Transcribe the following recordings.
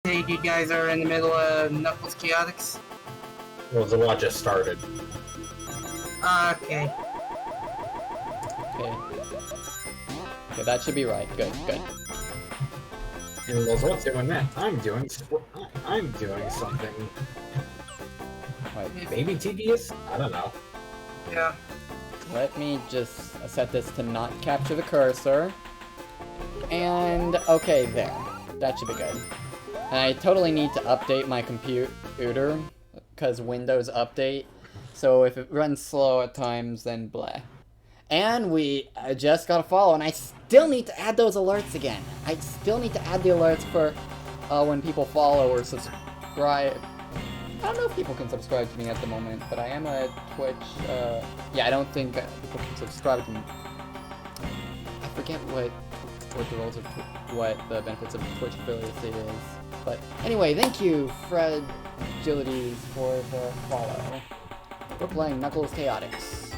take you guys are in the middle of Knuckles Chaotix? Well, the law just started. Okay. Okay, that should be right. Good. And well, what's doing that? I'm doing something. Wait, Maybe tedious? I don't know. Yeah. let me just set this to not capture the cursor. And, okay, there. That should be good. And I totally need to update my computer, because Windows update. So if it runs slow at times, then blah. And we just got a follow, and I still need to add those alerts again. I still need to add the alerts for when people follow or subscribe. I don't know if people can subscribe to me at the moment, but I am a Twitch, yeah, I don't think people can subscribe to me. I forget what the roles of what the benefits of Twitch affiliacy is. But anyway, thank you, Fred Agilities, for the follow. We're playing Knuckles Chaotix.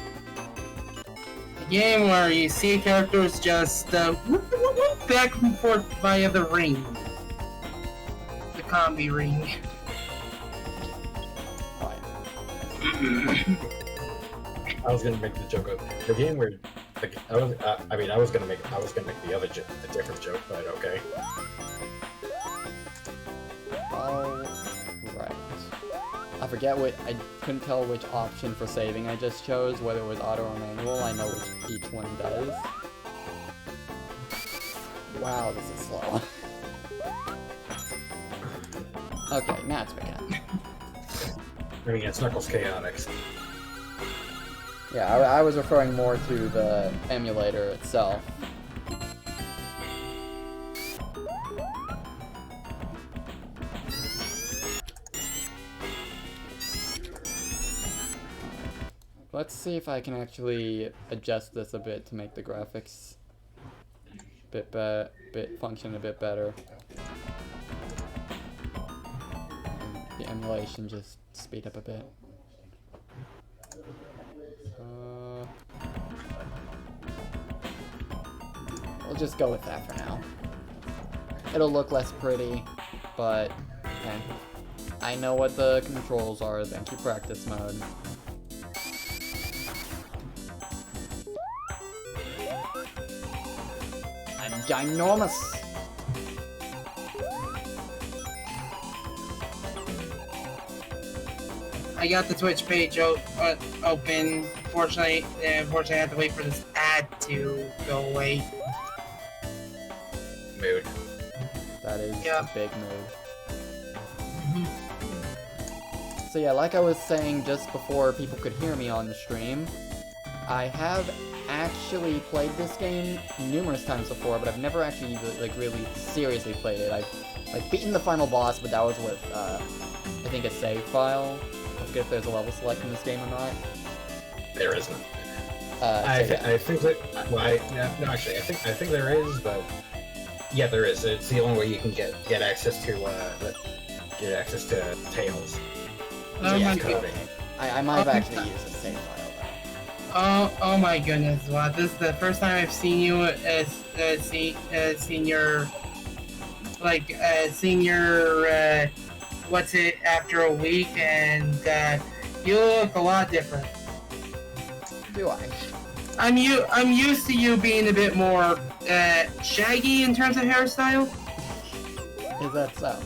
A game where you see characters just back and forth via the ring. The combi ring. I was gonna make the joke of the game where I was gonna make a different joke, but okay. Alright. I forget I couldn't tell which option for saving I just chose, whether it was auto or manual. I know which each one does. Wow, this is slow. Okay, now it's begun. I mean, it's Knuckles Chaotix. Yeah, I was referring more to the emulator itself. Let's see if I can actually adjust this a bit to make the graphics function a bit better. The emulation just speed up a bit. We'll just go with that for now. It'll look less pretty, but okay. I know what the controls are. Thank you, practice mode. I'm ginormous. I got the Twitch page open. Unfortunately, I have to wait for this ad to go away. Mood. That is a big mood. So yeah, like I was saying just before people could hear me on the stream, I have actually played this game numerous times before, but I've never actually really seriously played it. I've beaten the final boss, but that was with I think a save file. I forget if there's a level select in this game or not. There isn't. I think that. Well, no, actually, I think there is, but yeah, there is. It's the only way you can get access to Tails. Oh my coding. I might have actually used the save file though. Oh my goodness! Wow, this is the first time I've seen you seen your what's it after a week, and you look a lot different. Do I? I'm used to you being a bit more shaggy in terms of hairstyle. Is that so?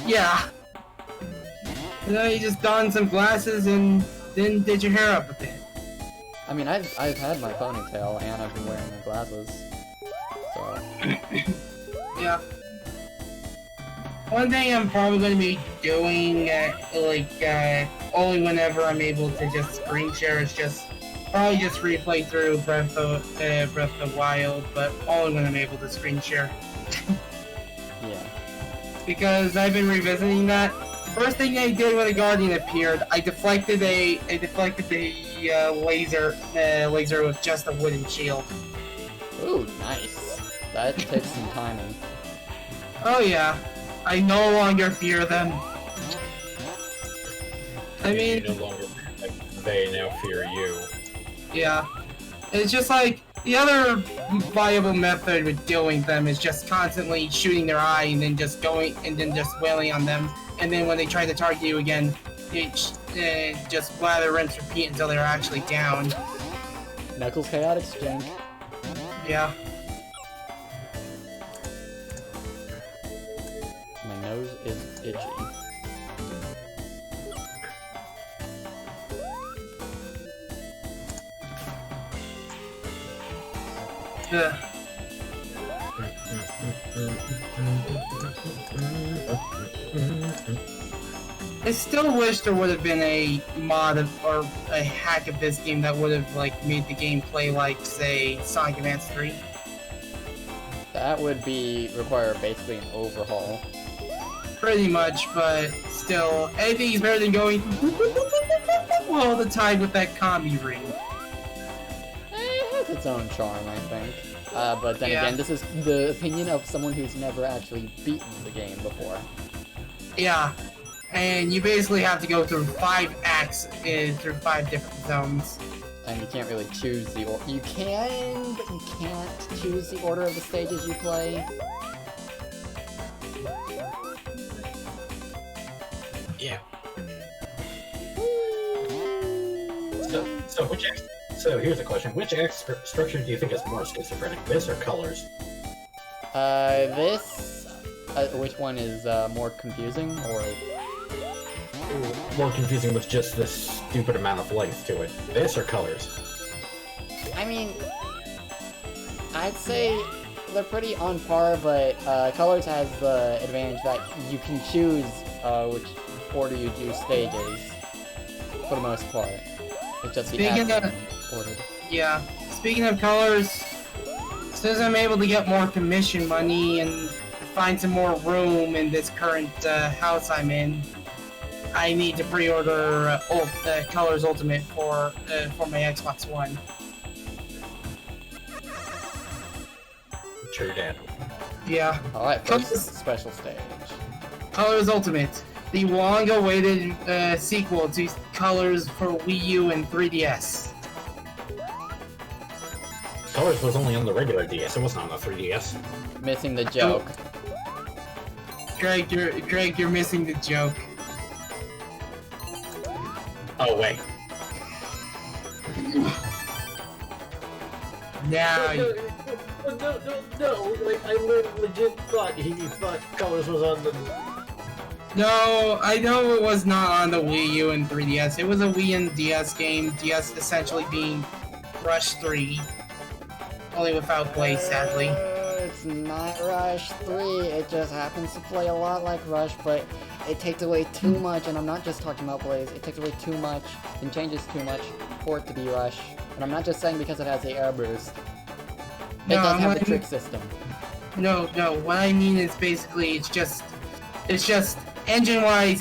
Yeah. You know, you just donned some glasses and then did your hair up a bit. I mean, I've had my ponytail and I've been wearing my glasses, so. Yeah. One thing I'm probably going to be doing, only whenever I'm able to just screen share is probably just replay through Breath of the Wild, but only when I'm able to screen share. Yeah. Because I've been revisiting that. First thing I did when the Guardian appeared, I deflected a laser with just a wooden shield. Ooh, nice. That takes some timing. Oh yeah. I no longer fear them. I mean, they no longer they now fear you. yeah. It's just like The other viable method with doing them is just constantly shooting their eye and then just going and then just wailing on them, and then when they try to target you again, just blather, rinse, repeat until they're actually down. Knuckles Chaotix, Jank. Yeah. My nose is itchy. Ugh. I still wish there would have been a mod or a hack of this game that would have like made the game play like, say, Sonic Advance 3. That would require basically an overhaul. Pretty much, but still, anything is better than going all the time with that combi ring. It has its own charm, I think. But then Yeah. again, this is the opinion of someone who's never actually beaten the game before. Yeah, and you basically have to go through 5 acts through 5 different zones. And you can't really choose the order. You can, but you can't choose the order of the stages you play. Yeah. So here's a question: which act structure do you think is more schizophrenic, this or colors? Which one is more confusing, or? More confusing with just this stupid amount of length to it. This or colors? I mean, I'd say they're pretty on par, but Colors has the advantage that you can choose which order you do stages, for the most part. It's just the Speaking action of- order. Yeah, speaking of colors, since I'm able to get more commission money and find some more room in this current house I'm in, I need to pre-order Colors Ultimate for my Xbox One. True that. Yeah. Alright, first special stage. Colors Ultimate, the long-awaited sequel to Colors for Wii U and 3DS. Colors was only on the regular DS, it wasn't on the 3DS. Missing the joke. Greg, you're missing the joke. Oh, wait. Now, No, like, I legit thought he thought Colors was on the... no, I know it was not on the Wii U and 3DS. It was a Wii and DS game, DS essentially being Rush 3. Only without Blaze, sadly. It's not Rush 3, it just happens to play a lot like Rush, but it takes away too much, and I'm not just talking about Blaze, it takes away too much and changes too much for it to be Rush. And I'm not just saying because it has the air boost. It No, doesn't have the I'm- trick system. No, what I mean is basically it's just engine-wise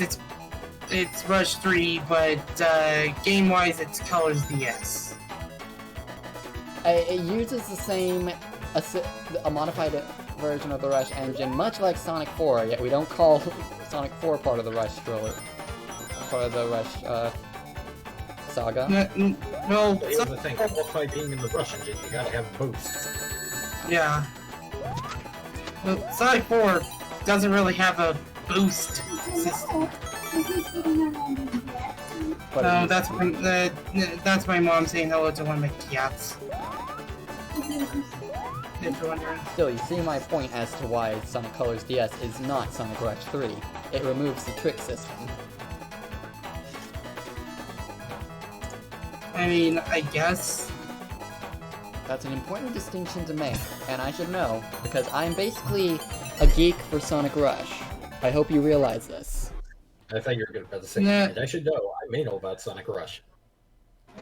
it's Rush 3, but game-wise it's Colors DS. It uses the same, a modified version of the Rush engine, much like Sonic 4, yet we don't call Sonic 4 part of the Rush part of the Rush, saga. No, Here's the thing, by being in the Rush engine, you gotta have boost. yeah. Well, Sonic 4 doesn't really have a boost system. But No, that's my mom saying hello to one of my cats. If you're wondering. still, you see my point as to why Sonic Colors DS is not Sonic Rush 3. It removes the trick system. I mean, I guess. That's an important distinction to make, and I should know, because I'm basically a geek for Sonic Rush. I hope you realize this. I thought you were about to say, Nah. and I should know, I may know about Sonic Rush.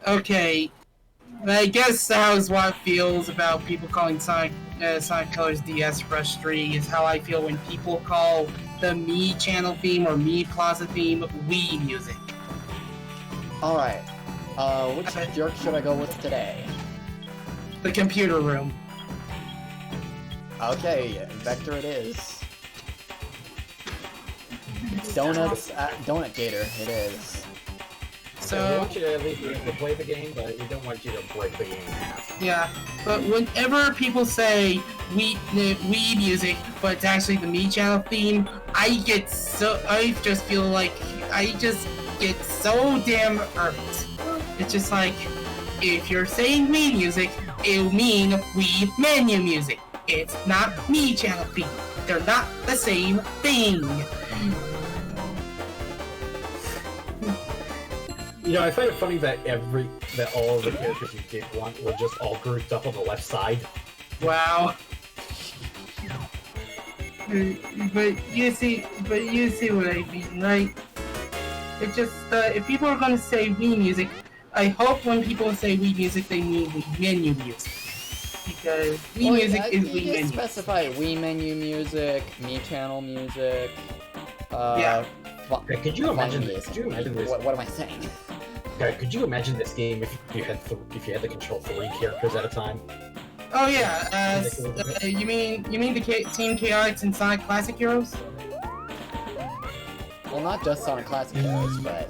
Okay. I guess how SWAT feels about people calling Sonic Colors DS Rush 3 is how I feel when people call the Mii channel theme or Mii Plaza theme Wii music. Alright, which jerk should I go with today? The computer room. Okay, Vector it is. Donuts at Donut Gator, it is. So we So want you to at least be able to play the game, but we don't want you to break the game in half. yeah, but whenever people say Wii music, but it's actually the Me Channel theme, I just feel like I just get so damn irked. It's just like, if you're saying Wii music, it'll mean Wii menu music. It's not Me Channel theme. They're not the same thing. You know, I find it funny that all of the characters you did want were just all grouped up on the left side. Wow. But you see what I mean, right? It just if people are gonna say Wii music, I hope when people say Wii music, they mean Wii menu music, because Wii music is Wii menu. Specify Wii menu music, Me Channel music. Yeah. Okay, could you imagine this? What am I saying? Okay, could you imagine this game if you had to control 3 characters at a time? Oh yeah. You mean the Team Chaotix and Sonic Classic Heroes? Well, not just Sonic Classic Heroes, but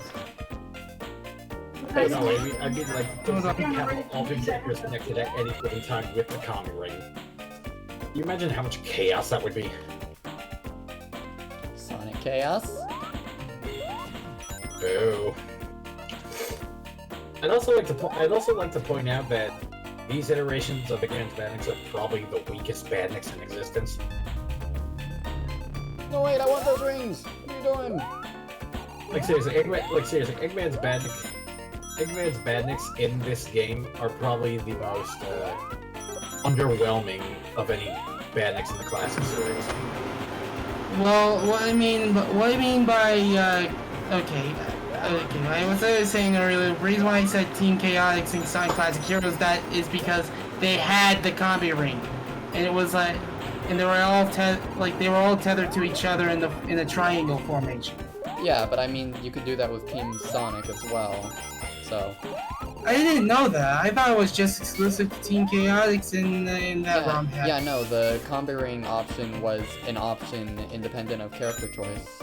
No, I mean like have all the characters connected at any given time with the Kami ring. Can you imagine how much chaos that would be? Sonic Chaos. Boo. I'd also like to point out that these iterations of the Grand Badniks are probably the weakest Badniks in existence. No wait, I want those rings. What are you doing? Like seriously, Eggman's Badniks in this game are probably the most underwhelming of any Badniks in the classic series. Well, what I mean by okay, I was saying earlier, the reason why I said Team Chaotix and Sonic Classic Heroes, that is because they had the Kami ring, and it was like, and they were all tethered to each other in a triangle formation. Yeah, but I mean, you could do that with Team Sonic as well. So. I didn't know that. I thought it was just exclusive to Team Chaotix in that ROM hack. Yeah, no, the combi ring option was an option independent of character choice.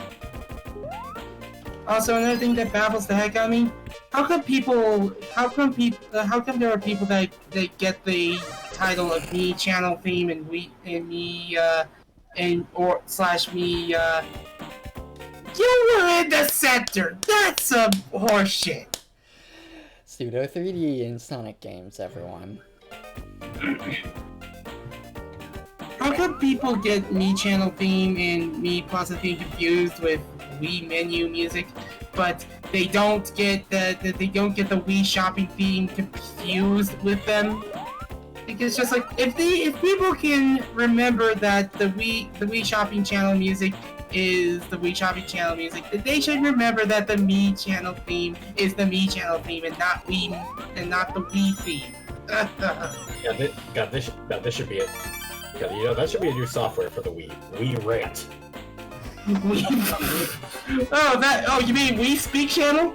Also, another thing that baffles the heck out of me: how come there are people that get the title of Me Channel theme and Me you were in the center. That's some horseshit. Pseudo 3D in Sonic games, everyone. How come people get Me Channel theme and Me Plaza theme confused with Wii menu music, but they don't get the Wii shopping theme confused with them? Because just like if people can remember that the Wii shopping channel music is the Wii shopping channel music, they should remember that the Me Channel theme is the Me Channel theme and not the Wii theme. This should be it. God, you know, that should be a new software for the Wii. Wii Rant. Oh, you mean Wii Speak Channel?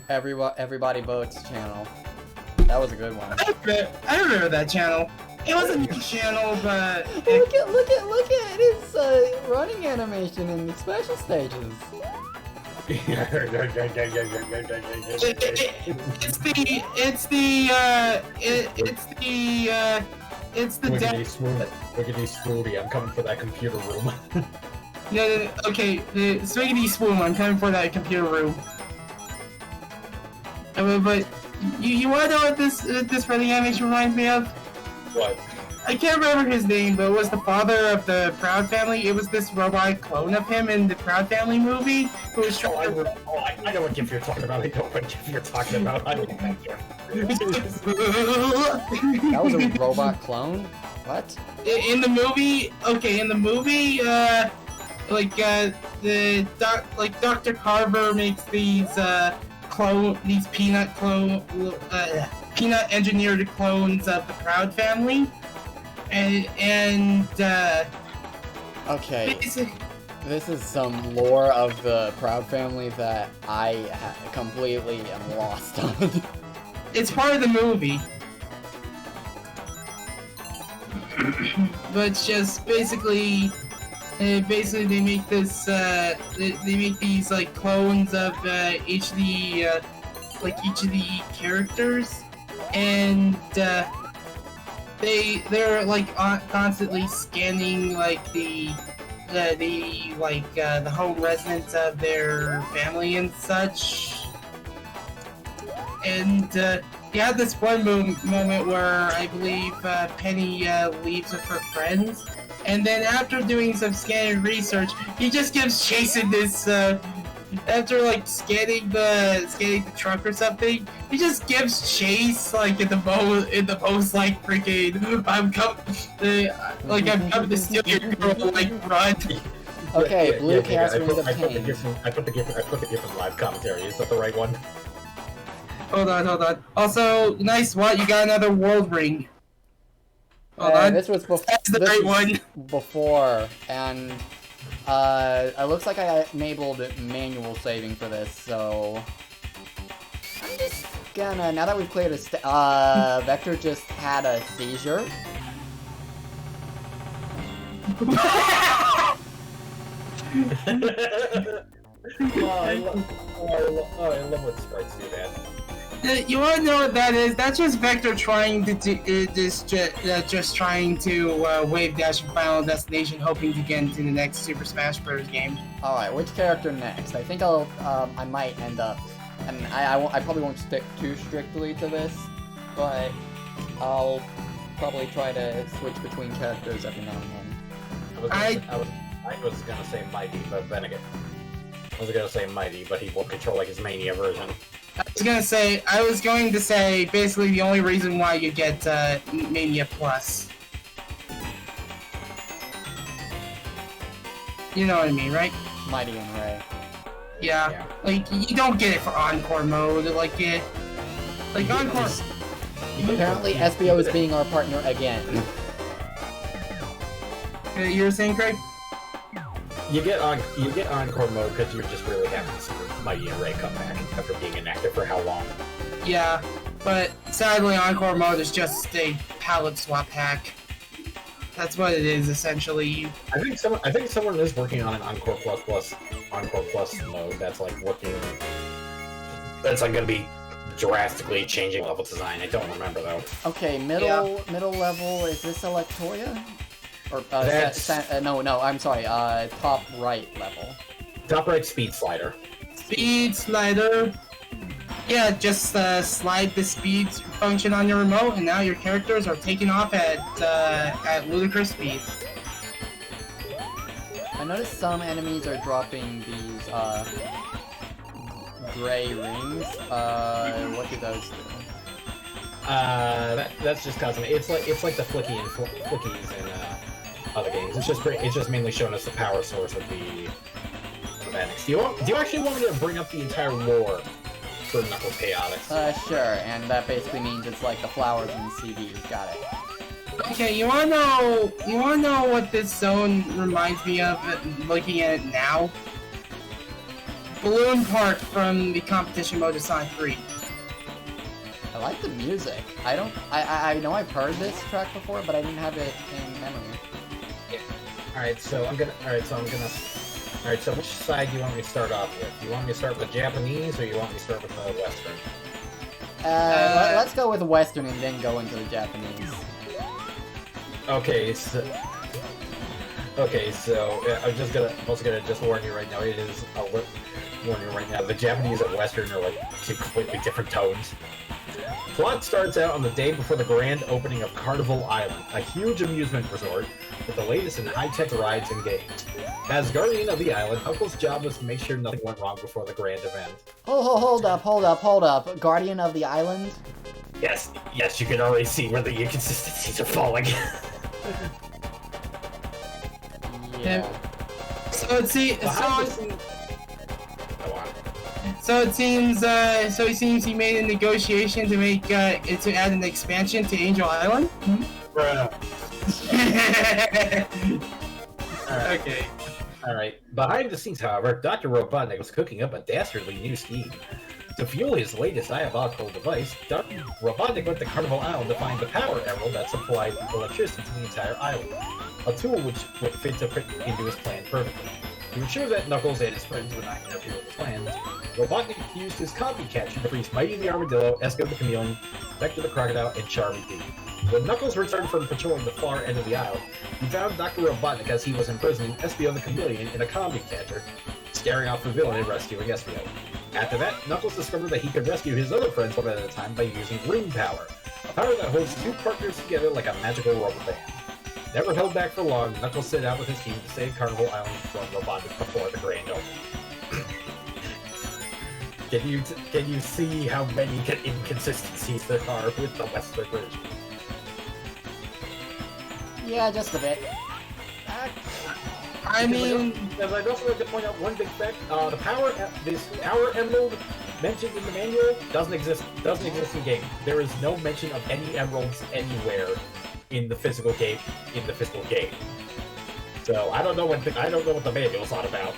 Everybody votes channel. That was a good one. I remember that channel. It was a new channel, but look at its running animation in the special stages. It's the Wiggity Swoody, I'm coming for that computer room. No, okay, the Swiggity Swoom, I'm coming for that computer room. But you wanna know what this running animation reminds me of? What? I can't remember his name, but it was the father of the Proud Family. It was this robot clone of him in the Proud Family movie who was trying to... I know what GIF you're talking about. I know what GIF you're talking about. I know that GIF. That was a robot clone? What? In the movie, Dr. Carver makes these peanut engineered clones of the Proud Family, and okay, this is some lore of the Proud Family that I completely am lost on. It's part of the movie. But it's just basically basically they make this they make these like clones of each of the characters, and they're like constantly scanning like the home residence of their family and such. And you had this one moment where I believe Penny leaves with her friends, and then after doing some scanning research, he just gives Jason this. After like scanning the truck or something, he just gives chase like in the most like freaking I'm coming to steal your girl like run. Okay, blue cast I ring put of the pain. gift in live commentary. Is that the right one? Hold on. Also, nice what? You got another world ring. Hold on. This was That's the right one. before, and it looks like I enabled manual saving for this, so I'm just gonna, now that we've cleared a Vector just had a seizure. I love when sprites do that. You wanna know what that is? That's just Vector trying to just trying to wave dash from Final Destination, hoping to get into the next Super Smash Bros. Game. All right, which character next? I think I might end up, and I probably won't stick too strictly to this, but I'll probably try to switch between characters every now and then. I was gonna say Mighty, but then again, I was gonna say Mighty, but he will control like his Mania version. I was going to say basically the only reason why you get Mania Plus. You know what I mean, right? Mighty and Ray. Yeah. Like you don't get it for Encore mode, like Encore. Apparently, SBO is being our partner again. You were saying, Craig? You get Encore mode because you're just really happy to see Mighty and Ray come back after being inactive for how long? Yeah, but sadly Encore mode is just a palette swap hack. That's what it is essentially. I think someone is working on an Encore Plus mode that's like working. That's like gonna be drastically changing level design. I don't remember though. Okay, middle level. Is this Electoria? Or no, I'm sorry. Top right level. Top right speed slider. Speed slider. Yeah, just slide the speed function on your remote, and now your characters are taking off at ludicrous speed. I noticed some enemies are dropping these gray rings. What do those do? That's just cosmetic. It's like the flickies in other games. It's just mainly showing us the power source of the mechanics. Do you actually want me to bring up the entire lore for Knuckle Chaotix? Sure, and that basically means it's like the flowers and CDs. Got it. Okay, you wanna know what this zone reminds me of, looking at it now? Balloon Park from the competition mode of Sonic 3. I like the music. I know I've heard this track before, but I didn't have it in memory. Alright, so which side do you want me to start off with? Do you want me to start with Japanese, or you want me to start with the Western? Let's go with Western and then go into the Japanese. Okay, so I'm also gonna warn you right now. Warn you right now. The Japanese and Western are like two completely different tones. Plot starts out on the day before the grand opening of Carnival Island, a huge amusement resort with the latest in high-tech rides and games. As guardian of the island, Uncle's job was to make sure nothing went wrong before the grand event. Hold up. Guardian of the island? Yes, you can already see where the inconsistencies are falling. Yeah. So it seems he made a negotiation to make to add an expansion to Angel Island. Okay. Alright. Behind the scenes, however, Dr. Robotnik was cooking up a dastardly new scheme. To fuel his latest diabolical device, Dr. Robotnik went to Carnival Island to find the power emerald that supplied electricity to the entire island. a tool which would fit into his plan perfectly. To ensure that Knuckles and his friends would not interfere with his plans, Robotnik used his copycat to freeze Mighty the Armadillo, Esco the Chameleon, Vector the Crocodile, and Charmy D. When Knuckles returned from patrolling the far end of the aisle, he found Dr. Robotnik as he was imprisoning Espio the Chameleon in a combi catcher, scaring off the villain and rescuing Espio. After that, Knuckles discovered that he could rescue his other friends one at a time by using ring power, a power that holds two partners together like a magical rubber band. Never held back for long, Knuckles set out with his team to save Carnival Island from Robotnik before the grand opening. Can you see how many inconsistencies there are with the Western version? Yeah, just a bit. I mean, as I'd also like to point out one big fact: this power emerald mentioned in the manual doesn't exist in game. There is no mention of any emeralds anywhere in the physical game. So I don't know what the manual's on about.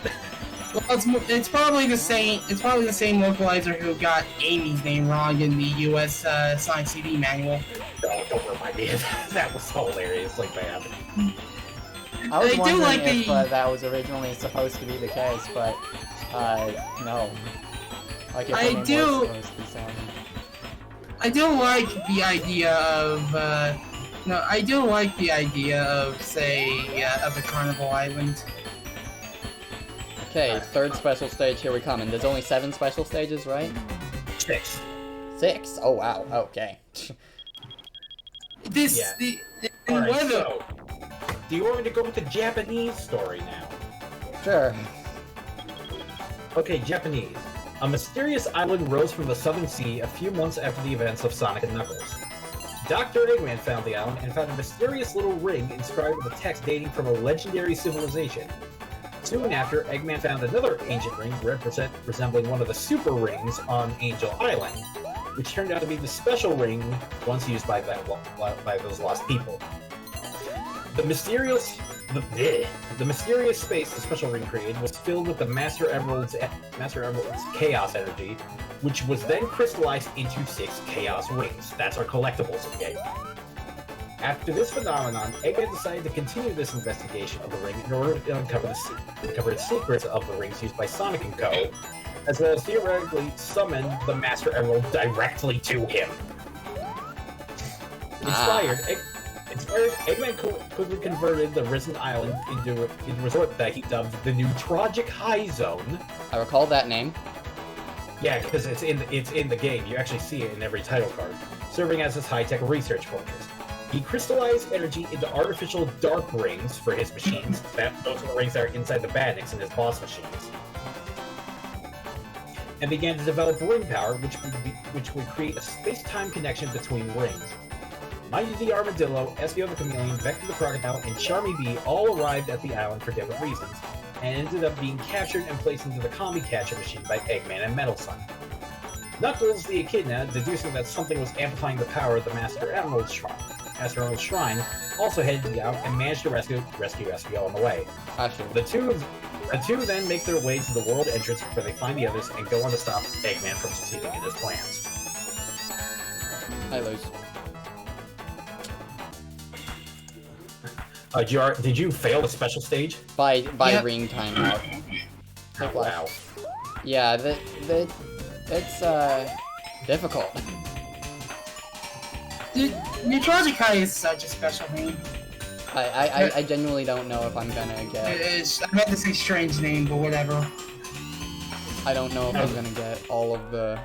well, it's probably the same. It's probably the same localizer who got Amy's name wrong in the U.S. Sonic CD manual. Don't remind me. That was hilariously bad. I was do wondering like if the- that was originally supposed to be the case, but no. Like if I the name do- was supposed to be Sonic. I do like the idea of I do like the idea of of the Carnival Island. Okay, third special stage, here we come. And there's only 7 special stages, right? 6. 6? Oh wow, okay. This Yeah. and Alright, whether so, do you want me to go with the Japanese story now? Sure. Okay, Japanese. A mysterious island rose from the Southern Sea a few months after the events of Sonic and Knuckles. Dr. Eggman found the island and found a mysterious little ring inscribed with a text dating from a legendary civilization. Soon after, Eggman found another ancient ring resembling one of the super rings on Angel Island, which turned out to be the special ring once used by those lost people. The mysterious space the special ring created was filled with the Master Emerald's chaos energy, which was then crystallized into 6 chaos rings. That's our collectibles in the game. After this phenomenon, Eggman decided to continue this investigation of the ring in order to uncover the secrets of the rings used by Sonic & Co., as well as theoretically summon the Master Emerald directly to him. Inspired, Eggman quickly converted the Risen Island into a resort that he dubbed the New Tragic High Zone. I recall that name. Yeah, because it's in the game. You actually see it in every title card, serving as his high-tech research fortress. He crystallized energy into artificial dark rings for his machines. Those are the rings that are inside the Badniks and his boss machines. And began to develop ring power, which would create a space-time connection between rings. Mighty the Armadillo, Espio the Chameleon, Vector the Crocodile, and Charmy B all arrived at the island for different reasons, and ended up being captured and placed into the combi catcher machine by Eggman and Metal Sun. Knuckles, the Echidna, deducing that something was amplifying the power of the Master Emerald Shrine, also headed out and managed to rescue Espio on the way. Actually, The two then make their way to the world entrance where they find the others and go on to stop Eggman from succeeding in his plans. I lose. Did you fail the special stage? By Yep. ring timeout. Oh, wow. Yeah, it's difficult. New Tragic High is such a special name. I genuinely don't know if I'm gonna get. I meant to say strange name, but whatever. I don't know if I'm gonna get all of the.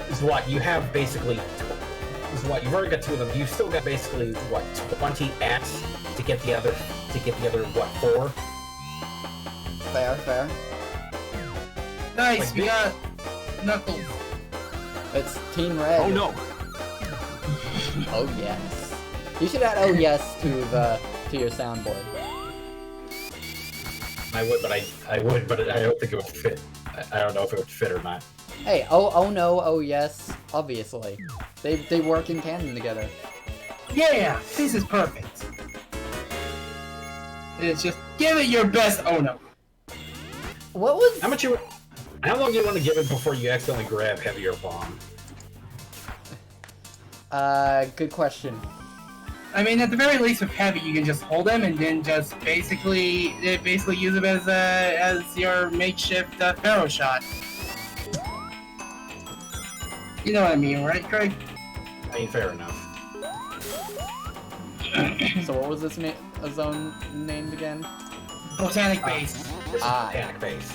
Is what you have basically. Is what you've already got 2 of them. You've still got basically what 20 acts to get the other what 4. Fair. Nice, Like we this? got Knuckles. It's Team Red. Oh no! Oh yes. You should add oh yes to your soundboard. I would, but I don't think it would fit. I don't know if it would fit or not. Hey, oh no, oh yes. Obviously, they work in tandem together. Yeah, this is perfect. It's just give it your best. Oh no. What was? How long do you want to give it before you accidentally grab Heavier Bomb? Good question. I mean, at the very least, with heavy, you can just hold him and then just basically use him as your makeshift Pharaoh shot. You know what I mean, right, Craig? I mean, fair enough. So what was this zone named again? Botanic Base. This is Botanic Base.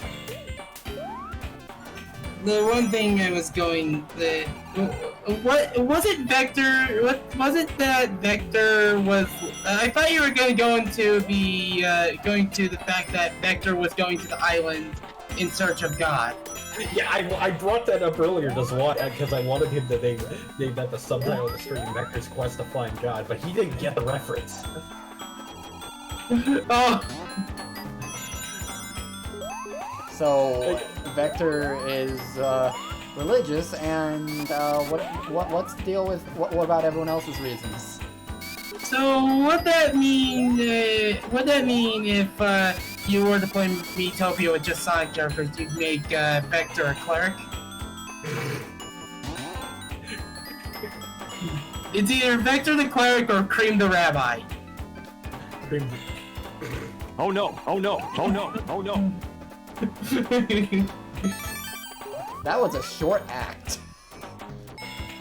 The one thing I was going, what was it? Vector? What was it that Vector was? I thought you were going to go into going to the fact that Vector was going to the island in search of God. Yeah, I brought that up earlier as well because I wanted him to name that the subtitle of the stream Vector's Quest to Find God, but he didn't get the reference. Oh. So Vector is religious, and what's the deal with what about everyone else's reasons? So what that mean? If you were to play Miitopia with just Sonic characters, you'd make Vector a cleric? It's either Vector the cleric or Cream the rabbi. Oh no! Oh no! Oh no! Oh no! That was a short act.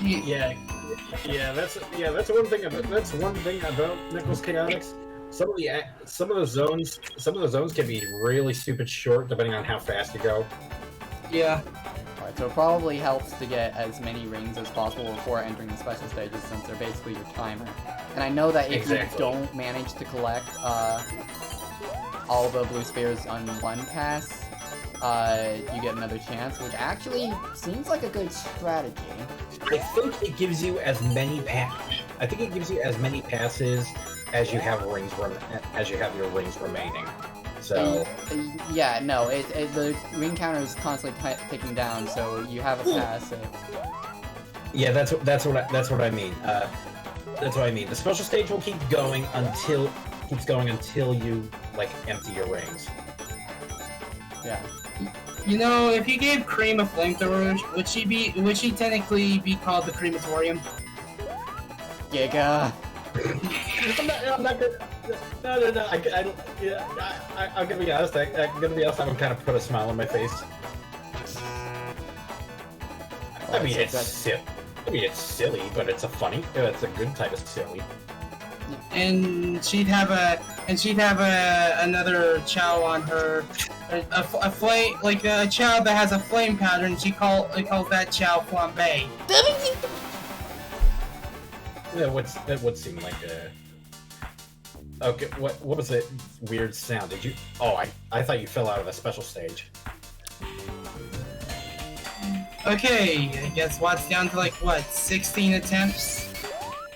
Yeah, that's one thing about Nicholas Chaotix. Some of the zones can be really stupid short depending on how fast you go. Yeah. Alright, so it probably helps to get as many rings as possible before entering the special stages, since they're basically your timer. And I know that if you don't manage to collect all the blue spheres on one pass, you get another chance, which actually seems like a good strategy. I think it gives you as many passes as you have your rings remaining. So yeah, no, the ring counter is constantly ticking down, so you have a pass. Yeah, that's what I mean. That's what I mean. The special stage will keep going until you like empty your rings. Yeah. You know, if you gave Cream a flamethrower, would she technically be called the Crematorium? Giga. I'm not good. No. I'm gonna be honest. I'm gonna be honest. I'm gonna kind of put a smile on my face. I mean, it's silly, but it's a good type of silly. And she'd have another Chow on her, a flame, like a Chow that has a flame pattern. She calls that Chow flambe. That would seem like a. Okay, what was that weird sound? Did you? Oh, I thought you fell out of the special stage. Okay, I guess Watt's down to like what, 16 attempts?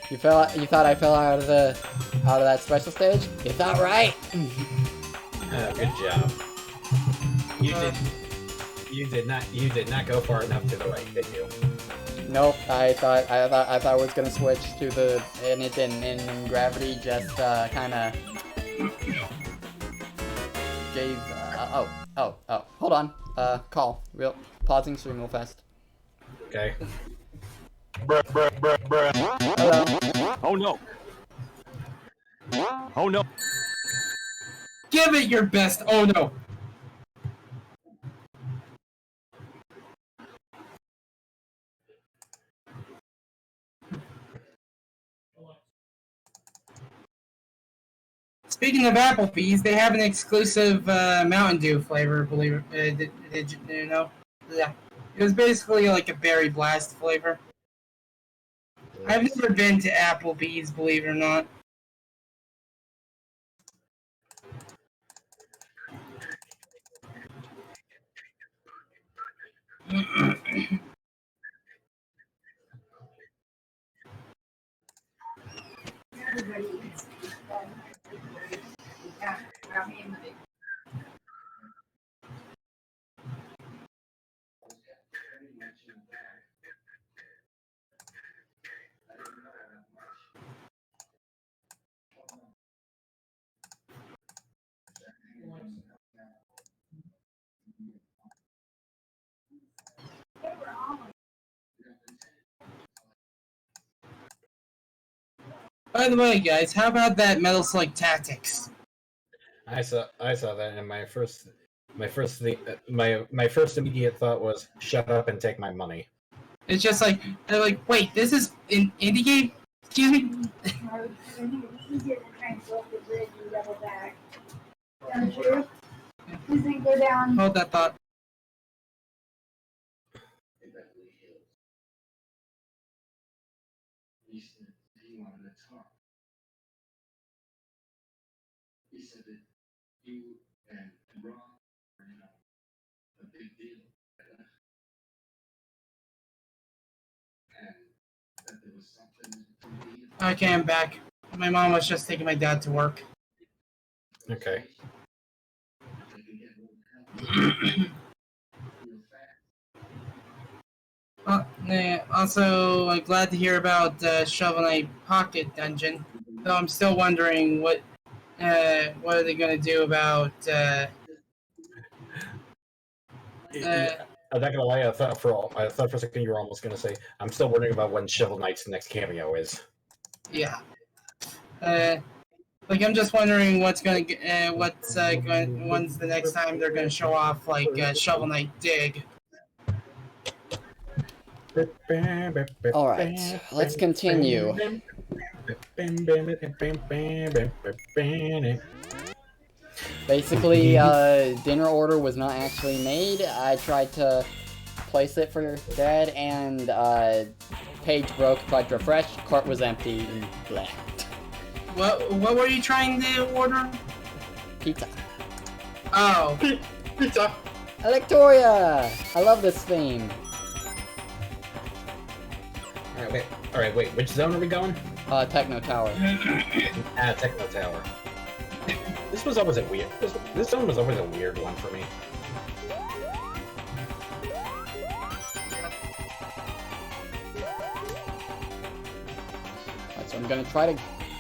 You thought I fell out of that special stage? You thought right. Good job. You did not go far enough to the right, did you? Nope. I thought I was gonna switch to and it didn't. And gravity just kind of gave. Oh. Hold on. Pausing stream real fast. Okay. Hello. Oh no! Oh no! Give it your best. Oh no. Speaking of Applebee's, they have an exclusive Mountain Dew flavor. Believe it? Did you know? Yeah, it was basically like a berry blast flavor. I've never been to Applebee's, believe it or not. By the way, guys, how about that Metal Slug Tactics? I saw that, and my first immediate thought was, shut up and take my money. It's just like, they're like, wait, this is an indie game? Excuse me? Easier to try and go up the bridge and double back. Don't you? Because then go down. Hold that thought. Okay, I'm back. My mom was just taking my dad to work. Okay. Also, I'm glad to hear about Shovel Knight Pocket Dungeon. Though I'm still wondering what are they gonna do about I'm not gonna lie, I thought for a second you were almost gonna say, I'm still wondering about when Shovel Knight's next cameo is. yeah. Like I'm just wondering what's gonna when's the next time they're gonna show off like Shovel Knight Dig. Alright, let's continue. Basically, dinner order was not actually made. I tried to place it for Dad, and page broke, tried to refresh, cart was empty, and bleh. What were you trying to order? Pizza. Oh. Pizza! Electoria! I love this theme. Alright, wait, which zone are we going? Techno Tower. Techno Tower. This was always a weird. This zone was always a weird one for me. Alright, so I'm gonna try to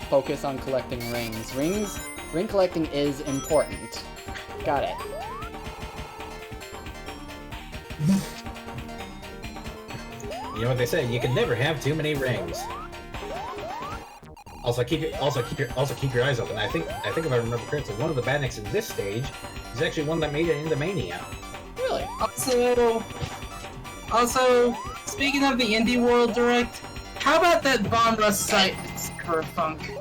focus on collecting rings. Ring collecting is important. Got it. You know what they say? You can never have too many rings. Also keep your eyes open. I think if I remember correctly, one of the badniks in this stage is actually one that made it into Mania. Really? Also, speaking of the Indie World Direct, how about that Bomb Rush site for Funk?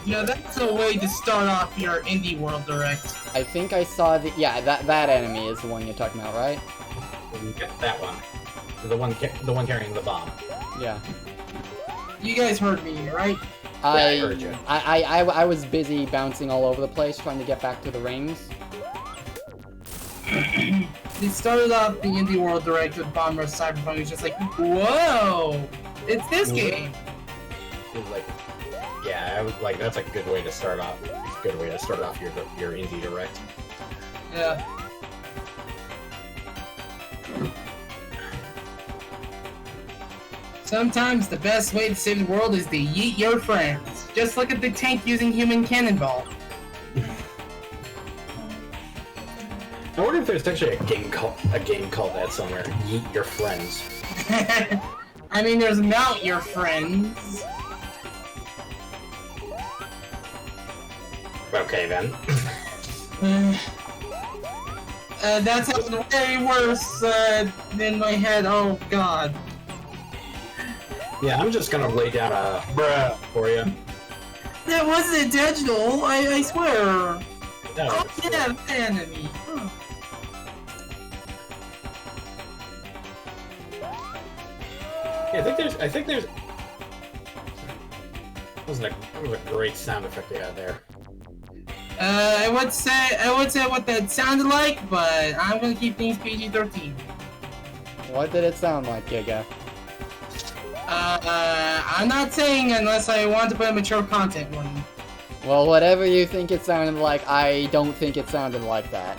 You know, that's a way to start off your Indie World Direct. I think I saw the that enemy is the one you're talking about, right? That one, the one carrying the bomb. Yeah. You guys heard me, right? I heard you. I was busy bouncing all over the place trying to get back to the rings. They started off the Indie World Direct with Bomb Rush Cyberpunk. It's just like, whoa! It's this game! It was like, yeah, I was like, that's a good way to start off. Good way to start off your Indie Direct. Yeah. Sometimes the best way to save the world is to yeet your friends. Just look at the tank using human cannonball. I wonder if there's actually a game called that somewhere. Yeet your friends. I mean, there's mount your friends. Okay then. That sounds way worse than my head. Oh god. Yeah, I'm just gonna lay down a bruh for you. That wasn't intentional. I swear. No, Oh yeah, that enemy. Huh. yeah, I think there's. That was a great sound effect they had there. I would say what that sounded like, but I'm gonna keep things PG-13. What did it sound like, Giga? I'm not saying unless I want to put a mature content warning. Well, whatever you think it sounded like, I don't think it sounded like that.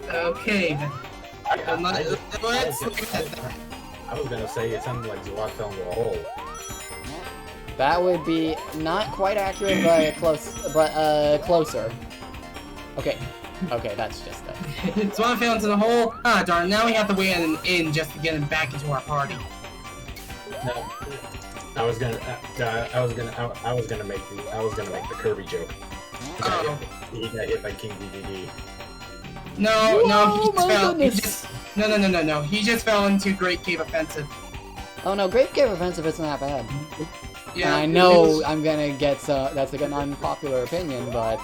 Okay, then. I was gonna say it sounded like Zwat fell into a hole. That would be not quite accurate, but closer. Okay, that's just it. So I fell into the hole. Ah, darn! Now we have to wait an in just to get him back into our party. I was gonna make the Kirby joke. Oh. He got hit by King DDD. No, Whoa, he just my fell. He goodness. just no. He just fell into Great Cave Offensive. Oh no, Great Cave Offensive isn't that bad. Yeah, And I it know was- I'm gonna get that's like an unpopular opinion, but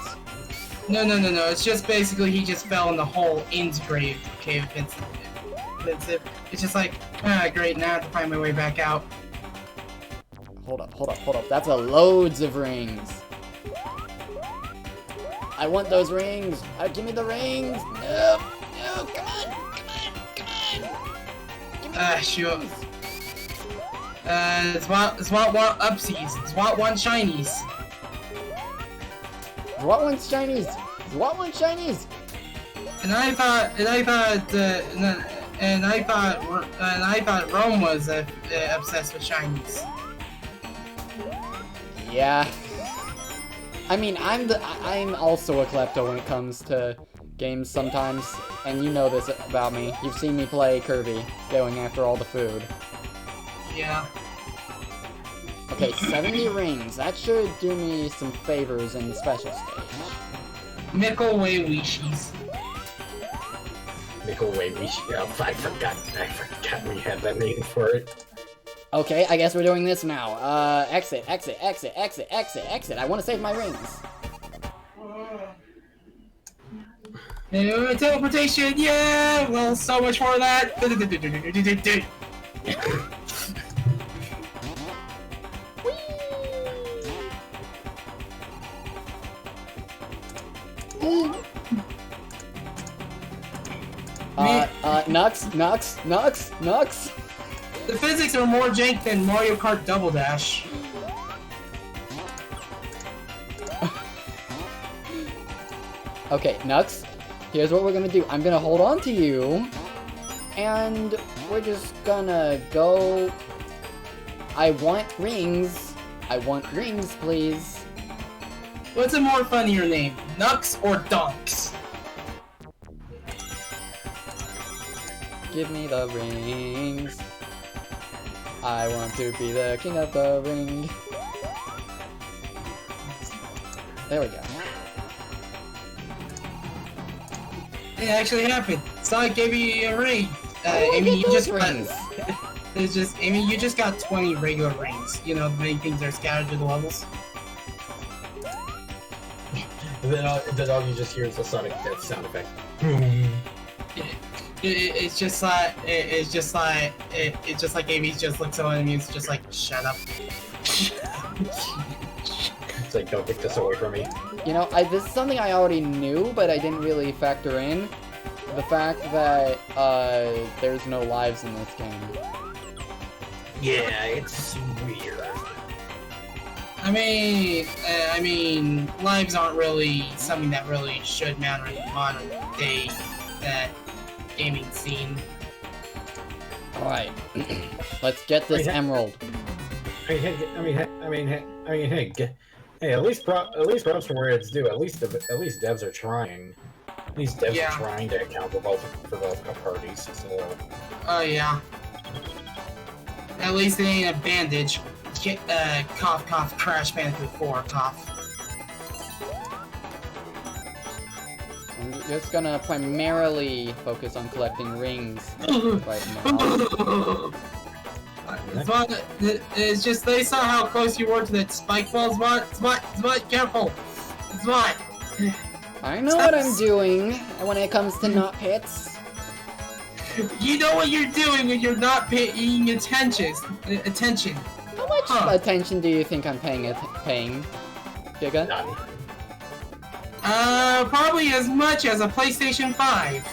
No. It's just basically he just fell in the hole into Great Cave Offensive. It's just like, great, now I have to find my way back out. hold up. That's loads of rings. I want those rings. Give me the rings. No, come on. Give me the Sure. rings. SWAT want upsies. SWAT want shinies. What one's Chinese? What one's Chinese? And I thought Rome was obsessed with shinies. Yeah. I mean, I'm also a klepto when it comes to games sometimes, and you know this about me. You've seen me play Kirby, going after all the food. Yeah. Okay, 70 rings. That should do me some favors in the special stage. Mickle way Wishis. Nickel Way, I forgot we had that name for it. Okay, I guess we're doing this now. Exit. I want to save my rings. Teleportation, yeah! Well, so much for that. Nux. The physics are more jank than Mario Kart Double Dash. Okay, Nux, here's what we're gonna do. I'm gonna hold on to you, and we're just gonna go... I want rings, please. What's a more funnier name, Nux or Dunks? Give me the rings. I want to be the king of the ring. There we go. It actually happened. Sonic gave you a ring. Amy, you just rings. It's just, Amy, you just got 20 regular rings. You know, the many things that are scattered through the levels. And then all you just hear is the Sonic Death sound effect. It's just like Amy just looks at me and it's just like, shut up. It's like, don't take this away from me. You know, this is something I already knew, but I didn't really factor in. The fact that, there's no lives in this game. Yeah, it's weird. I mean, lives aren't really something that really should matter in the modern day gaming scene. Alright, let's get this emerald. Hey, at least props for where it's due. At least devs are trying. At least devs Yeah. are trying to account for both parties. So. Oh yeah. At least it ain't a bandage. Cough, cough, Crash Bandicoot 4, cough. I'm just gonna primarily focus on collecting rings right now. It's just they saw how close you were to that spike ball. Spot, careful. Spot. I know what I'm doing when it comes to nut pits. You know what you're doing when you're not paying attention. How much attention do you think I'm paying, Giga? None. Probably as much as a PlayStation 5.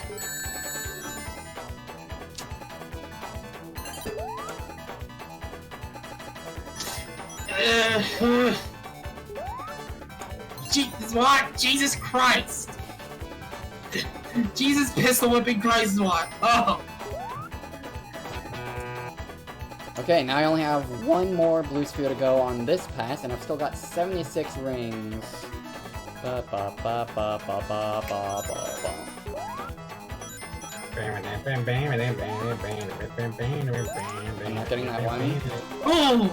What? Jesus Christ! Jesus pistol whipping Christ, what? Oh! Okay, now I only have one more blue sphere to go on this pass, and I've still got 76 rings. Ba ba ba ba ba ba ba ba ba. I'm not getting that one. Oh!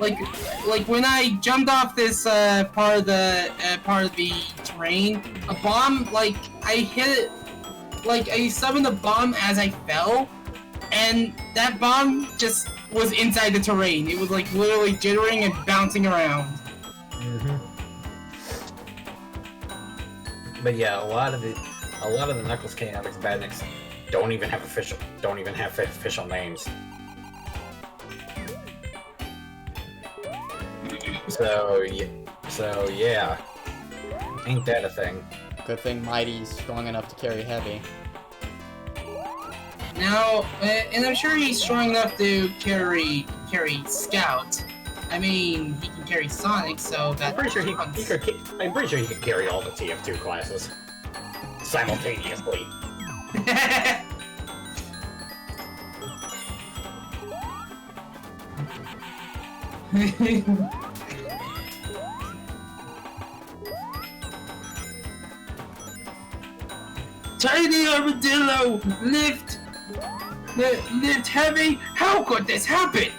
like when I jumped off this part of the terrain, a bomb, like I hit it, like I summoned a bomb as I fell, and that bomb just was inside the terrain. It was like literally jittering and bouncing around. But yeah, a lot of the Knuckles Chaotix badniks don't even have official names. So yeah, ain't that a thing? Good thing Mighty's strong enough to carry Heavy. Now, and I'm sure he's strong enough to carry Scout. I mean, he can carry Sonic, so that. I'm pretty sure he can carry all the TF2 classes simultaneously. Tiny Armadillo, lift Heavy. How could this happen?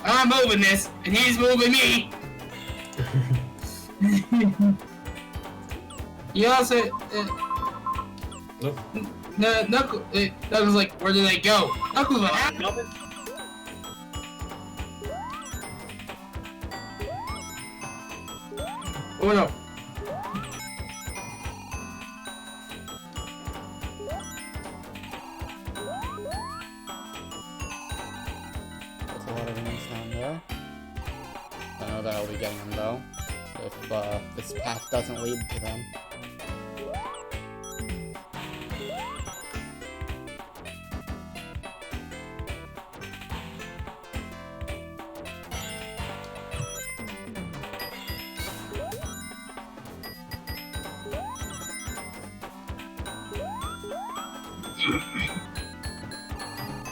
I'm moving this, and he's moving me. You also, Nope. Knuckles like, where did they go? Knuckles, what happened? Oh no. That's a lot of rings down there. I know that I'll be getting them though, if this path doesn't lead to them.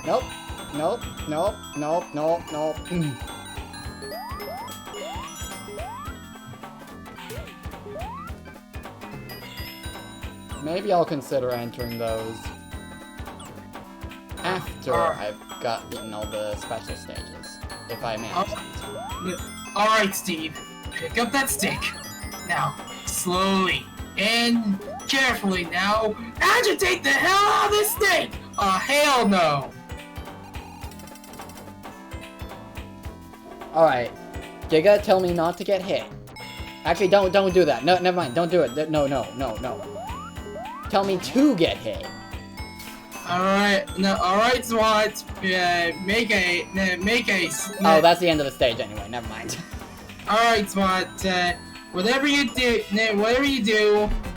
Nope. Nope. Nope. Nope. Nope. Nope. Maybe I'll consider entering those after I've gotten all the special stages, if I manage to. Alright, Steve. Pick up that stick. Now, slowly and carefully now, agitate the hell out of this snake! Hell no! Alright. Giga, tell me not to get hit. Actually, don't do that. No, never mind. Don't do it. No. Tell me to get hit. Alright, SWAT. Make a. Oh, that's the end of the stage anyway. Never mind. Alright, SWAT. Whatever you do,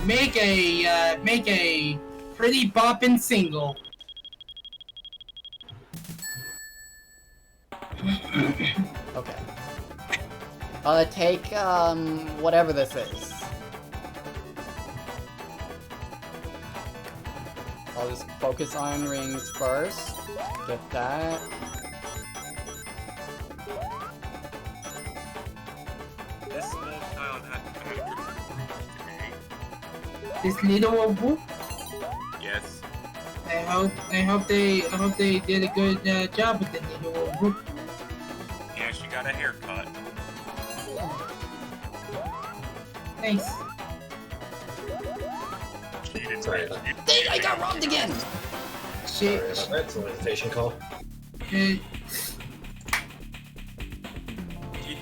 make a pretty boppin' single. Okay. Take, whatever this is. I'll just focus on rings first. Get that. This small child had This little whoop. Yes. I hope they did a good job with the little whoop. Yeah, she got a haircut. Nice. She didn't Sorry, Dang, I got robbed again! She that's a solicitation call. She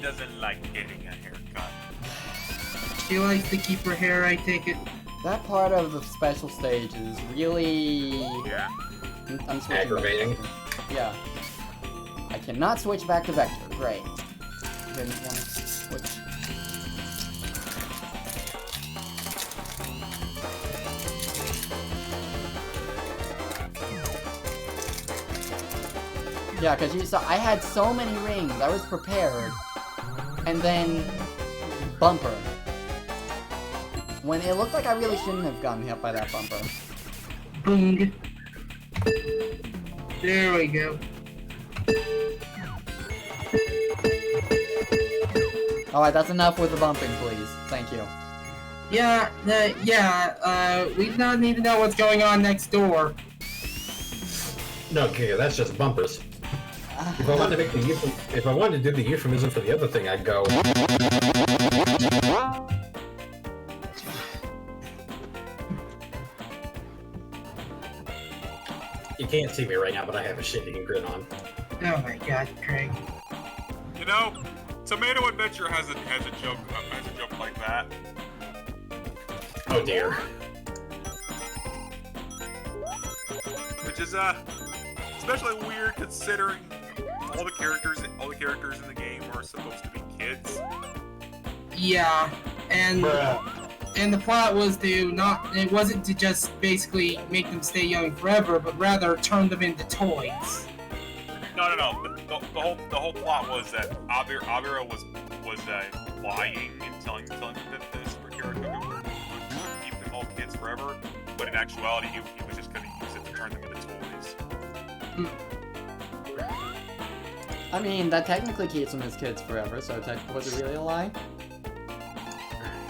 doesn't like getting a haircut. She likes to keep her hair, I take it. That part of the special stage is really... Yeah. I'm switching Aggravating. back to Vector. Yeah. I cannot switch back to Vector. Great. Didn't want to switch. Yeah, because you saw, I had so many rings, I was prepared. And then, bumper. When it looked like I really shouldn't have gotten hit by that bumper. Boom. There we go. Alright, that's enough with the bumping, please. Thank you. Yeah, we don't need to know what's going on next door. No, okay, that's just bumpers. If I wanted to make if I wanted to do the euphemism for the other thing, I'd go. You can't see me right now, but I have a shit-eating grin on. Oh my god, Craig. You know, Tomato Adventure has a joke like that. Oh dear. Which is especially weird considering all the characters in the game are supposed to be kids. Yeah, and the plot was it wasn't to just basically make them stay young forever, but rather turn them into toys. No. The whole plot was that Abira was lying and telling them that the superhero would keep them all kids forever, but in actuality he was just going to use it to turn them into toys. I mean, that technically keeps them as kids forever, so was it really a lie?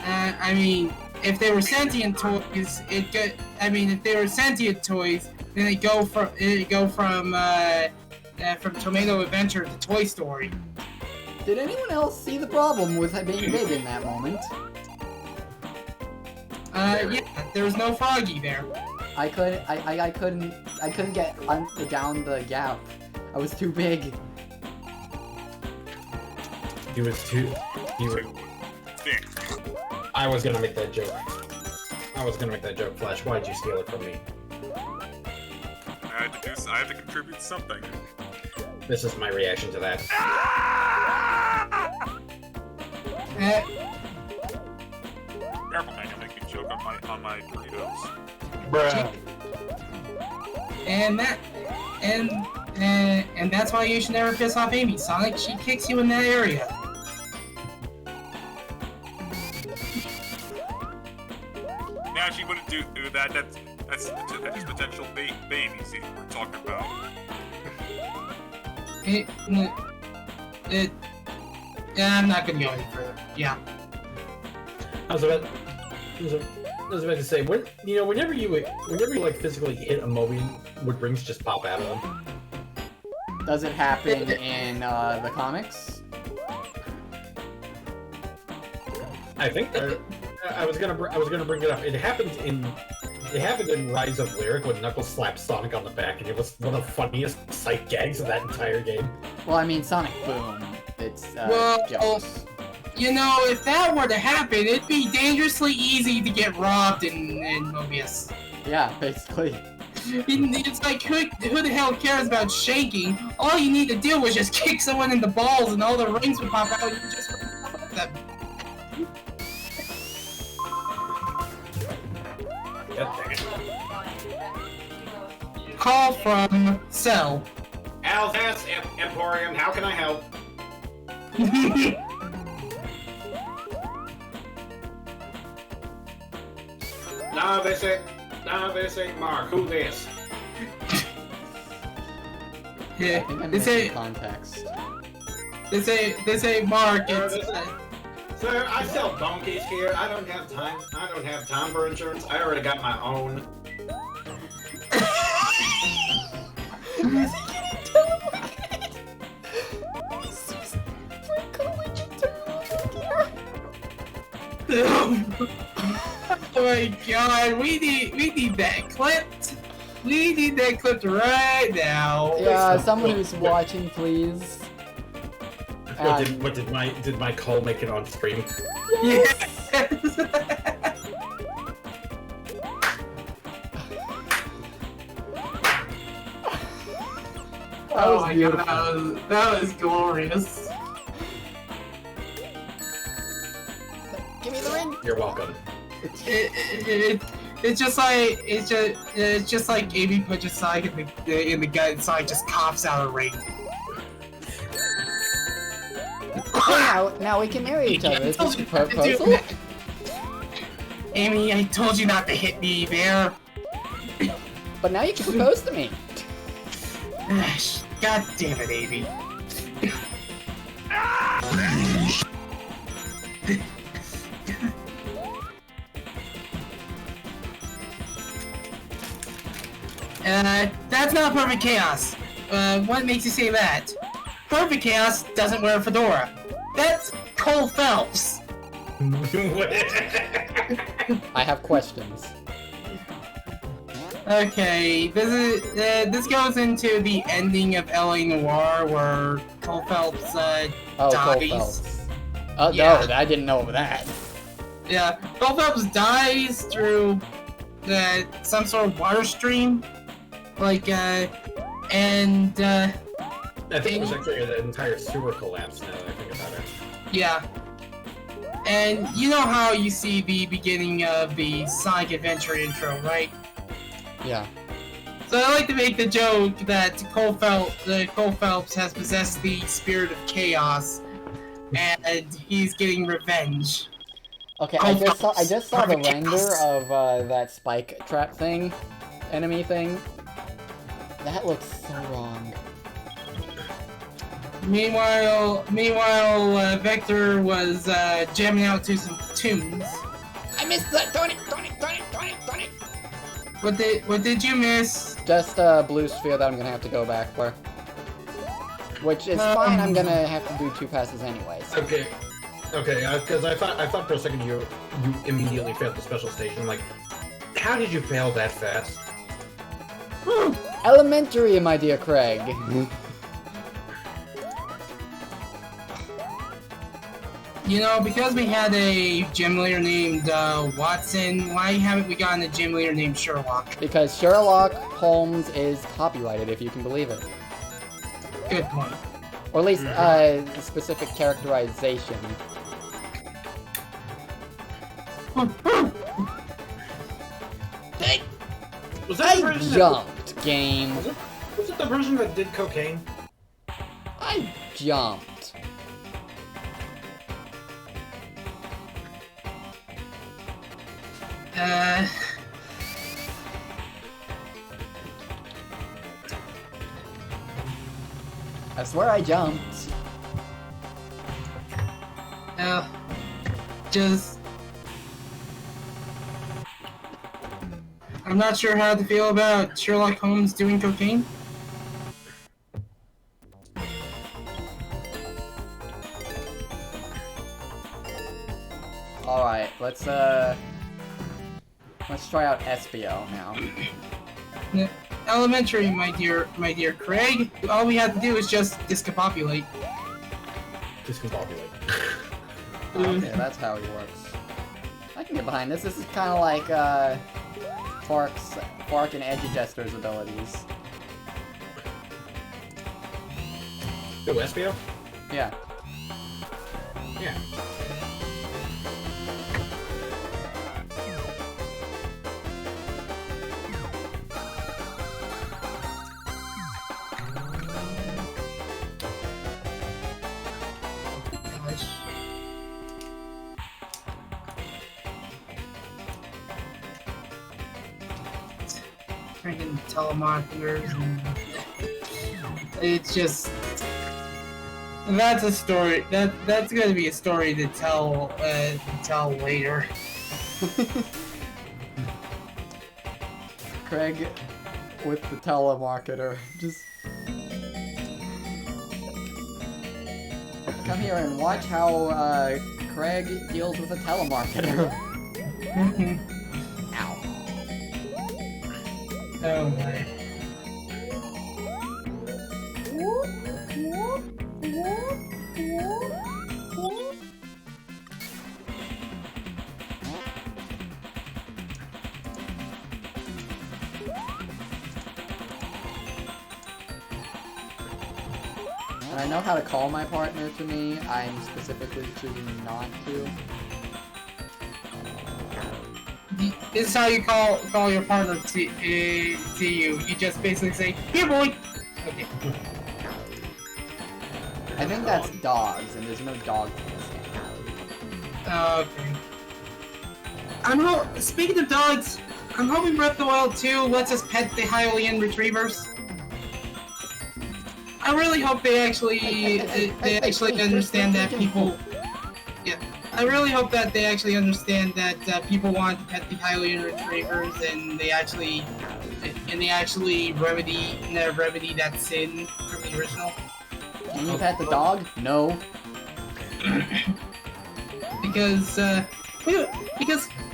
I mean, if they were sentient toys, if they were sentient toys, then they go from Tomato Adventure to Toy Story. Did anyone else see the problem with being big in that moment? Yeah, there was no Froggy there. I couldn't get down the gap. I was too big. He was thick. I was gonna make that joke. Flash. Why'd you steal it from me? I had to contribute something. This is my reaction to that. Careful, man, you'll make a joke on my Doritos. Bruh. And that's why you should never piss off Amy, Sonic. She kicks you in that area. Now she wouldn't do that. That's potential babies we're talking about. Yeah, I'm not gonna go any further. Yeah. I was about to say, whenever you like physically hit a Moby, would rings just pop out of them? Does it happen in the comics? I think I was gonna bring it up. It happened in Rise of Lyric when Knuckles slapped Sonic on the back, and it was one of the funniest sight gags of that entire game. Well, I mean, Sonic Boom. It's jokes. You know, if that were to happen, it'd be dangerously easy to get robbed in Mobius. Yeah, basically. It's like, who the hell cares about shaking? All you need to do was just kick someone in the balls and all the rings would pop out, you just rip them. God dang it. Call from Cell. Alsace Emporium, how can I help? No, this ain't Mark. Who this? Yeah, I think I'm this missing ain't context. this ain't Mark. Sir, It's Sir, I sell donkeys here. I don't have time for insurance. I already got my own. Oh my god, we need that clipped. We need that clipped right now. Yeah, someone who's watching, please. Did my call make it on stream? Yes. That was beautiful. God, that was glorious. Give me the ring. You're welcome. It's just like Amy punches Sonic in the gut, and Sonic just coughs out a ring. Now we can marry each other. Is this a proposal? Amy, I told you not to hit me there. But now you can propose to me. God damn it, Amy. That's not perfect chaos. What makes you say that? Perfect Chaos doesn't wear a fedora. That's Cole Phelps. I have questions. Okay, this goes into the ending of LA Noire where Cole Phelps Oh, dies. Cole Phelps. Oh, Yeah. no, I didn't know that. Yeah, Cole Phelps dies through some sort of water stream, like I think it was actually an entire sewer collapse now that I think about it. yeah. And you know how you see the beginning of the Sonic Adventure intro, right? Yeah. So I like to make the joke that Cole Phelps has possessed the spirit of chaos, and he's getting revenge. Okay, Cole I just Phelps. saw the Perfect render Chaos. of that spike trap thing, enemy thing. That looks so wrong. Meanwhile, Vector was jamming out to some tunes. I missed that! Darn it! What did you miss? Just a blue sphere that I'm gonna have to go back for. Which is fine, I'm gonna have to do 2 passes anyways. Okay, because I thought for a second you immediately failed the special station. Like, how did you fail that fast? Elementary, my dear Craig. You know, because we had a gym leader named Watson, why haven't we gotten a gym leader named Sherlock? Because Sherlock Holmes is copyrighted, if you can believe it. Good point. Or at least, specific characterization. Was that the I version jumped, game. Was it the version that did cocaine? I jumped. I swear I jumped. Just... I'm not sure how to feel about Sherlock Holmes doing cocaine. Alright, let's try out SBO now. Elementary, my dear Craig. All we have to do is just discombobulate. Discombobulate. Okay, that's how he works. I can get behind this. This is kind of like, Fark and Edgy Jester's abilities. Ooh, SBO? Yeah. Yeah. Gosh. Freaking telemarketers and it's just that's a story that's gonna be a story to tell later. Craig with the telemarketer. Just come here and watch how Craig deals with a telemarketer. Ow. Oh my. And I know how to call my partner to me. I'm specifically choosing not to. This is how you call your partner to you. You just basically say, "Here, boy." Okay. I think that's dogs, and there's no dog in this game. Okay. Speaking of dogs, I'm hoping Breath of the Wild 2 lets us pet the Hylian retrievers. I really hope they actually understand that people. Yeah, I really hope that they actually understand that people want to pet the Hylian retrievers, and they actually remedy that sin from the original. Can you pet the dog? No. Because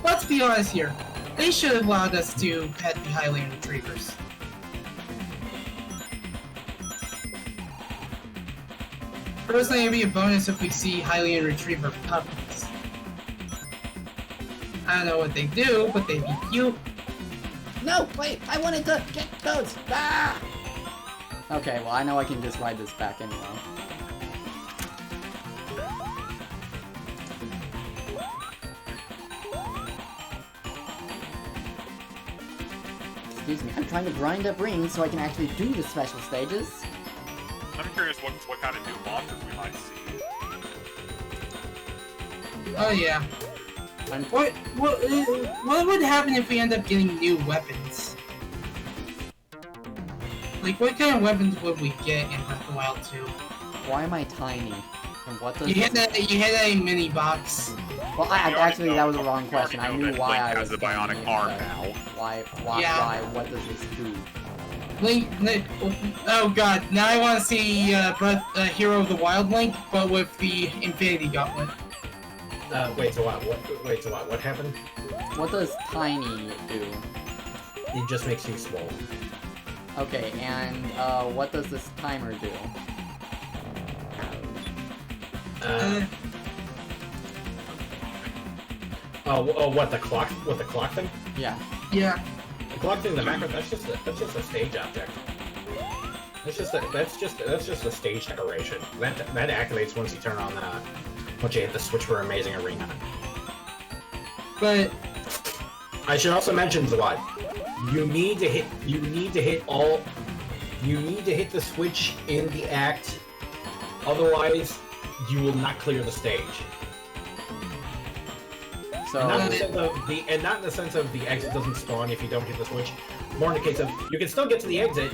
let's be honest here, they should have allowed us to pet the Hylian retrievers. Personally, it'd be a bonus if we see Hylian retriever puppies. I don't know what they do, but they'd be cute. No, wait, I wanted to get those. Ah! Okay, well I know I can just ride this back anyway. Excuse me, I'm trying to grind up rings so I can actually do the special stages. I'm curious what kind of new monsters we might see. Oh yeah. What would happen if we end up getting new weapons? Like, what kind of weapons would we get in Breath of the Wild 2? Why am I tiny? And what does You hit a mini box. Well, actually, that was the wrong question. I knew why I was has the tiny, bionic arm but now. why, what does this do? Link, oh god, now I want to see Hero of the Wild Link, but with the Infinity Gauntlet. Wait, so what? What happened? What does tiny do? It just makes you small. Okay, and what does this timer do? What the clock? What the clock thing? Yeah. Yeah. The clock thing, the macro. That's just a stage object. That's just a stage decoration. That activates once you turn on once you hit the switch for Amazing Arena. But I should also mention, Zawad, you need to hit the switch in the act, otherwise you will not clear the stage. So Not in the sense of the exit doesn't spawn if you don't hit the switch. More in the case of you can still get to the exit,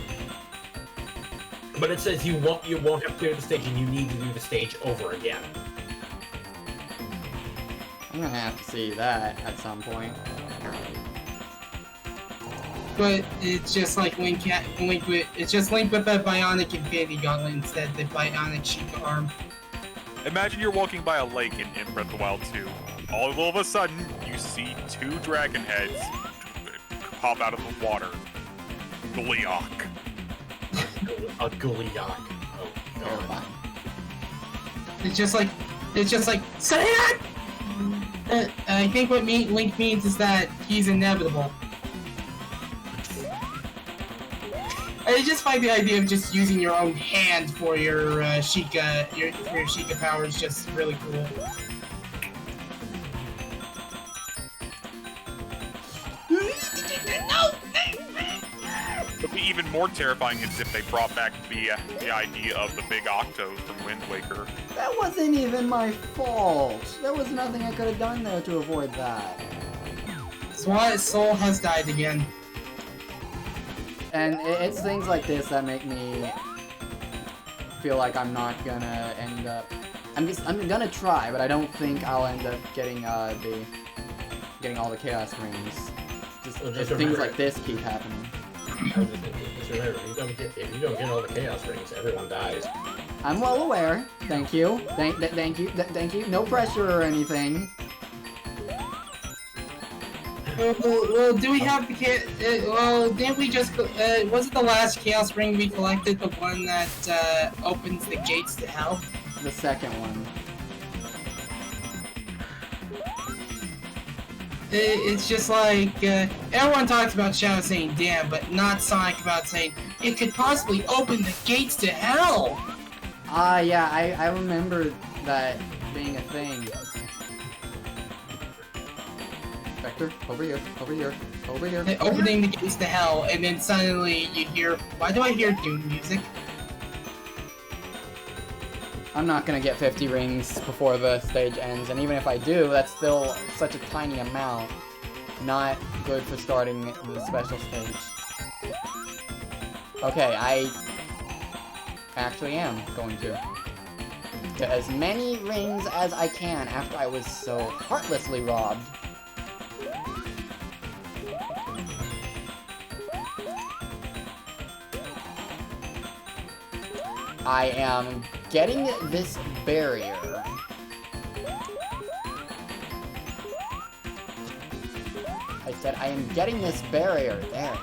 but it says you won't have to clear the stage and you need to do the stage over again. I'm gonna have to see that at some point. But it's just like Link with the Bionic Infinity Gauntlet instead of the Bionic Sheikah arm. Imagine you're walking by a lake in Breath of the Wild 2. All of a sudden, you see two dragon heads pop out of the water. Gleeok. A Gleeok. Oh god. It's just like say it! I think what Link means is that he's inevitable. I just find the idea of just using your own hand for your Sheikah, your Sheikah powers just really cool. What would be even more terrifying is if they brought back the idea of the big Octo from Wind Waker. That wasn't even my fault. There was nothing I could have done there to avoid that. Swat Soul has died again. And it's things like this that make me feel like I'm not gonna end up. I'm gonna try, but I don't think I'll end up getting getting all the Chaos Rings. Just things like this keep happening. Just remember, if you don't get all the Chaos Rings, everyone dies. I'm well aware. Thank you. Thank you. No pressure or anything. Well, do we have the well, didn't we just was it the last Chaos Ring we collected, the one that opens the gates to hell? The second one. It's just like everyone talks about Shadow saying damn, but not Sonic about saying it could possibly open the gates to hell. Yeah, I remember that being a thing. Vector, over here, over here, over here. Opening the gates to hell, and then suddenly you hear, why do I hear Doom music? I'm not gonna get 50 rings before the stage ends, and even if I do, that's still such a tiny amount. Not good for starting the special stage. Okay, I actually am going to get as many rings as I can after I was so heartlessly robbed. I am getting this barrier. I said I am getting this barrier. There.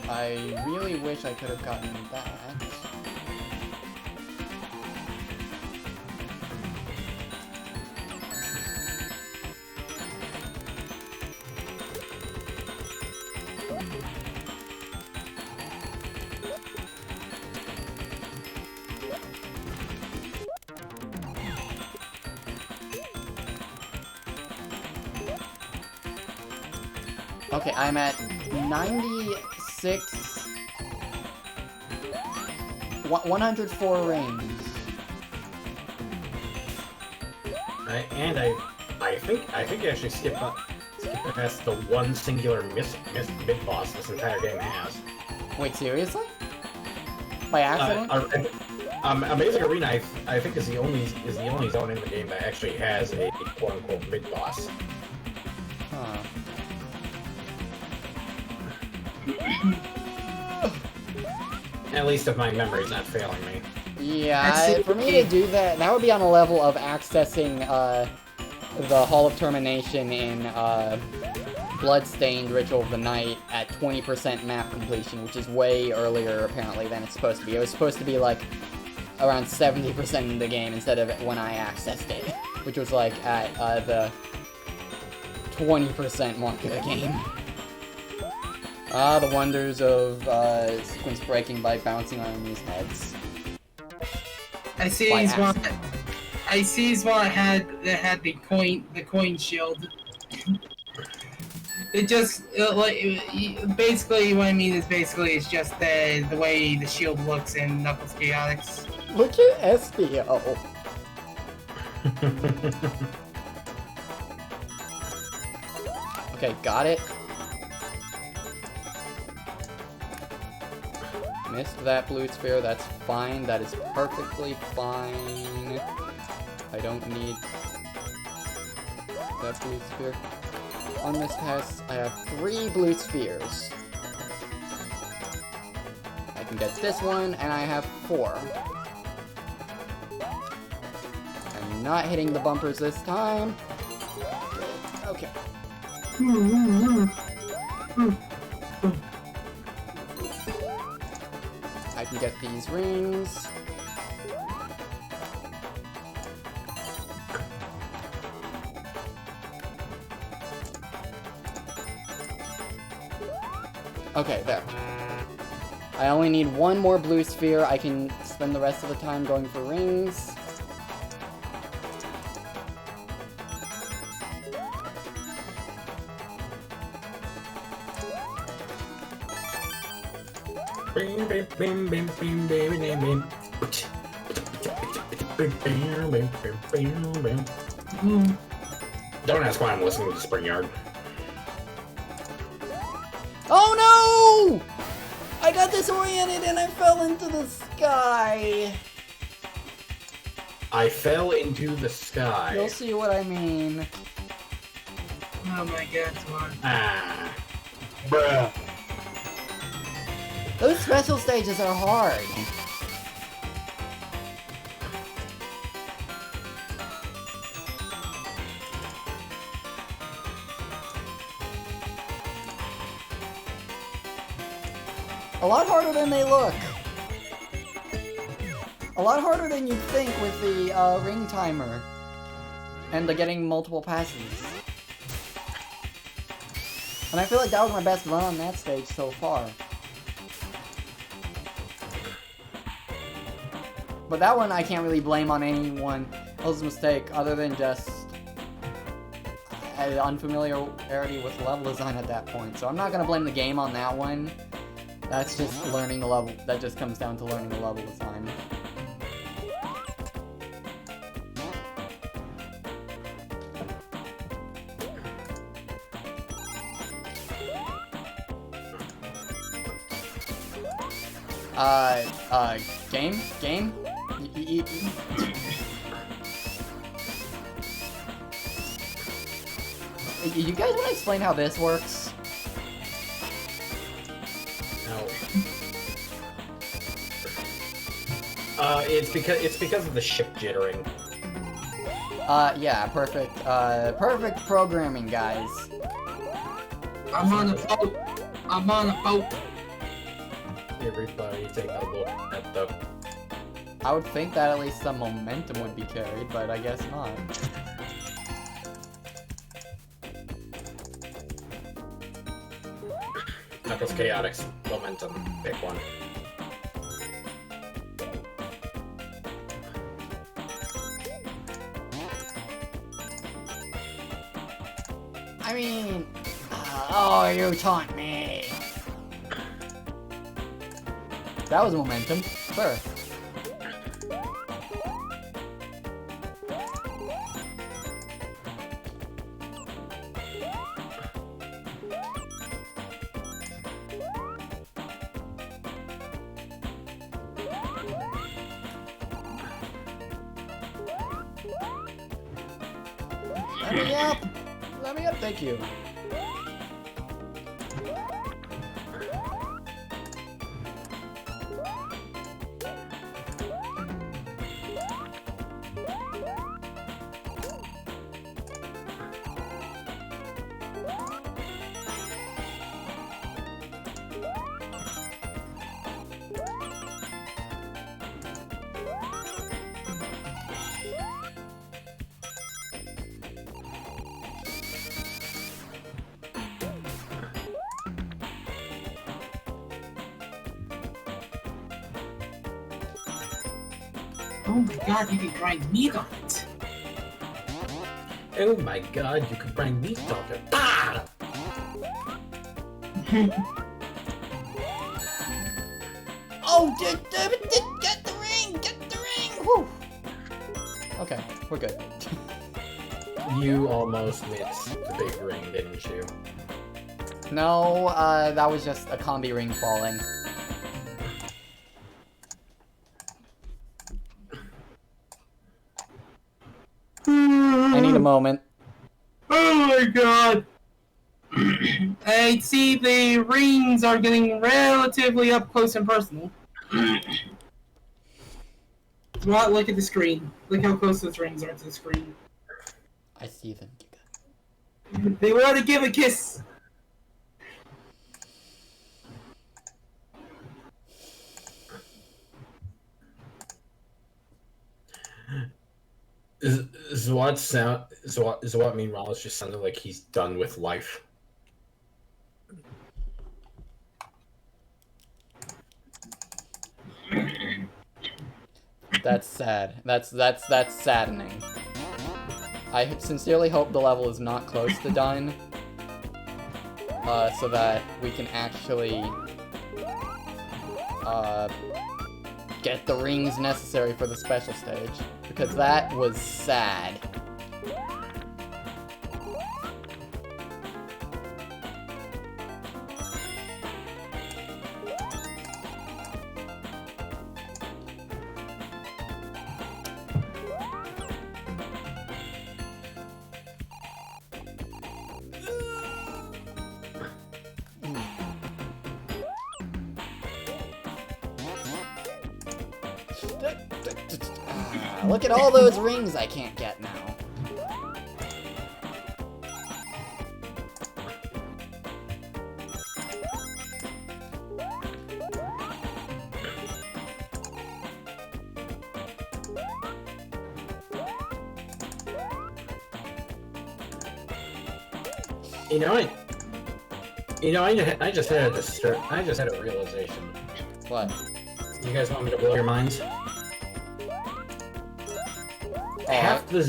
I really wish I could have gotten that. Okay, I'm at 96... 104 rings. I think I actually skipped past the one singular mid boss this entire game has. Wait, seriously? By accident? Amazing Arena, I think is the only zone in the game that actually has a quote unquote mid boss. Huh. At least if my memory's not failing me. Yeah, for me to do that, that would be on a level of accessing the Hall of Termination in Bloodstained Ritual of the Night at 20% map completion, which is way earlier apparently than it's supposed to be. It was supposed to be like around 70% in the game instead of when I accessed it, which was like at the 20% mark of the game. Ah, the wonders of sequence breaking by bouncing on enemies' heads. I see he's one had the coin shield. It just basically what I mean is it's just the way the shield looks in Knuckles Chaotix. Look at SBO. Okay, got it. Missed that blue sphere, that's fine, that is perfectly fine. I don't need that blue sphere. On this pass, I have 3 blue spheres. I can get this one, and I have 4. I'm not hitting the bumpers this time. Good. Okay. I can get these rings. Okay, there. I only need 1 more blue sphere. I can spend the rest of the time going for rings. Don't ask why I'm listening to Spring Yard. Oh no! I got disoriented and I fell into the sky. I fell into the sky. You'll see what I mean. Oh my god, come on. Ah. Bruh. Those special stages are hard. A lot harder than they look. A lot harder than you'd think with the ring timer. And the getting multiple passes. And I feel like that was my best run on that stage so far. But that one I can't really blame on anyone else's mistake other than just unfamiliarity with level design at that point. So I'm not gonna blame the game on that one. That's just learning the level. That just comes down to learning the level design. Game? You guys want to explain how this works? No. It's because of the ship jittering. Yeah, perfect programming, guys. I'm on a boat. I'm on a boat. Everybody take a look at the... I would think that at least some momentum would be carried, but I guess not. Knuckles Chaotix. Momentum. Pick one. I mean... oh, you taunt me! That was momentum. Sure. Let me up! Let me up, thank you. Oh my god, you can grind meat on it. Oh my god, you could bring meat on it. Ah! Oh, get the ring! Get the ring! Whew. Okay, we're good. You almost missed the big ring, didn't you? No, that was just a combi ring falling. I need a moment. Oh my god! I see the rings are getting relatively up close and personal. Well, look at the screen. Look how close those rings are to the screen. I see them, Giga. They want to give a kiss! Zwat meanwhile is just sounding like he's done with life. That's sad. That's saddening. I sincerely hope the level is not close to done. So that we can actually get the rings necessary for the special stage. Because that was sad. Look at all those rings I can't get now. I just had a realization. What? You guys want me to blow your minds? Half the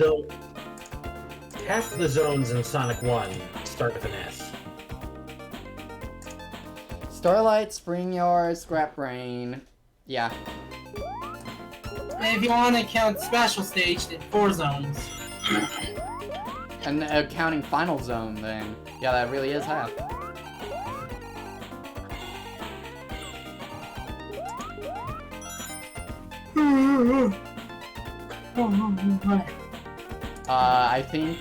zones in Sonic 1 start with an S. Starlight, Spring Yard, Scrap Brain. Yeah. If you want to count special stage, then 4 zones. And counting Final Zone, then. Yeah, that really is half. I think,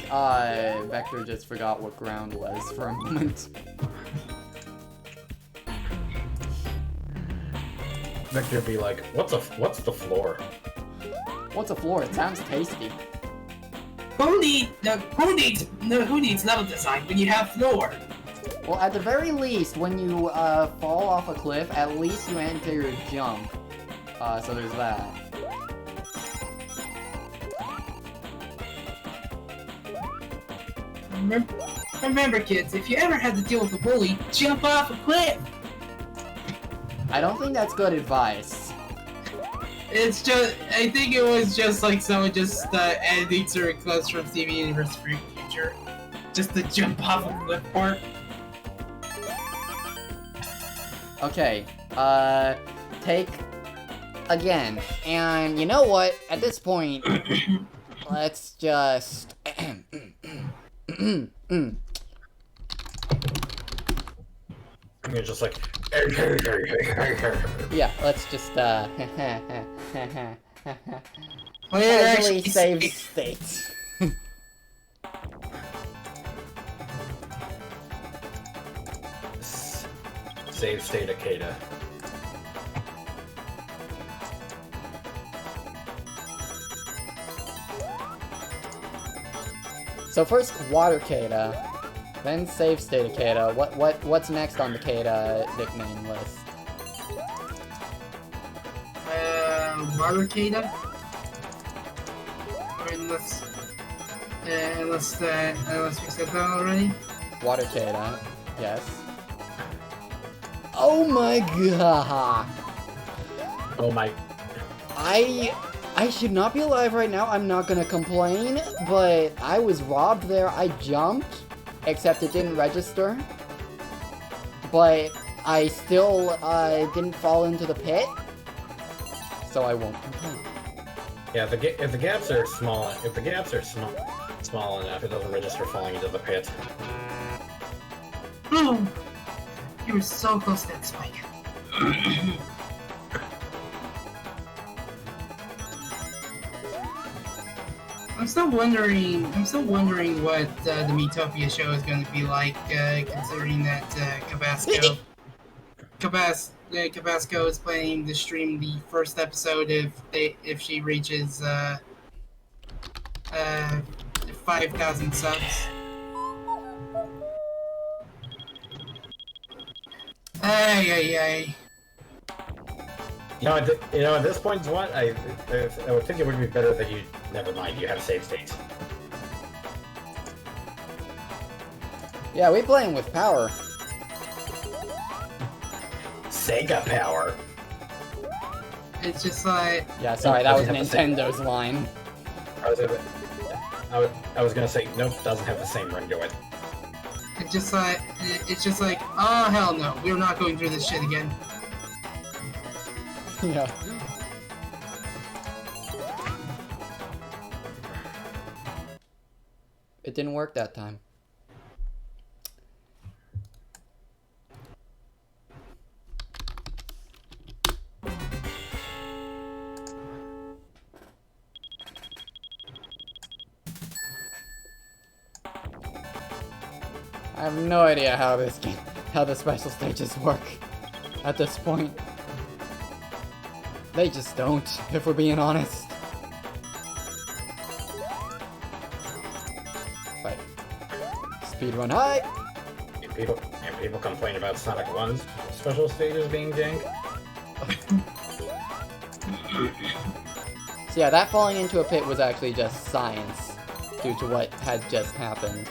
Vector just forgot what ground was for a moment. Victor be like, what's the floor? What's a floor? It sounds tasty. Who needs level design when you have floor? Well, at the very least, when you, fall off a cliff, at least you enter your jump. So there's that. Remember, kids, if you ever had to deal with a bully, jump off a cliff! I don't think that's good advice. It's just, I think it was just like someone just editing to request from Steven Universe for future. Just to jump off a cliff part. Okay, take again. And you know what? At this point, let's just... You're just like... Yeah, let's just, Well, casually save state. Save state Akeda. So first water Kata, then save state Kata. What's next on the Kata nickname list? Water Kata? Unless we said that already? Water Kata, yes. Oh my god! Oh my... I should not be alive right now, I'm not gonna complain, but I was robbed there, I jumped, except it didn't register. But I still, didn't fall into the pit, so I won't complain. Yeah, if the gaps are small enough, it doesn't register falling into the pit. Boom! You were so close to that spike. I'm still wondering what the Metopia show is going to be like, considering that Cabasco is planning to stream the first episode if she reaches 5,000 subs. Ay. At this point, what I would think it would be better that you. Never mind, you have save states. Yeah, we playing with power. Sega power. It's just like... Yeah, sorry, that was Nintendo's line. I was gonna say, nope, doesn't have the same ring to it. It's just like, oh hell no, we're not going through this shit again. Yeah. It didn't work that time. I have no idea how the special stages work at this point. They just don't, if we're being honest. Right. Speedrun high! People complain about Sonic 1's special stages being jank. So yeah, that falling into a pit was actually just science, due to what had just happened.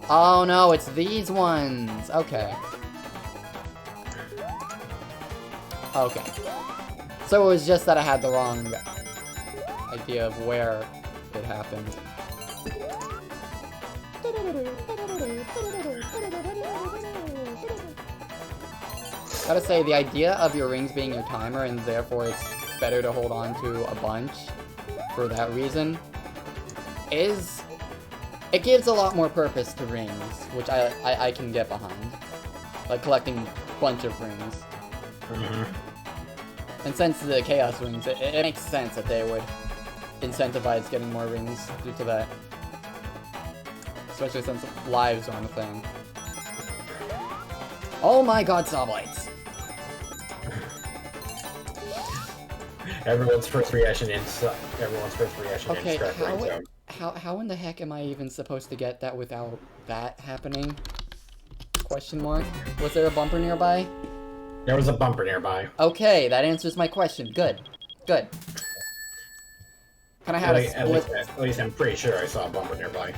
Oh no, it's these ones! Okay. Okay. So it was just that I had the wrong idea of where it happened. Gotta say, the idea of your rings being your timer, and therefore it's better to hold on to a bunch for that reason, is... it gives a lot more purpose to rings, which I can get behind. Like collecting a bunch of rings. And since the Chaos Rings, it makes sense that they would incentivize getting more rings due to that. Especially since lives are on the thing. Oh my god, Sawblights! Everyone's first reaction in Okay, Scrap Ring Zone. how in the heck am I even supposed to get that without that happening? Question mark? Was there a bumper nearby? There was a bumper nearby. Okay, that answers my question. Good. Good. Can I have a split? At least I'm pretty sure I saw a bumper nearby.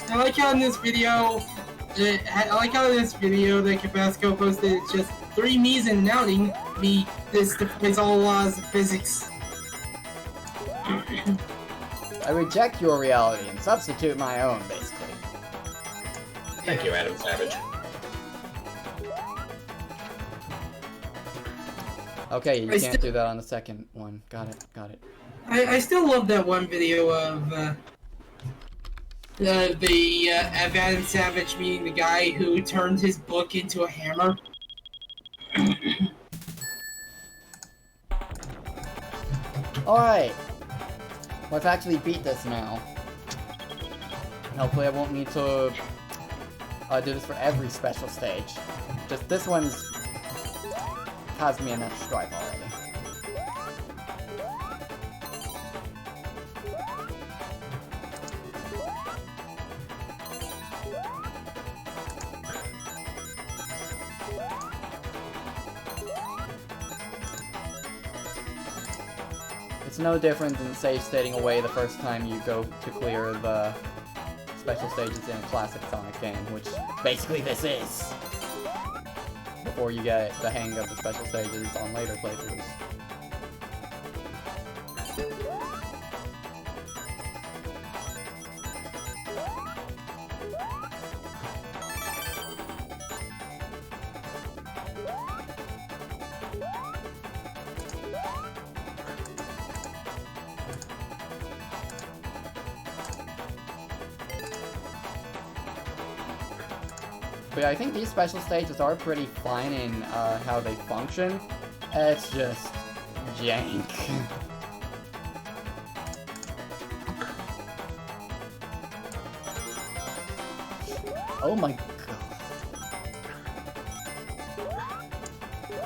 I like how in this video, that Cabasco posted, it's just 3 me's and an outing. Me, this defies all laws of physics. I reject your reality and substitute my own, basically. Thank you, Adam Savage. Okay, you can't do that on the second one. Got it, got it. I still love that one video of Adam Savage meeting the guy who turned his book into a hammer. Alright. Well, I've actually beat this now. And hopefully I won't need to do this for every special stage. Just this one's caused me enough strife already. It's no different than save stating away the first time you go to clear the special stages in a classic Sonic game, which basically this is. Before you get the hang of the special stages on later playthroughs. But yeah, I think these special stages are pretty fine in how they function. It's just jank. Oh my god.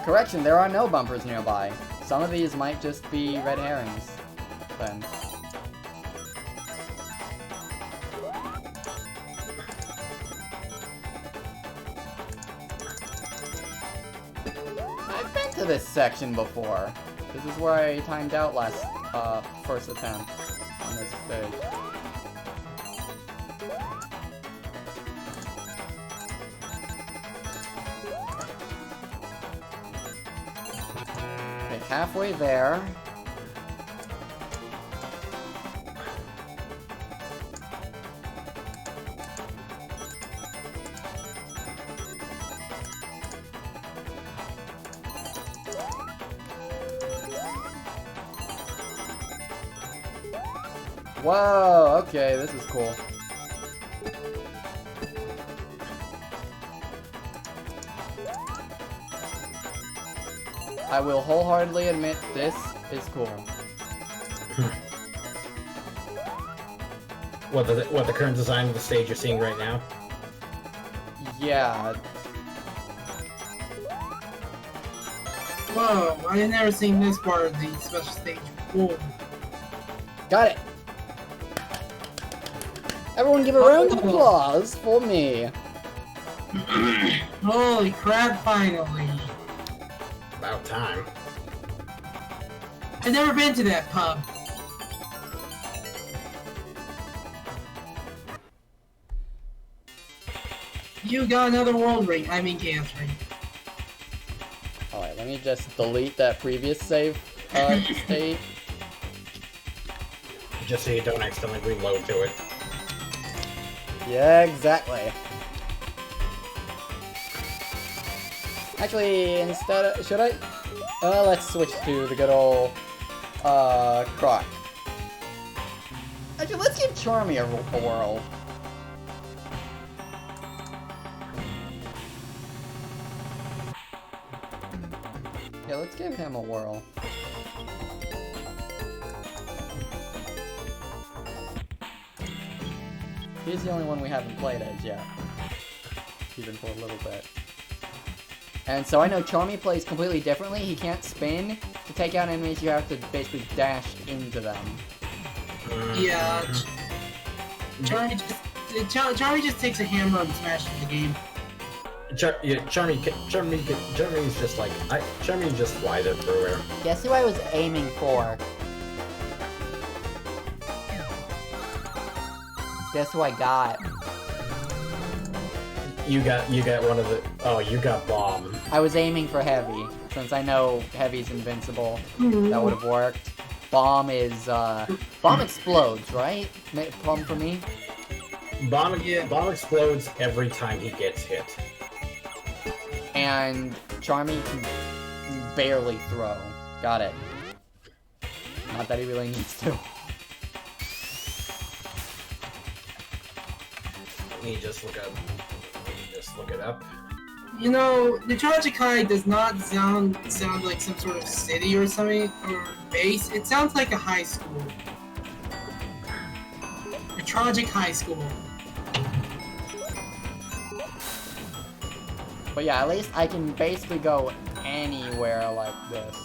Correction, there are no bumpers nearby. Some of these might just be red herrings, then. This section before. This is where I timed out last first attempt on this stage. Okay, halfway there. Whoa, okay, this is cool. I will wholeheartedly admit this is cool. What the current design of the stage you're seeing right now? Yeah. Whoa, I had never seen this part of the special stage before. Got it! Everyone give a round of applause for me. Holy crap, finally. About time. I've never been to that pub. You got another world ring. I mean chaos ring. Alright, let me just delete that previous save state. Just so you don't accidentally reload to it. Yeah, exactly. Actually, instead of... should I? Let's switch to the good old Croc. Actually, let's give Charmy a whirl. Yeah, let's give him a whirl. He's the only one we haven't played as yet. Even for a little bit. And so I know Charmy plays completely differently. He can't spin. To take out enemies, you have to basically dash into them. Yeah. Charmy just takes a hammer and smashes the game. Charmy is just like Charmy just flies everywhere. Guess who I was aiming for? Guess who I got? You got one of the. Oh, you got Bomb. I was aiming for Heavy, since I know Heavy's invincible. That would have worked. Bomb is, Bomb explodes, right? Problem for me? Bomb explodes every time he gets hit. And Charmy can barely throw. Got it. Not that he really needs to. Let me just look it up. You know, the Chaotix does not sound like some sort of city or something, or base. It sounds like a high school. A tragic high school. But yeah, at least I can basically go anywhere like this.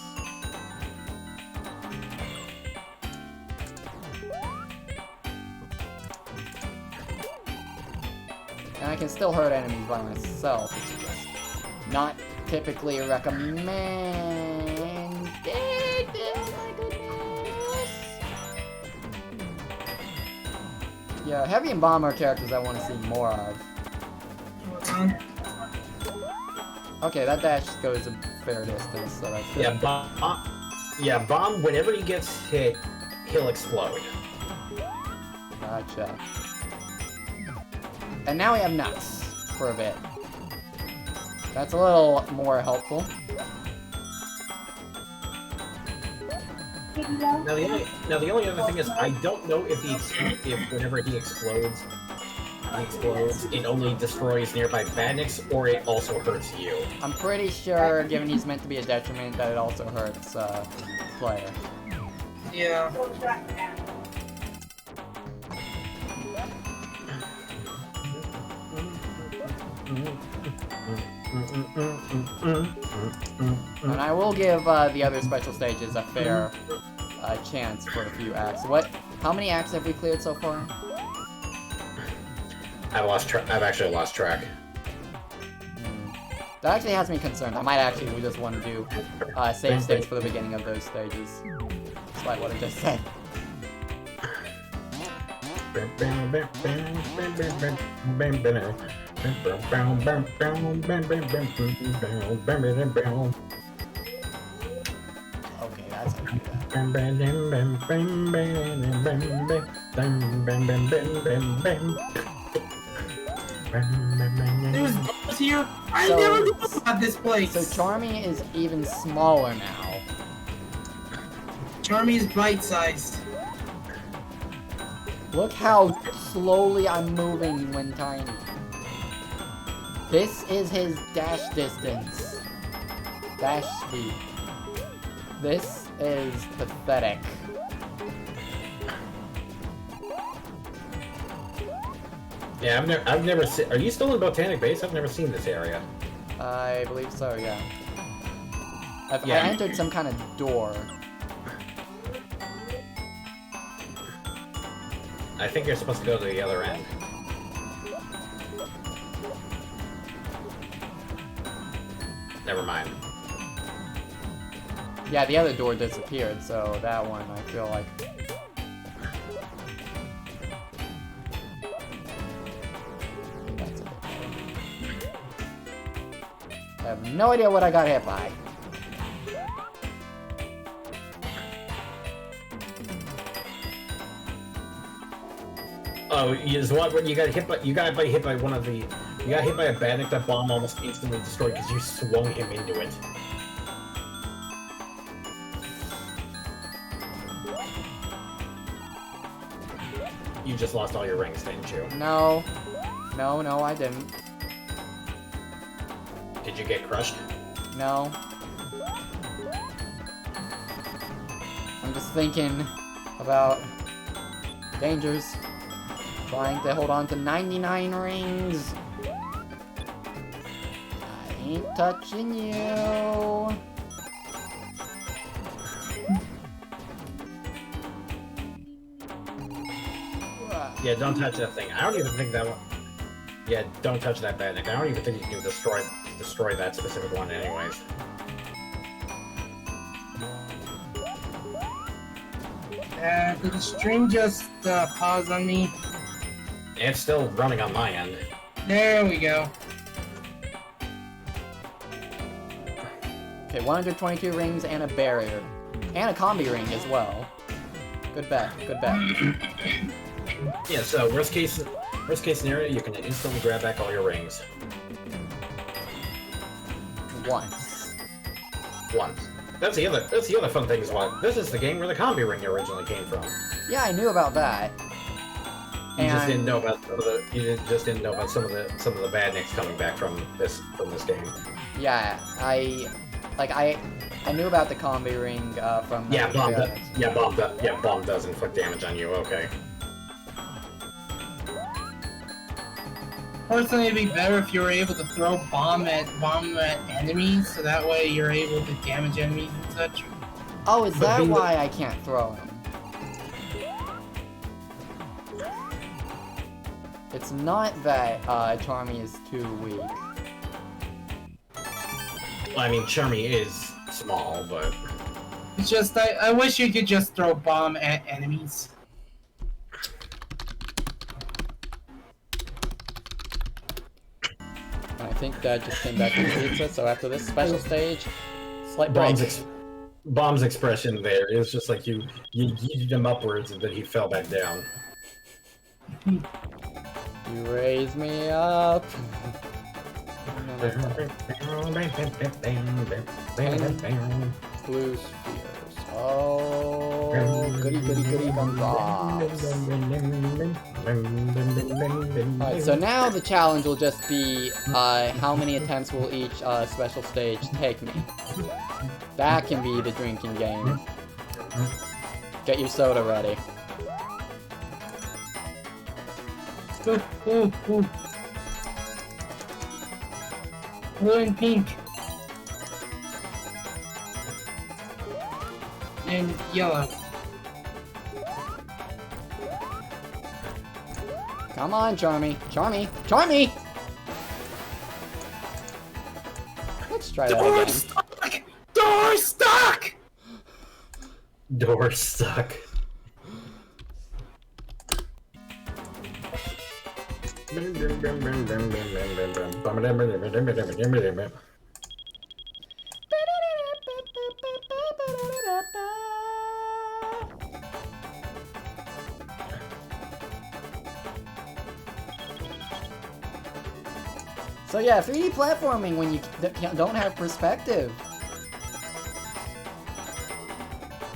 And I can still hurt enemies by myself, which is just not typically recommended. Oh my goodness. Yeah, Heavy and Bomb are characters I want to see more of. Okay, that dash goes a fair distance, so that's good. Yeah, Bomb, whenever he gets hit, he'll explode. Gotcha. And now we have nuts for a bit. That's a little more helpful. Now the only other thing is I don't know if whenever he explodes, it only destroys nearby bandits or it also hurts you. I'm pretty sure, given he's meant to be a detriment, that it also hurts player. Yeah. And I will give the other special stages a fair chance for a few acts. How many acts have we cleared so far? I've actually lost track. That actually has me concerned. I might actually just want to do save states for the beginning of those stages. Despite what I just said. Okay, that's how you do There's boss here? I never knew about this place! So Charmy is even smaller now. Charmy is bite-sized. Look how slowly I'm moving when tiny. This is his dash distance. Dash speed. This is pathetic. Yeah, I've never seen. Are you still in Botanic Base? I've never seen this area. I believe so, yeah. I Yeah. entered some kind of door. I think you're supposed to go to the other end. Never mind. Yeah, the other door disappeared, so that one, I feel like... That's a bit better. I have no idea what I got hit by. Oh, you got hit by one of the. You got hit by a bandit. That bomb almost instantly destroyed because you swung him into it. you just lost all your rings, didn't you? No. No, no, I didn't. Did you get crushed? No. I'm just thinking about dangers. Trying to hold on to 99 rings. I ain't touching you. Yeah, don't touch that thing. I don't even think that one... Yeah, don't touch that Badnik. I don't even think you can destroy that specific one anyways. Did the stream just pause on me? It's still running on my end. There we go. Okay, 122 rings and a barrier. And a combi ring as well. Good bet, good bet. Yeah, so worst case scenario, you can instantly grab back all your rings. Once. Once. That's the other fun thing is what this is the game where the combi ring originally came from. Yeah, I knew about that. You just didn't know about some of the badniks coming back from this game. Yeah, I knew about the combi ring from Yeah, Chaotix. bomb does inflict damage on you. Okay. Personally, it'd be better if you were able to throw bomb at enemies, so that way you're able to damage enemies and such. Oh, is that why I can't throw him? It's not that Charmy is too weak. Well, I mean, Charmy is small, but It's just, I wish you could just throw bomb at enemies. I think Dad just came back from pizza, so after this special stage, slight break. Bomb's expression there is just like you yeeted him upwards and then he fell back down. You raise me up. Blue spheres. Oh, goody goody goody gumdrops. Alright, so now the challenge will just be how many attempts will each special stage take me. That can be the drinking game. Get your soda ready. Ooh, ooh, ooh. Blue and pink. And yellow. Come on, Charmy. Charmy. Charmy! Let's try that Door again. stuck! Door stuck! Door stuck. So yeah, 3D platforming when you don't have perspective.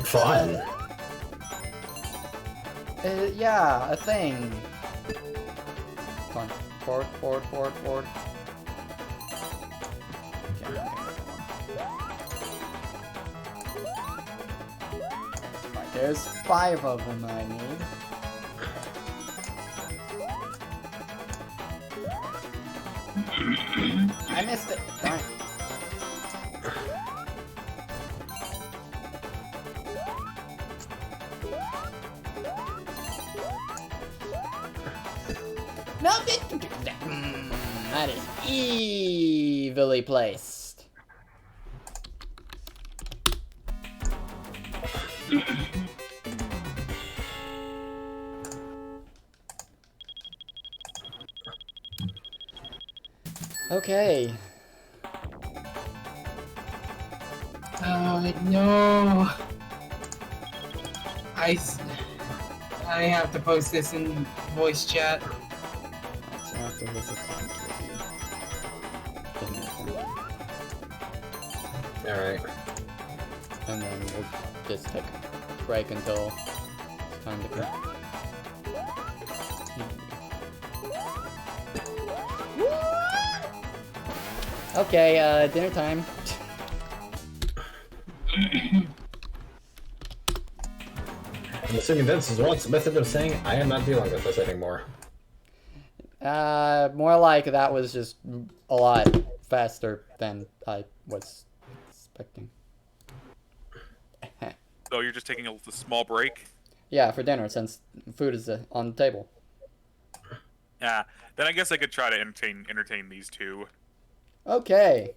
Fun. Yeah, a thing. Come on, forward, forward, forward, forward. Okay, Alright, there's 5 of them I need. I missed it. Darn. No, that is evilly placed. Okay. No. I have to post this in voice chat. So after this attempt will be Alright. and then we'll just take a break until it's time to go. Okay, dinner time. I'm assuming Vince is once method of saying, I am not dealing with this anymore. More like that was just a lot faster than I was expecting. So you're just taking a small break? Yeah, for dinner, since food is on the table. Yeah. Then I guess I could try to entertain these two. Okay.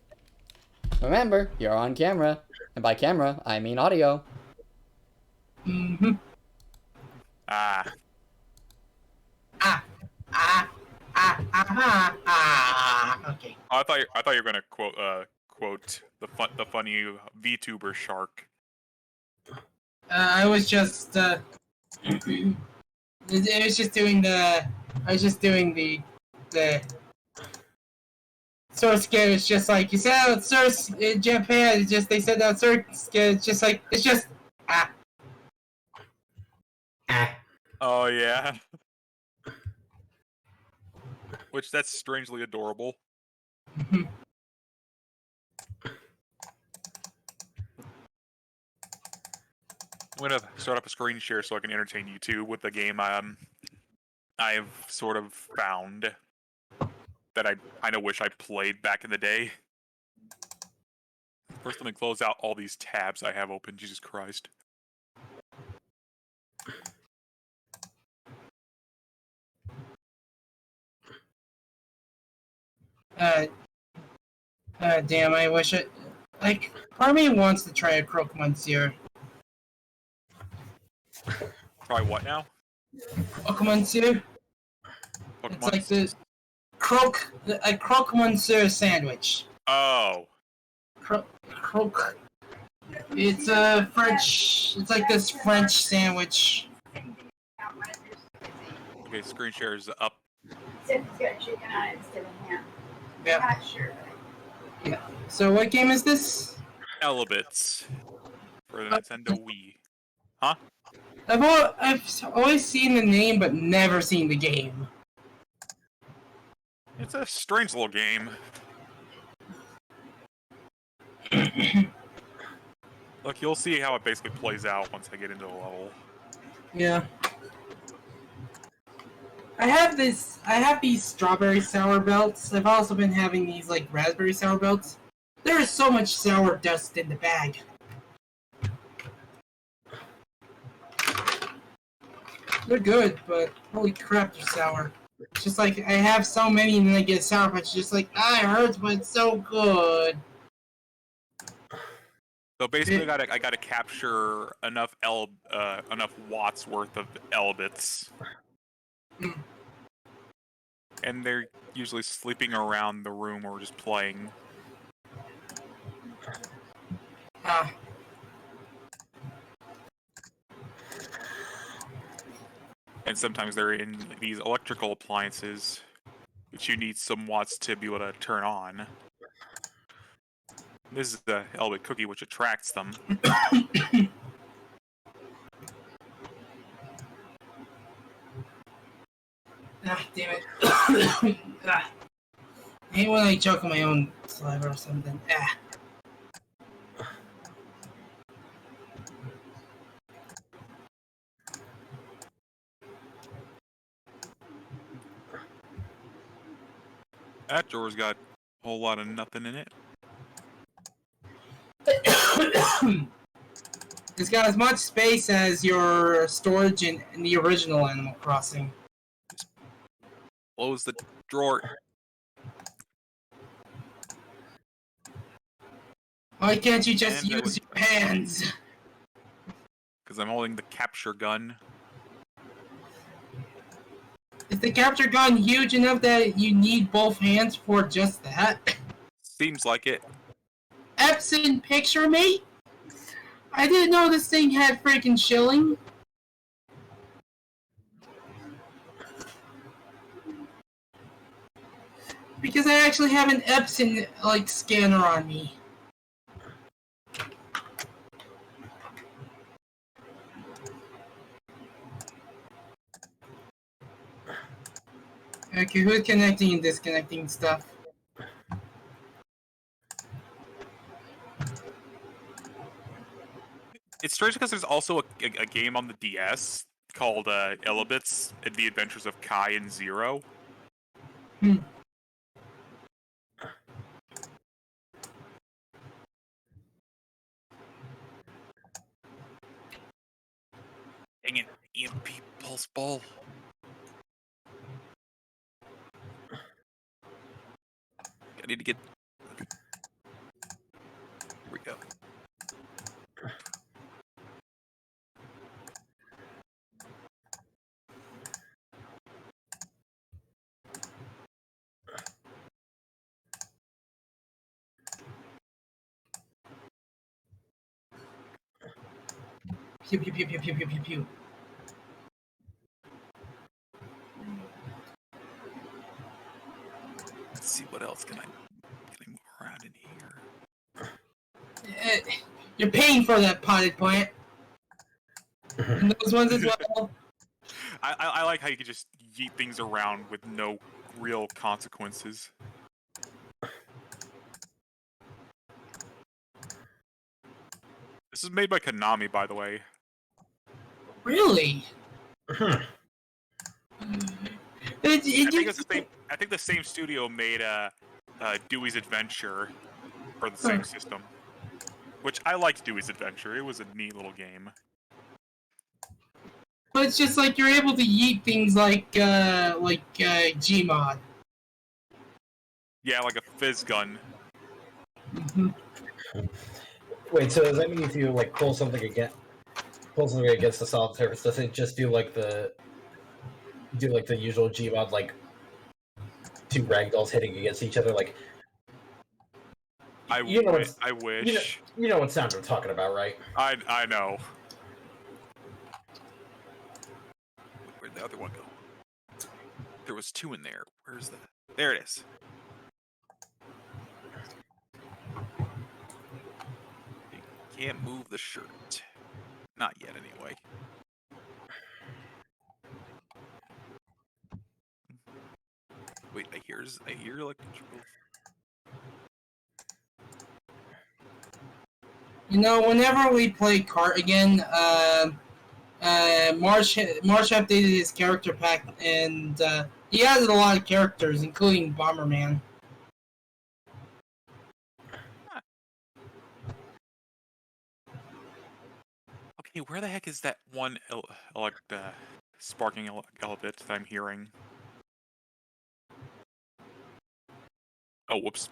Remember, you're on camera. And by camera, I mean audio. Mm-hmm. Ah. Okay. Oh, I thought you were gonna quote the funny VTuber shark. I was just it was just doing the I was just doing the source kid. It's just like you said out source in Japan. It's just they said that source kid. It's just like it's just ah. Oh yeah. Which that's strangely adorable. I'm gonna start up a screen share so I can entertain you two with the game I've sort of found that I kind of wish I played back in the day. First, let me close out all these tabs I have open. Jesus Christ. Damn! I wish it. Like, part of me wants to try a croque monsieur. Try what now? Croque monsieur. It's Pokemon. like the a croque monsieur sandwich. Oh. Croque. It's a French. It's like this French sandwich. Okay, screen share is up. Except it's got chicken on it instead of ham. Yeah. Not sure. Yeah. So what game is this? Elebits for the Nintendo Wii. Huh? I've always seen the name but never seen the game. It's a strange little game. Look, you'll see how it basically plays out once I get into the level. Yeah. I have these strawberry sour belts. I've also been having these like raspberry sour belts. There is so much sour dust in the bag. They're good, but holy crap, they're sour. It's just like I have so many and then I get sour patch. Just like it hurts, but it's so good. So basically, I gotta capture enough watts worth of Elebits. And they're usually sleeping around the room or just playing. Ah. And sometimes they're in these electrical appliances, which you need some watts to be able to turn on. This is the Elbit cookie, which attracts them. Ah, damn it. Ah. I hate when I choke on my own saliva or something. Ah. That drawer's got a whole lot of nothing in it. It's got as much space as your storage in the original Animal Crossing. Close the drawer. Why can't you just And use your hands? Because I'm holding the capture gun. Is the capture gun huge enough that you need both hands for just that? Seems like it. Epson picture mate? I didn't know this thing had freaking shilling. Because I actually have an Epson like scanner on me. Okay, who's connecting and disconnecting stuff? strange because there's also a game on the DS called Elebits and the Adventures of Kai and Zero. Hmm. Dang it, EMP Pulse Ball. I need to get... Here we go. Pew pew pew pew pew pew pew pew. Let's see, what else can I move around in here? You're paying for that potted plant. And those ones as well. I like how you can just yeet things around with no real consequences. This is made by Konami, by the way. Really? I think the same studio made Dewey's Adventure for the same system. Which I liked Dewey's Adventure. It was a neat little game. But it's just like you're able to yeet things like Gmod. Yeah, like a fizz gun. Mm-hmm. Wait, so does that mean if you like pull something against the solid surface, does it just do like the usual Gmod, like two ragdolls hitting against each other? Like, I wish. You know what sound I'm talking about, right? I know. Where'd the other one go? There was two in there. Where's the... There it is. You can't move the shirt. Not yet, anyway. Wait, I hear like control. You know, whenever we play kart again, Marsh updated his character pack, and he added a lot of characters, including Bomberman. Okay, where the heck is that one sparking element that I'm hearing? Oh, whoops.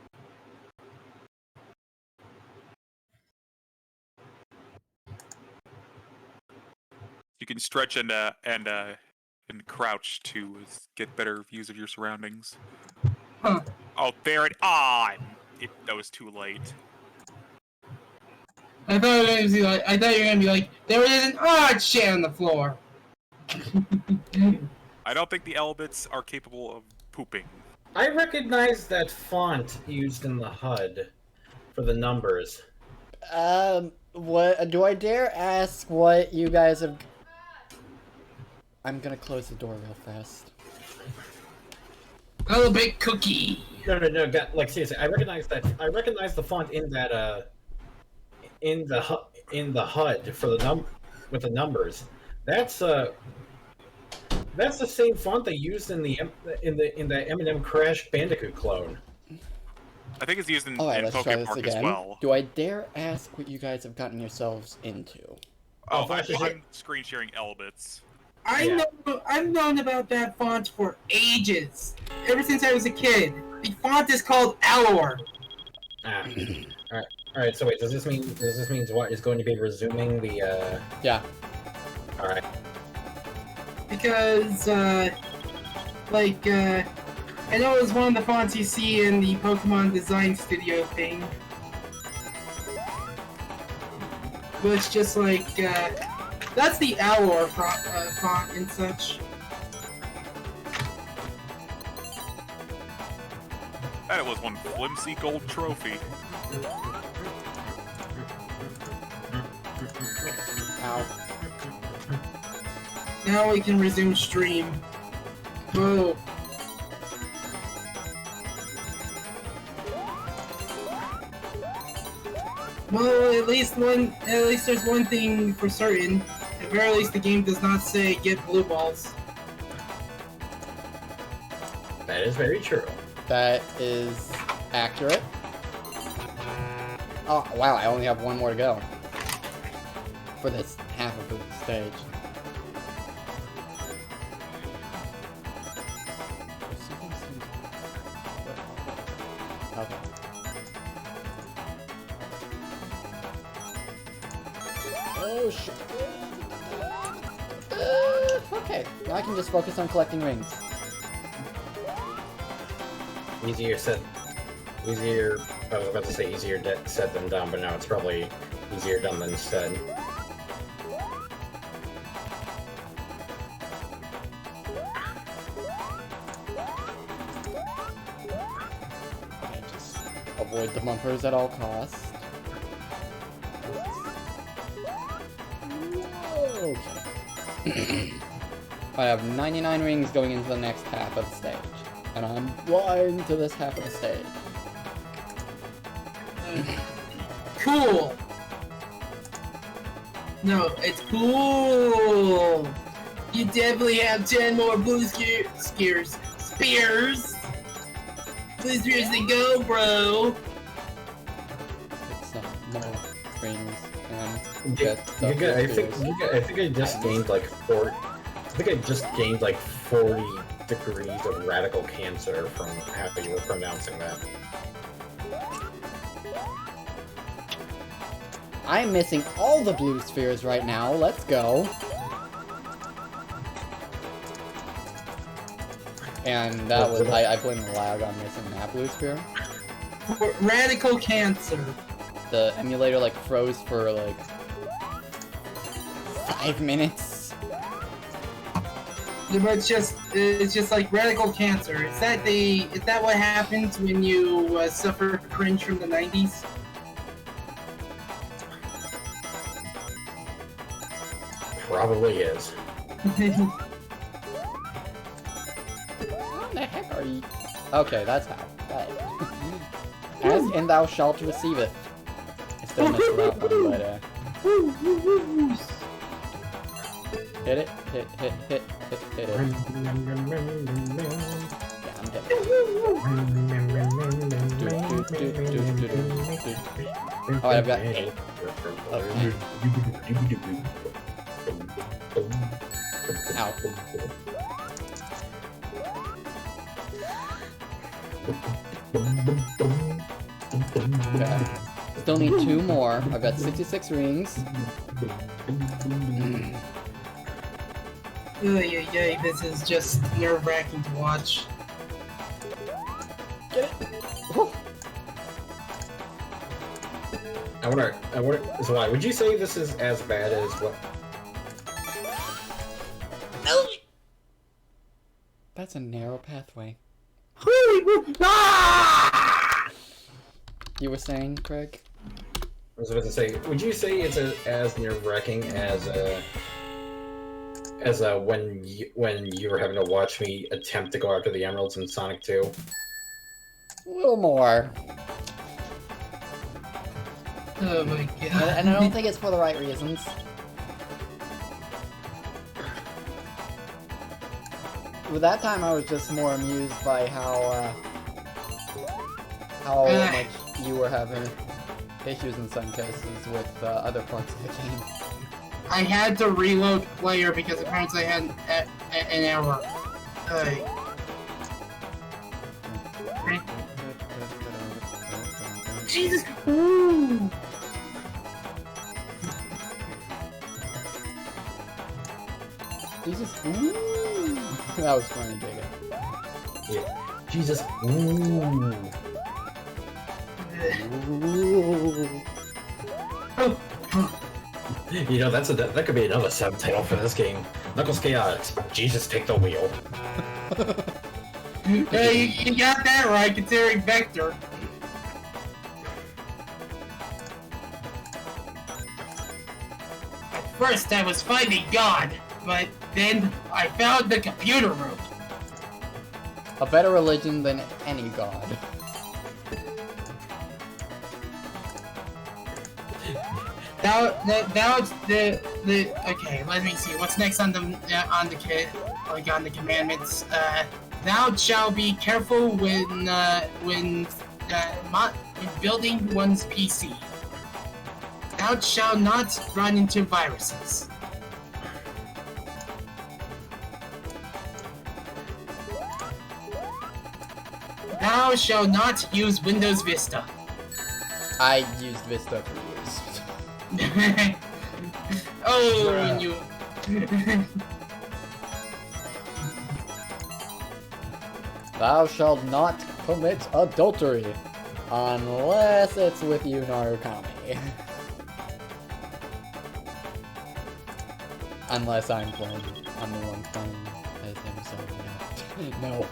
You can stretch and crouch to get better views of your surroundings. Huh. Oh, there it. That was too late. I thought you were gonna be like, there is an odd shit on the floor. I don't think the Elbits are capable of pooping. I recognize that font used in the HUD for the numbers. What do I dare ask what you guys have... I'm gonna close the door real fast. Oh, big cookie. No, like seriously, I recognize the font in that in the HUD for the with the numbers. That's the same font they used in the M&M Crash Bandicoot clone. I think it's used in Let's try Poké this Park again. as well. Do I dare ask what you guys have gotten yourselves into? Oh, I'm screen sharing Elbits. I've known about that font for ages. Ever since I was a kid. The font is called Alor. Alright, so wait, does this mean what is going to be resuming the Yeah. Alright. Because I know it was one of the fonts you see in the Pokemon Design Studio thing. But it's just like that's the Alor font and such. That was one flimsy gold trophy. Ow. Now we can resume stream. Whoa. Well, at least there's one thing for certain. At the very least, the game does not say get blue balls. That is very true. That is accurate. Oh, wow, I only have one more to go. For this half of the stage. Okay. Oh, shit. Okay, now I can just focus on collecting rings. Easier said. Easier. I was about to say easier said than done, but now it's probably easier done than said. Okay, just avoid the bumpers at all costs. Okay. I have 99 rings going into the next half of the stage. And I'm blind to this half of the stage. Cool! No, it's cool! You definitely have 10 more blue spears! Blue spears to go, bro! Get some more rings and Yeah, get the blue I spears. think I just gained like 40. I think I just gained like 40 degrees of radical cancer from how you were pronouncing that. I'm missing all the blue spheres right now. Let's go. And that was I blame the lag on missing that blue sphere. Radical cancer. The emulator like froze for like 5 minutes. But it's just like radical cancer. Is that what happens when you suffer cringe from the 90s? Probably is. How the heck are you? Okay, that's how. As in thou shalt receiveth. I still missed that one, but hit it, hit it. Yeah, I'm dead. Oh, I've got 8. Okay. Ow. Okay. Still need 2 more. I've got 66 rings. This is just nerve-wracking to watch. Get it! Whew. I wonder, so why, would you say this is as bad as what? That's a narrow pathway. You were saying, Craig? I was about to say, would you say it's as nerve-wracking as when you were having to watch me attempt to go after the emeralds in Sonic 2? A little more. Oh my god. And I don't think it's for the right reasons. With that time, I was just more amused by how much you were having issues in some cases with other parts of the game. I had to reload player because apparently I had an error. Jesus! Ooh. Jesus, ooh. That was funny, dig it. Yeah. Jesus. Ooh. Ooh. You know, that could be another subtitle for this game. Knuckles Chaotix. Jesus, take the wheel. Hey, you got that right, considering Vector. At first, I was fighting God, but then I found the computer room. A better religion than any god. Okay, let me see. What's next on the commandments? Thou shalt be careful when building one's PC. Thou shalt not run into viruses. Thou shalt not use Windows Vista. I used Vista for years. Oh, and you. Thou shalt not commit adultery unless it's with you, Narukami. Unless I'm the one playing as him, so no.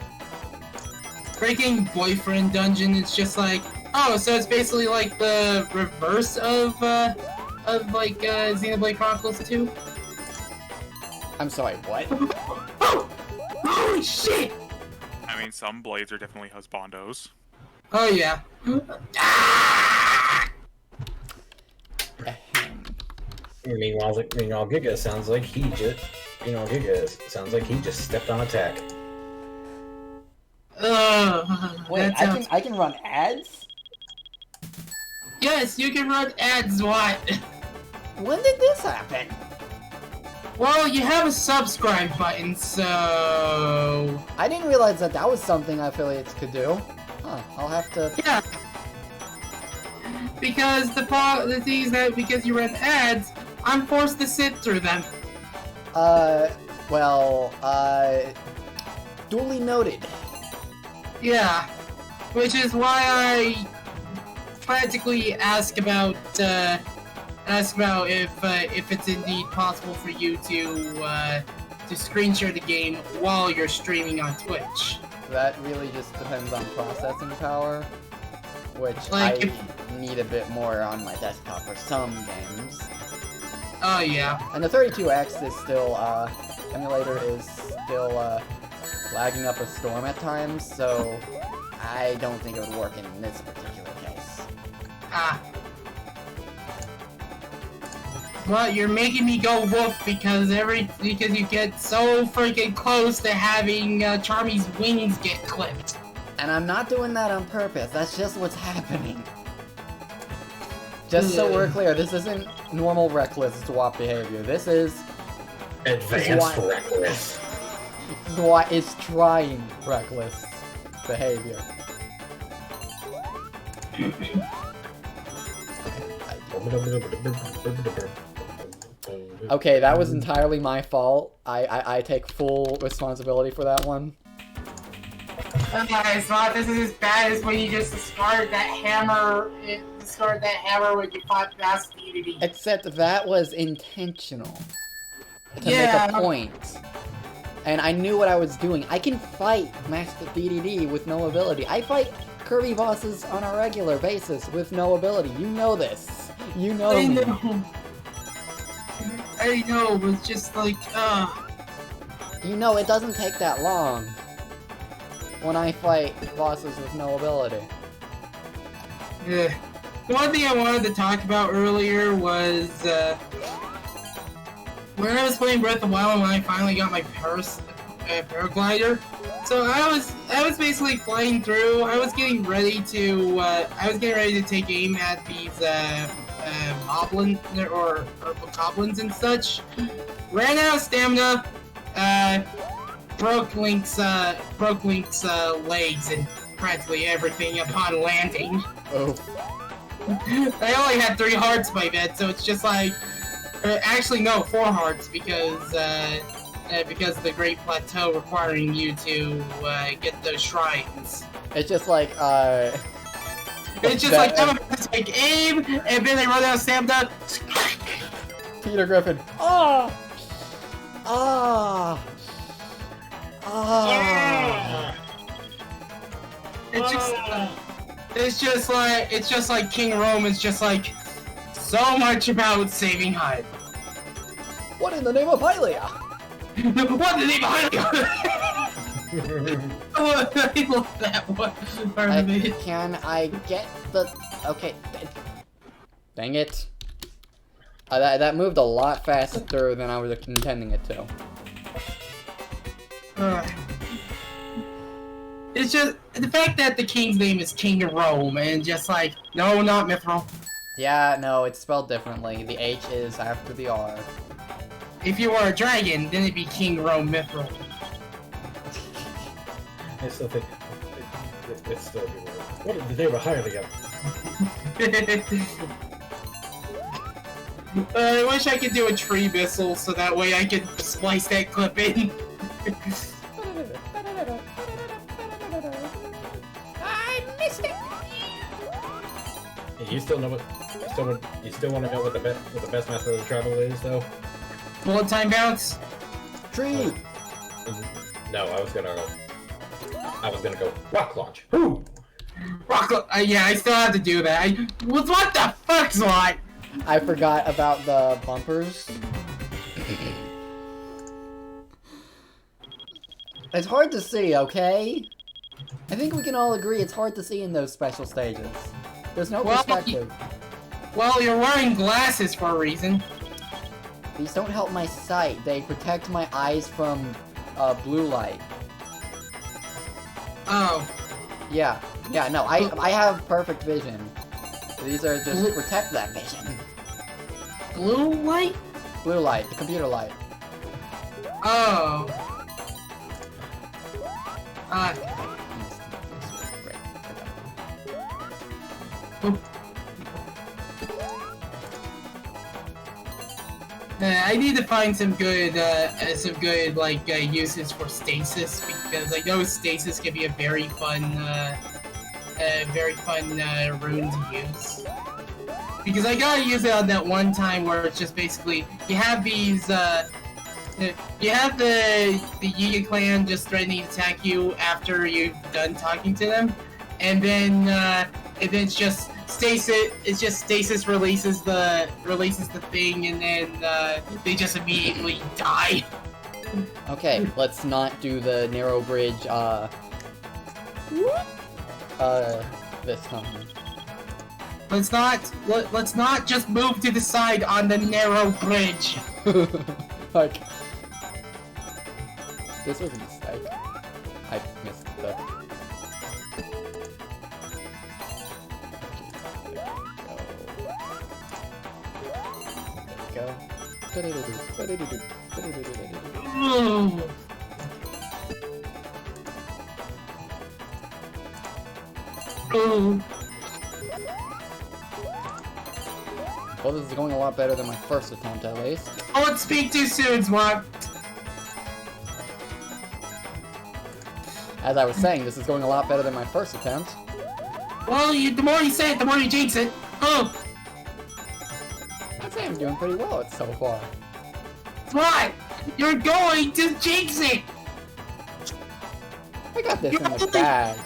Breaking boyfriend dungeon, it's just like, oh, so it's basically like the reverse of Xenoblade Chronicles 2? I'm sorry, what? Oh! Holy shit! I mean, some blades are definitely husbandos. Oh yeah. Meanwhile, Giga sounds like he just stepped on a tack. Wait, I can run ads? Yes, you can run ads, what? When did this happen? Well, you have a subscribe button, so... I didn't realize that was something affiliates could do. Huh, I'll have to... Yeah. Because the thing is that because you run ads, I'm forced to sit through them. Duly noted. Yeah. Which is why I practically ask about if it's indeed possible for you to screen share the game while you're streaming on Twitch. That really just depends on processing power, which Like I need a bit more on my desktop for some games. Oh yeah. And the 32X is still, emulator is still, lagging up a storm at times, so I don't think it would work in this particular case. Ah. Well, you're making me go woof because you get so freaking close to having Charmy's wings get clipped. And I'm not doing that on purpose, that's just what's happening. Just so we're clear, this isn't normal reckless swap behavior, this is... Advanced reckless. What is trying reckless behavior. Okay, that was entirely my fault. I take full responsibility for that one. Okay, it's not this is as bad as when you just discarded that hammer. When you fought Master DDD. Except that was intentional. To Yeah. make a point. And I knew what I was doing. I can fight Master DDD with no ability. I fight Kirby bosses on a regular basis with no ability. You know this. You know I me. know. I know, but just like, You know it doesn't take that long when I fight bosses with no ability. yeah. One thing I wanted to talk about earlier was, when I was playing Breath of the Wild when I finally got my paraglider. So I was basically flying through. I was getting ready to take aim at these moblins or goblins and such. Ran out of stamina. Broke Link's legs and practically everything upon landing. Oh. I only had 3 hearts by then, so it's just like. Actually, no, 4 hearts because of the Great Plateau requiring you to get those shrines. It's just like, It's just like, I'm about to take aim, and then they run out of stamina. Peter Griffin. Ah! Ah! Ah! It's just like King Rome is just like so much about saving Hyde. What in the name of Hylia? What in the name of Hylia? I love that one. Can I get the... Okay. Dang it. That moved a lot faster than I was intending it to. It's just the fact that the king's name is King of Rome, and just like, no, not Mithril. Yeah, no, it's spelled differently. The H is after the R. If you were a dragon, then it'd be King Rome Mithril. I still think it's still good. What did they were hired again? I wish I could do a tree missile so that way I could splice that clip in. I missed it. You still know what? You still want to know what the best method of travel is, though? Bullet time bounce. Tree. No, I was gonna go rock launch. Woo! Yeah, I still have to do that. What the fuck's what? I forgot about the bumpers. It's hard to see, okay? I think we can all agree it's hard to see in those special stages. There's no perspective. Well, you're wearing glasses for a reason. These don't help my sight. They protect my eyes from blue light. Oh. Yeah, no, I have perfect vision. These are just to protect that vision. Blue light? Blue light, the computer light. Oh. I need to find some good like uses for stasis, because I know stasis can be a very fun rune to use. Because I gotta use it on that one time where it's just basically you have these you have the Yiga clan just threatening to attack you after you've done talking to them, and then it's just stasis. It's just stasis releases the thing, and then they just immediately die. Okay, let's not do the narrow bridge. This time. Let's not just move to the side on the narrow bridge. Like, this was a mistake. I missed the. Go. Ooh. Well, this is going a lot better than my first attempt, at least. I won't speak too soon, Swat. As I was saying, this is going a lot better than my first attempt. Well, the more you say it, the more you jinx it. Oh. I'd say I'm doing pretty well so far. Swat, you're going to jinx it. I got this in the bag.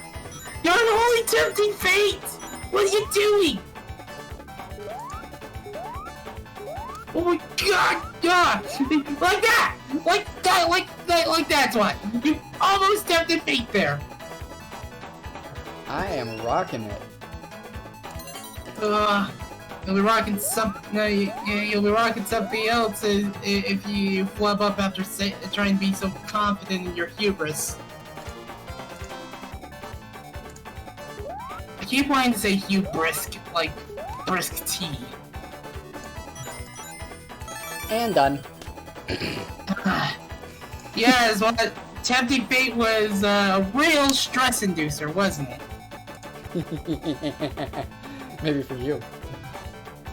You're an holy tempting fate. What are you doing? Oh my god! Yeah! Like that's what! You almost tempted fate there! I am rocking it. You'll be rocking you'll be rocking something else if you flub up after trying to be so confident in your hubris. I keep wanting to say hubris, like brisk tea. And done. Yes, well, tempting fate was a real stress inducer, wasn't it? Maybe for you.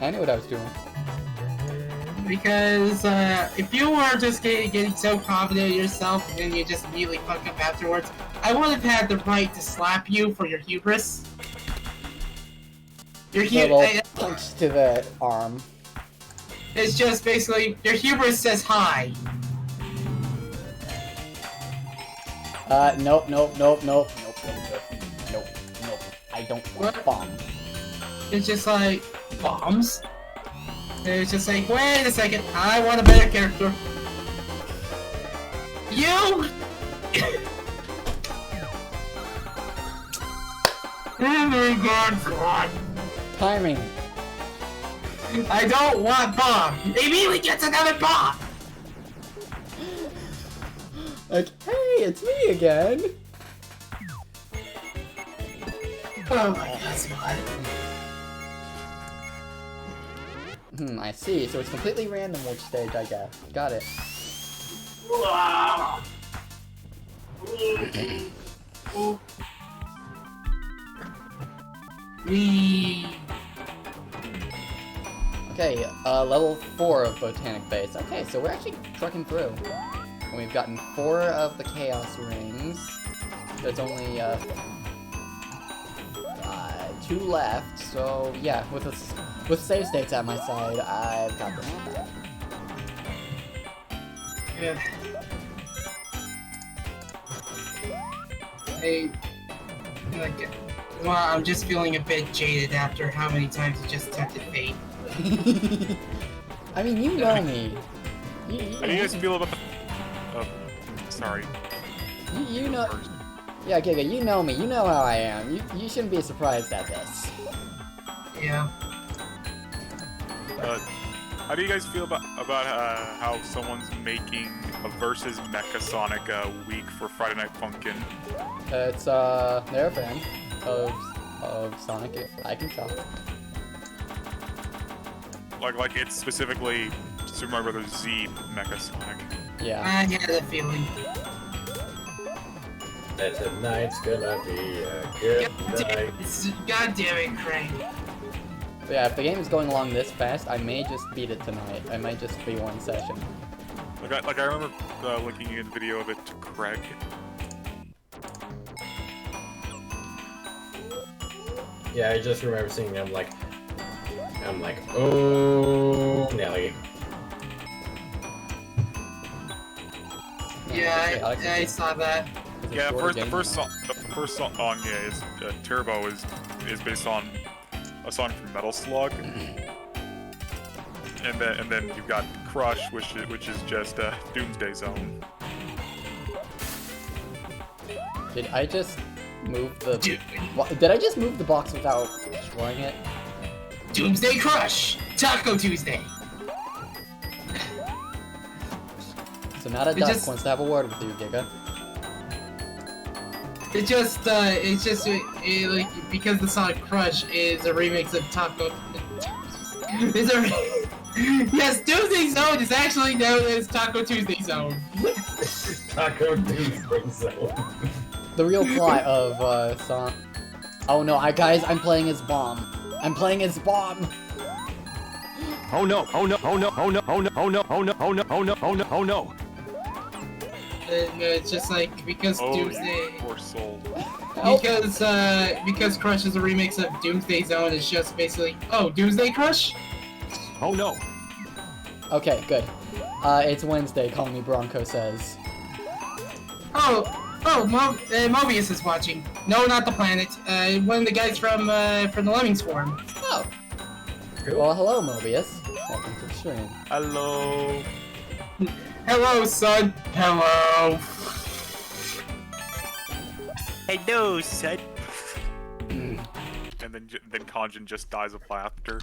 I knew what I was doing. Because if you were just getting so confident in yourself and then you just immediately fuck up afterwards, I would have had the right to slap you for your hubris. Your punch to the arm. It's just basically your hubris says hi. Nope. I don't want bombs. It's just like bombs. It's just like, wait a second, I want a better character. You. Oh my god. Timing. I don't want bomb. He immediately gets another bomb. Like, hey, it's me again. Oh my god, what? I see. So it's completely random which stage I guess. Got it. Okay, level 4 of Botanic Base. Okay, so we're actually trucking through. And we've gotten 4 of the Chaos Rings. There's only, 2 left, so yeah, with save states at my side, I've got this one back. Yeah. Well, I'm just feeling a bit jaded after how many times I just tempted fate. I mean, you know me. How do you guys feel about the... sorry. You know... Yeah, Giga, you know me. You know how I am. You shouldn't be surprised at this. Yeah. How do you guys feel about how someone's making a versus Mecha Sonic week for Friday Night Funkin'? It's, they're a fan of Sonic, I can tell. Like it's specifically Super Mario Bros. Z Mecha Sonic. Yeah. I had a feeling. That tonight's gonna be a good night. God damn it, Craig. But yeah, if the game is going along this fast, I may just beat it tonight. I might just be one session. Like I remember linking a video of it to Craig. Yeah, I just remember seeing them like, I'm like, oh, Nelly. Yeah, Alex, I saw that. Yeah, the first song, yeah, is Turbo is based on a song from Metal Slug, and then you've got Crush, which is just Doomsday Zone. Did I just move the... Did I just move the box without destroying it? Doomsday Crush! Taco Tuesday! So now that Duck wants to have a word with you, Giga. It's just like, because the Sonic Crush is a remix of Taco... Yes, Doomsday Zone is actually known as Taco Tuesday Zone. Taco Tuesday Zone. The real plot of, Sonic... Oh no, guys, I'm playing as Bomb. I'm playing as Bomb! Oh no, oh no, oh no, oh no, oh no, oh no, oh no, oh no, oh no, oh no, oh no. No, it's just like, because Doomsday... Poor soul. Because Crush is a remix of Doomsday Zone, it's just basically, oh, Doomsday Crush? Oh no. Okay, good. It's Wednesday, call me Bronco says. Mobius is watching. No, not the planet. One of the guys from the Lemmings Forum. Oh. Well, hello, Mobius. Welcome to the stream. Hello. Hello, son. Hello. Hello, son. And then Kanjin just dies of laughter.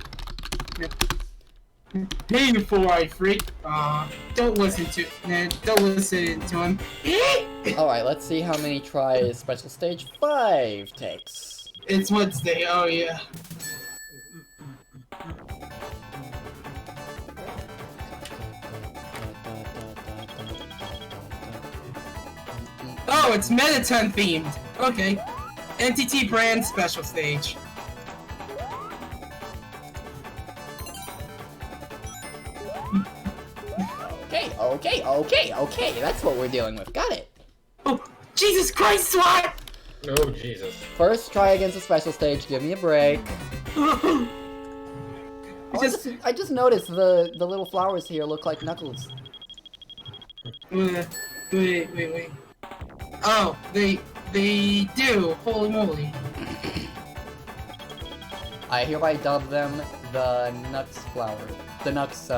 Hey, you four-eyed freak. Don't listen to him. Alright, let's see how many tries Special Stage 5 takes. It's Wednesday, oh yeah. Oh, it's Mettaton themed. Okay. NTT brand special stage. Okay, that's what we're dealing with. Got it. Oh, Jesus Christ, SWAT! Oh, Jesus. First, try against the special stage. Give me a break. I just noticed the little flowers here look like Knuckles. Wait. Oh, they do. Holy moly. I hereby dub them the Nux flower. The Nux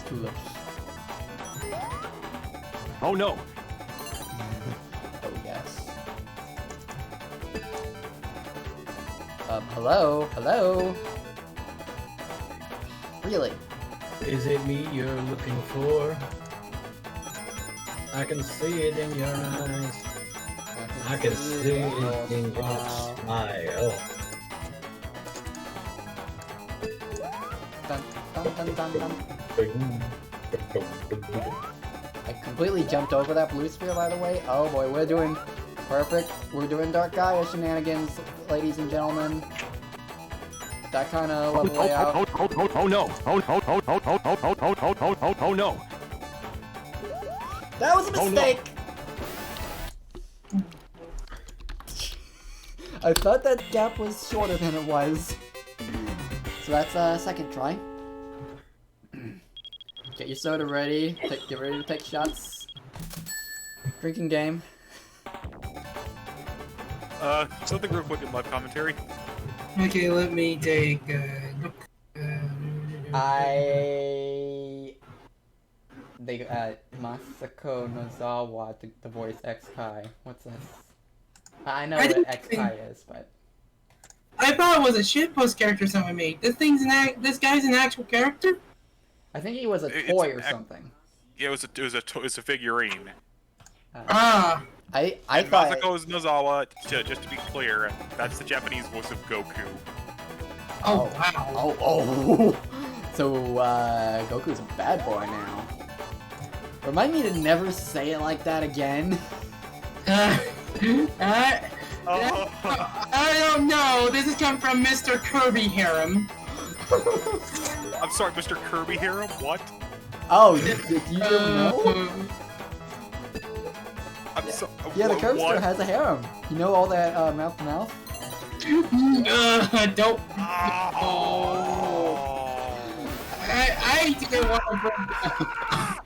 tulips. Oh no. Oh yes. Hello? Really? Is it me you're looking for? I can see it in your eyes. I can see it in your smile. Dun, dun, dun, dun, dun. I completely jumped over that blue sphere, by the way. Oh boy, we're doing perfect. We're doing Dark Gaia shenanigans, ladies and gentlemen. That kind of level layout. Oh no! Oh no! That was a Oh, no. mistake! I thought that gap was shorter than it was. So that's a second try. Get your soda ready. Get ready to take shots. Drinking game. Something real quick in live commentary. Okay, let me take a look. Masako Nozawa, the voice X-Kai. What's this? I know I what didn't X-Kai is, but... I thought it was a shitpost character someone made. This guy's an actual character? I think he was a It's toy or an something. Yeah, it was a figurine. Ah. I And thought... Masako Nozawa, just to be clear, that's the Japanese voice of Goku. Oh, wow. Oh. So, Goku's a bad boy now. Remind me to never say it like that again. I don't know. This has come from Mr. Kirby Harem. I'm sorry, Mr. Kirby Harem? What? Oh, you didn't know? I'm so. Yeah, the Curbster what? has a harem. You know all that mouth to mouth? Don't. Oh. I didn't want to bring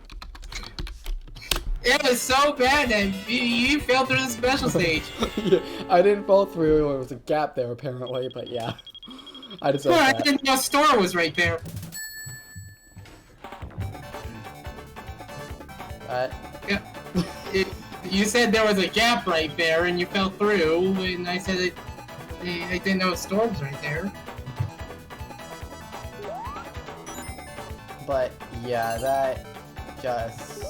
It was so bad that you fell through the special stage. Yeah, I didn't fall through. There was a gap there, apparently, but yeah. I deserve I that. didn't know store was right there. Yeah. You said there was a gap right there, and you fell through, and I said I didn't know a store was right there. But yeah, that just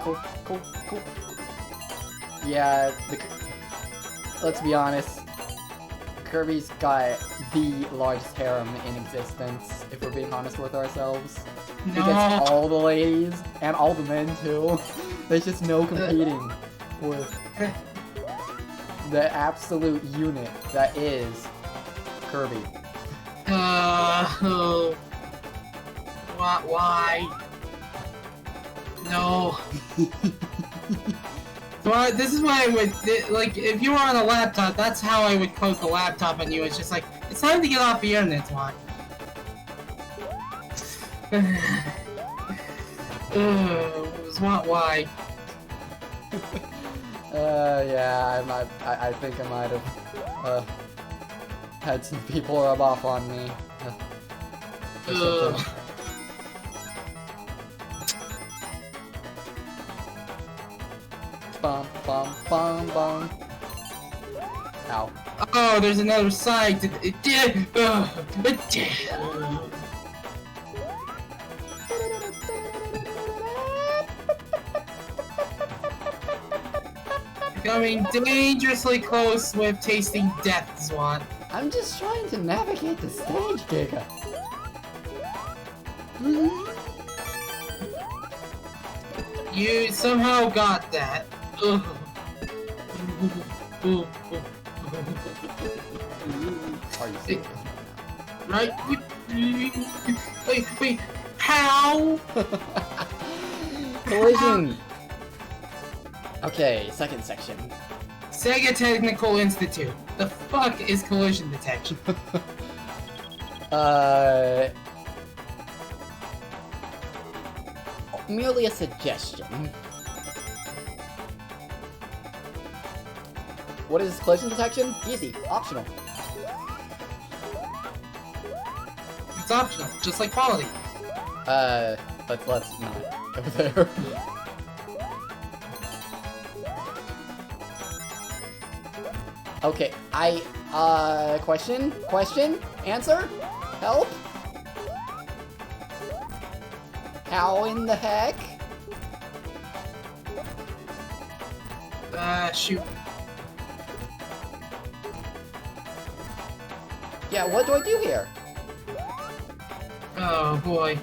cool. Yeah, let's be honest. Kirby's got the largest harem in existence, if we're being honest with ourselves. He gets all the ladies, and all the men too. There's just no competing with the absolute unit that is Kirby. Why? No. Well, this is why I would, like, if you were on a laptop, that's how I would close the laptop on you. It's just like, it's time to get off the internet, why? Why? Yeah, I think I might have, had some people rub off on me. Or something. Bum, bum, bum, bum. Ow. Oh, there's another side to it. Coming dangerously close with tasting death, Swan. I'm just trying to navigate the stage, Giga. You somehow got that. Ugh. Are you serious? Right? Wait, how? Collision! Okay, second section. Sega Technical Institute. The fuck is collision detection? Merely a suggestion. What is collision detection? Easy, optional. It's optional, just like quality. But let's not go there. Okay, question? Answer? Help? How in the heck? Shoot. Yeah, what do I do here? Oh boy.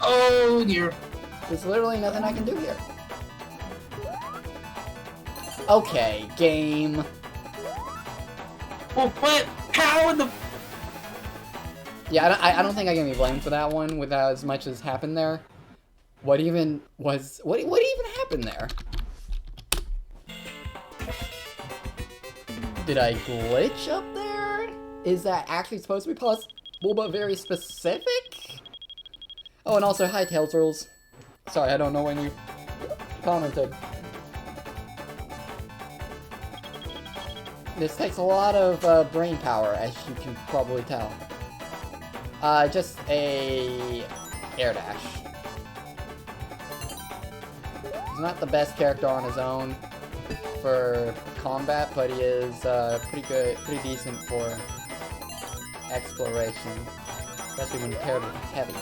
Oh dear. There's literally nothing I can do here. Okay, game. Well, what? How in the... Yeah, I don't think I can be blamed for that one without as much as happened there. What even happened there? Did I glitch up there? Is that actually supposed to be possible but very specific? Oh, and also, hi, Tails Rules. Sorry, I don't know when you commented. This takes a lot of brain power, as you can probably tell. Just a air dash. He's not the best character on his own for combat, but he is pretty decent for exploration, especially when paired with heavy.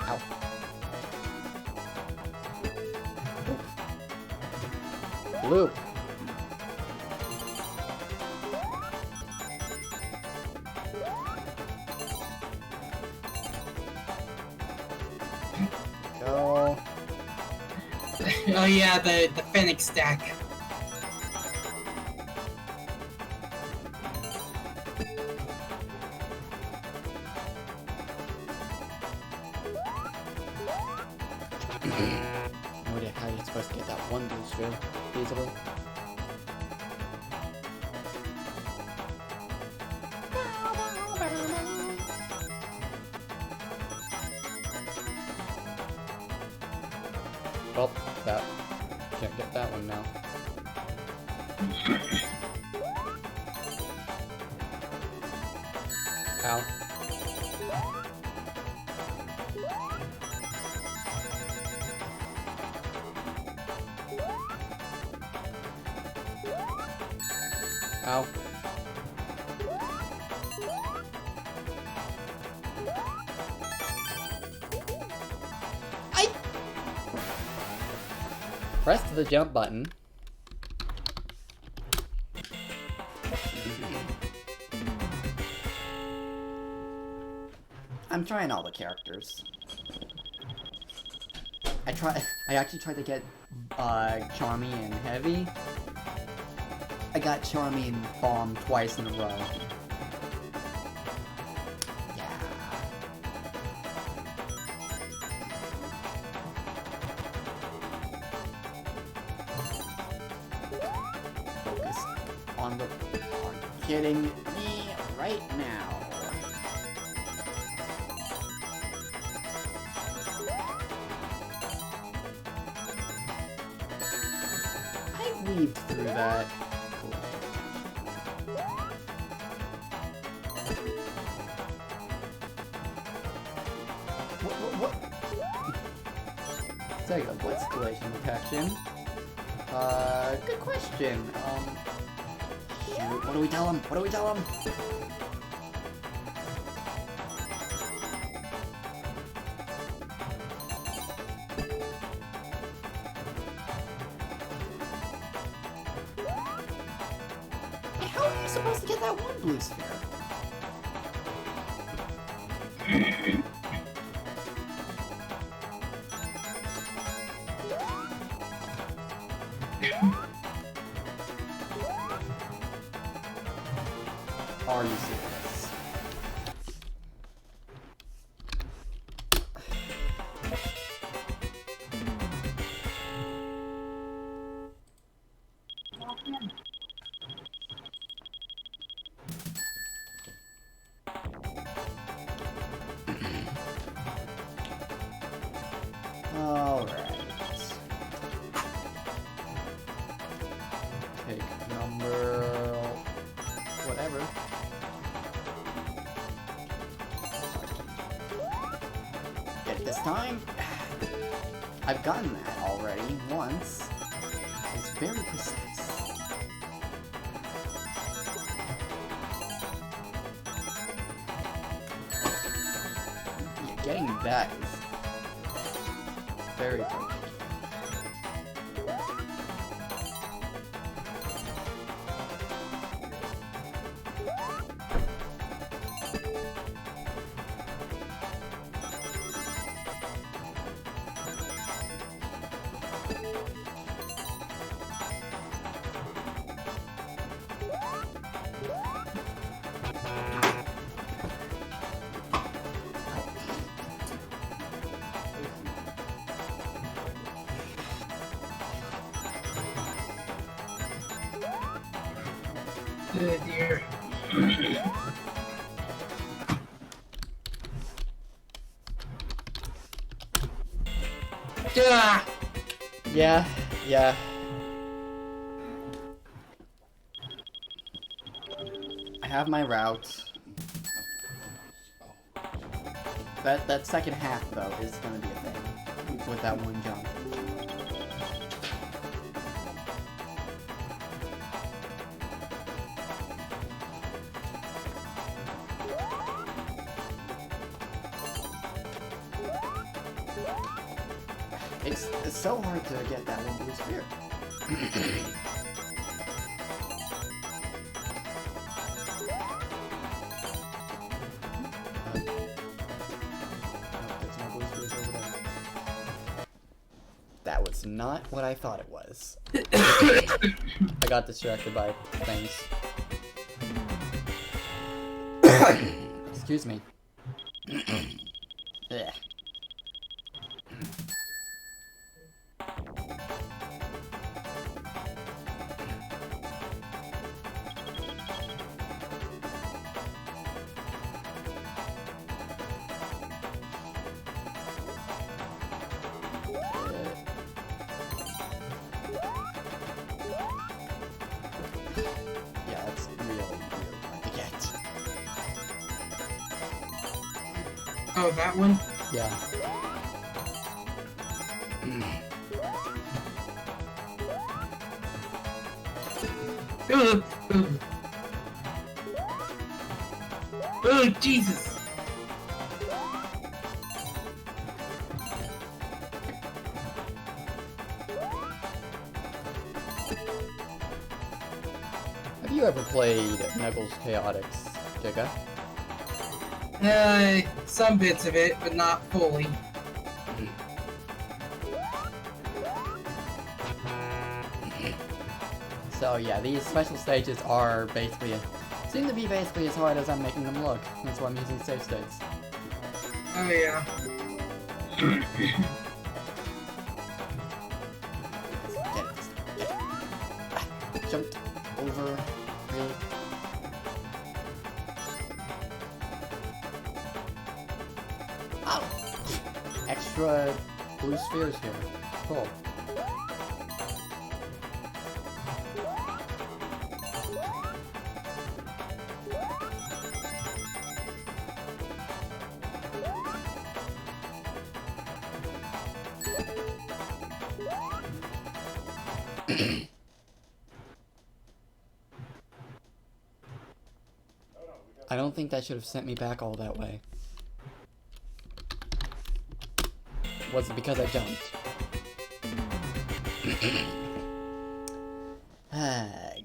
Ow. Loop. Go. Oh yeah, the Phoenix stack. No idea how you're supposed to get that one boost through easily. Well, that can't get that one now. Ow. Ow. Press the jump button. I'm trying all the characters. I actually tried to get Charmy and Heavy. I got Charmy and Bomb twice in a row. Yeah. Focus on the kidding me right now. I weaved through that. What? Second, what's collation detection? Good question. Shoot, what do we tell him? What do we tell him? How are you supposed to get that one blue sphere? Are you serious? Alright. Take number... whatever. Get it this time. I've gotten that already once. It's very precise. getting that is very good. Oh dear. Yeah. I have my route. That second half though is gonna be a thing with that one jump. It's so hard to get that one blue sphere. There's no blue spheres over there. That was not what I thought it was. I got distracted by things. Excuse me. Ugh. Yeah, it's really hard to get. Oh, that one? Yeah. Oh, Jesus! Have you ever played Knuckles Chaotix, Giga? Some bits of it, but not fully. So yeah, these special stages are basically, seem to be basically as hard as I'm making them look. That's why I'm using save states. Oh, yeah. Jumped over, really. Oh! Extra blue spheres here. Cool. I don't think that should have sent me back all that way. Was it because I jumped? Hag.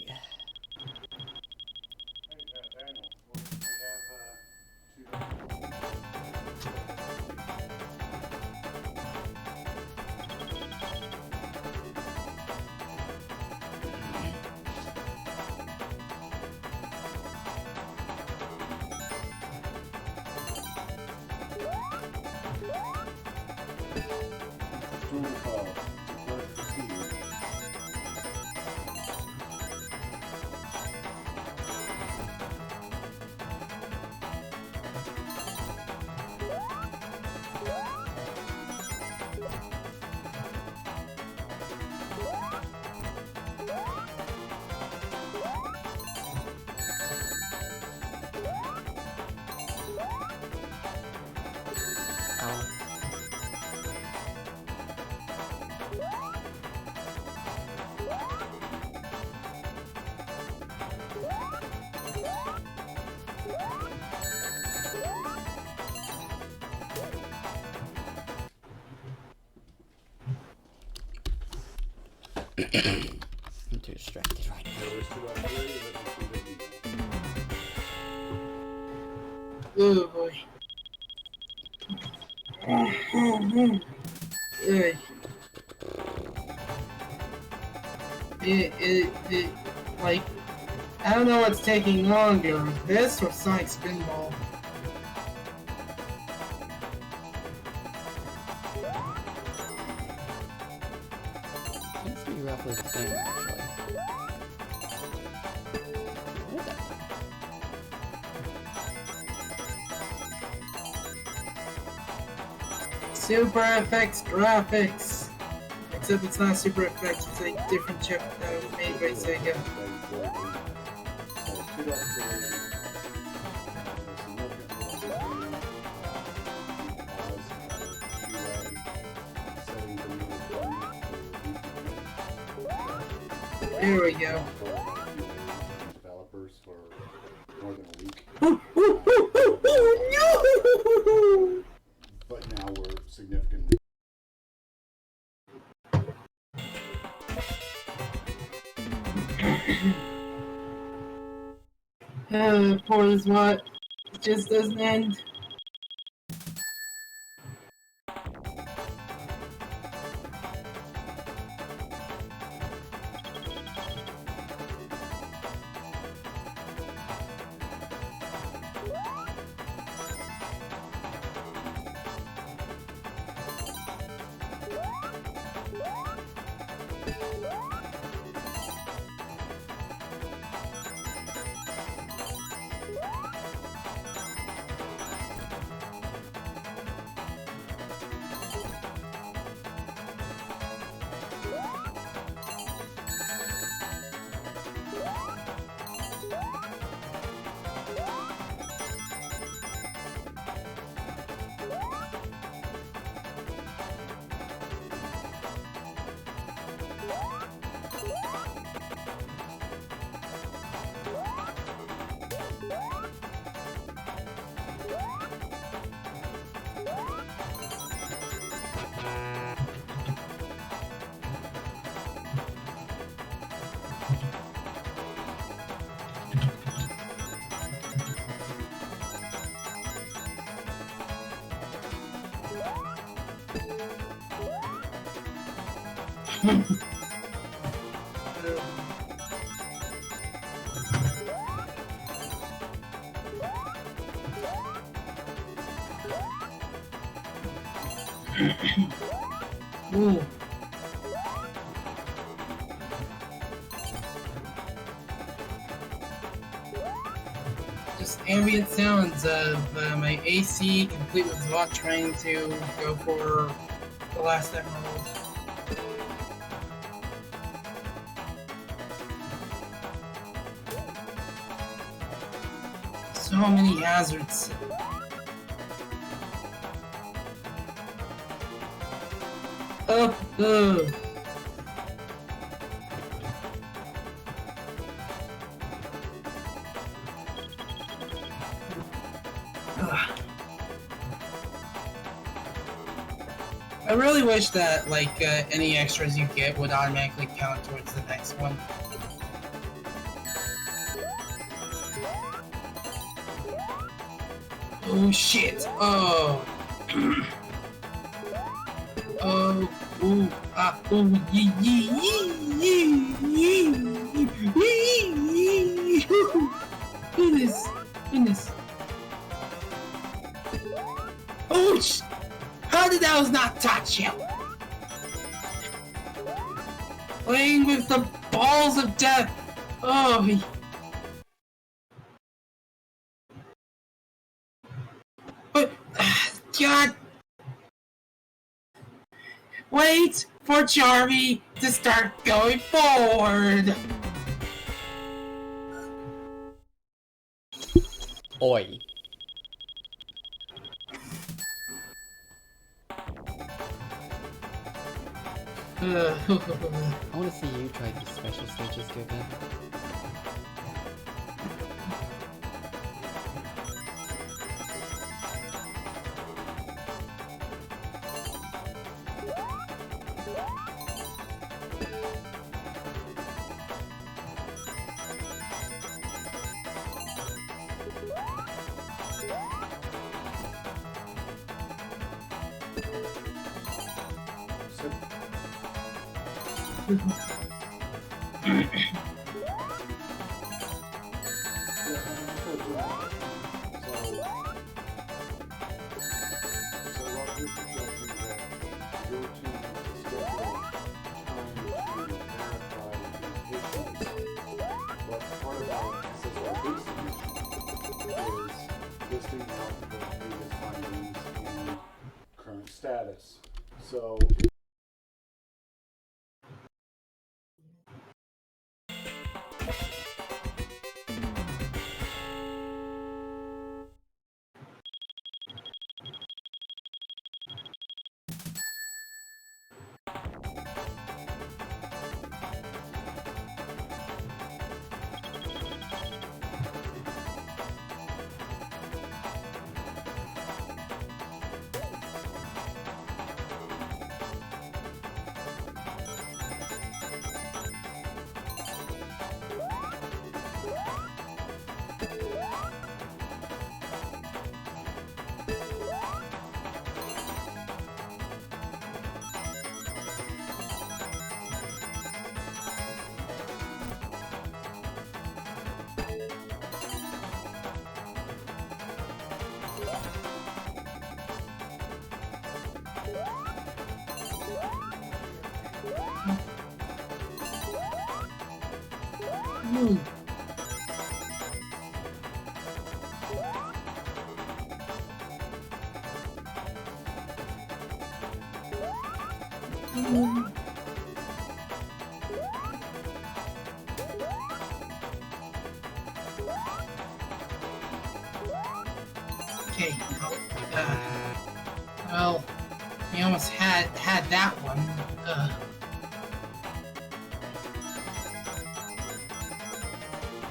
I'm too distracted right now. Oh boy. Ugh. Like, I don't know what's taking longer, this or Sonic Spinball. Seems to be roughly the same, actually. What the- Super FX graphics! Except it's not Super FX, it's a different chip that was made by Sega. There we go. Developers for more than a week. No! But now we're significantly. Poor as what? It just doesn't end. Ooh. Just ambient sounds of my AC complete with SWAT trying to go for the last emerald. So many hazards. Up, up. I really wish that, like, any extras you get would automatically count towards the next one. Oh shit! Oh! Oh! Ooh! Ah! Ooh! Yee! Yee! Yee! Yee! Yee! Yee! Goodness! Goodness! Oh! How did those not touch you? Playing with the balls of death! Oh! But, God! Wait for Charmy to start going forward! Oi. I want to see you try these special stages, Giga. Status. So Ooh. Okay, well, we almost had that one.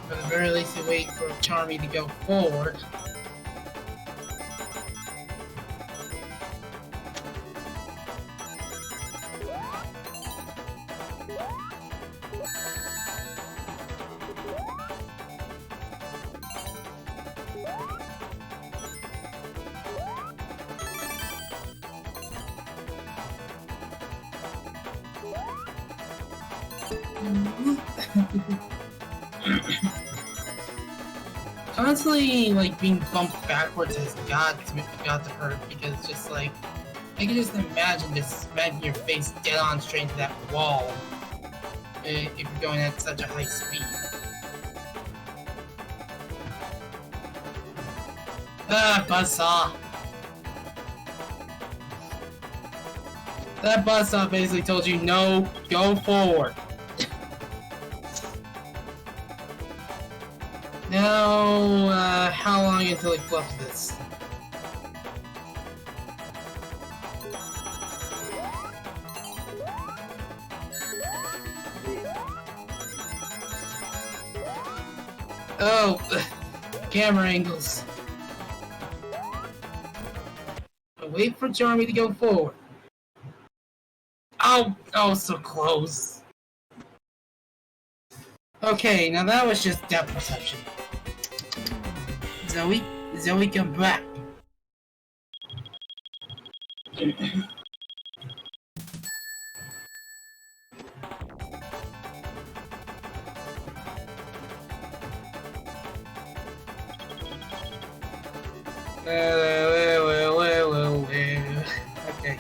But at the very least, we wait for Charmy to go forward. Constantly, like, being bumped backwards has got to hurt, because it's just like, I can just imagine just smacking your face dead on straight into that wall if you're going at such a high speed. Ah, buzzsaw! That buzzsaw basically told you, no, go forward. Now, how long until he fluffs this? Oh, camera angles. Wait for Charmy to go forward. Oh, so close. Okay, now that was just depth perception. Zoe, come back. Okay.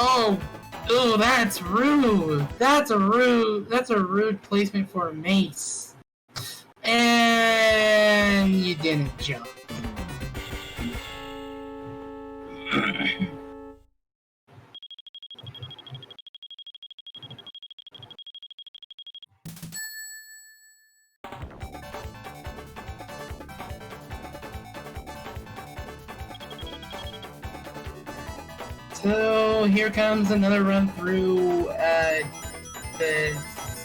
Oh, oh, that's rude. That's a rude placement for a mace. And you didn't jump. So here comes another run through the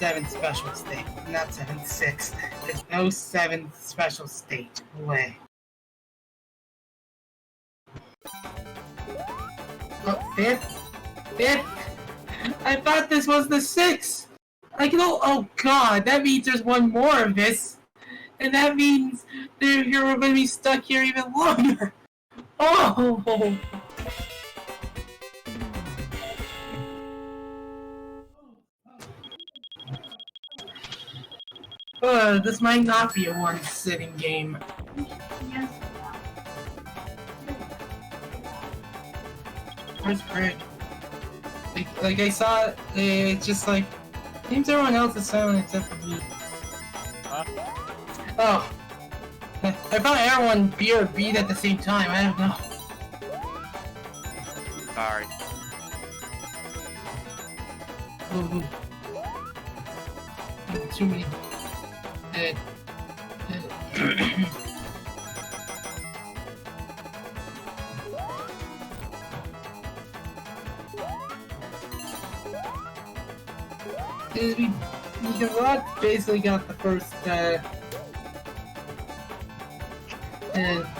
7th special state. Not 7th, 6th. There's no 7th special state. Way. Oh, 5th? 5th? I thought this was the 6th! Like, no, oh god, that means there's one more of this! And that means you're going to be stuck here even longer! Oh! This might not be a one-sitting game. Yes. Where's Greg? Like I saw it, it's just like, seems everyone else is silent except for me. Huh? Oh. I thought everyone B or B'd at the same time, I don't know. Sorry. Ooh. Too many. We basically got the first,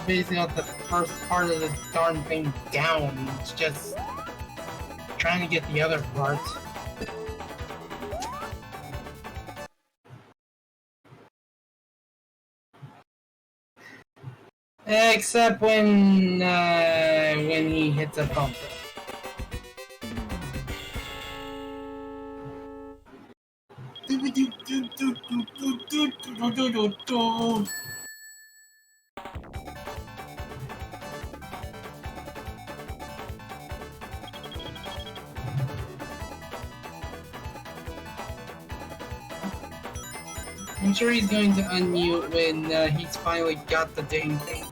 basically got the first part of the darn thing down. It's just trying to get the other part. Except when he hits a bumper. I'm sure he's going to unmute when he's finally got the dang thing.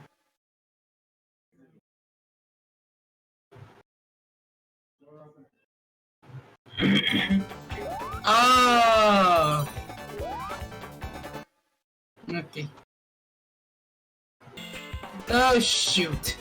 Oh! Okay. Oh, shoot.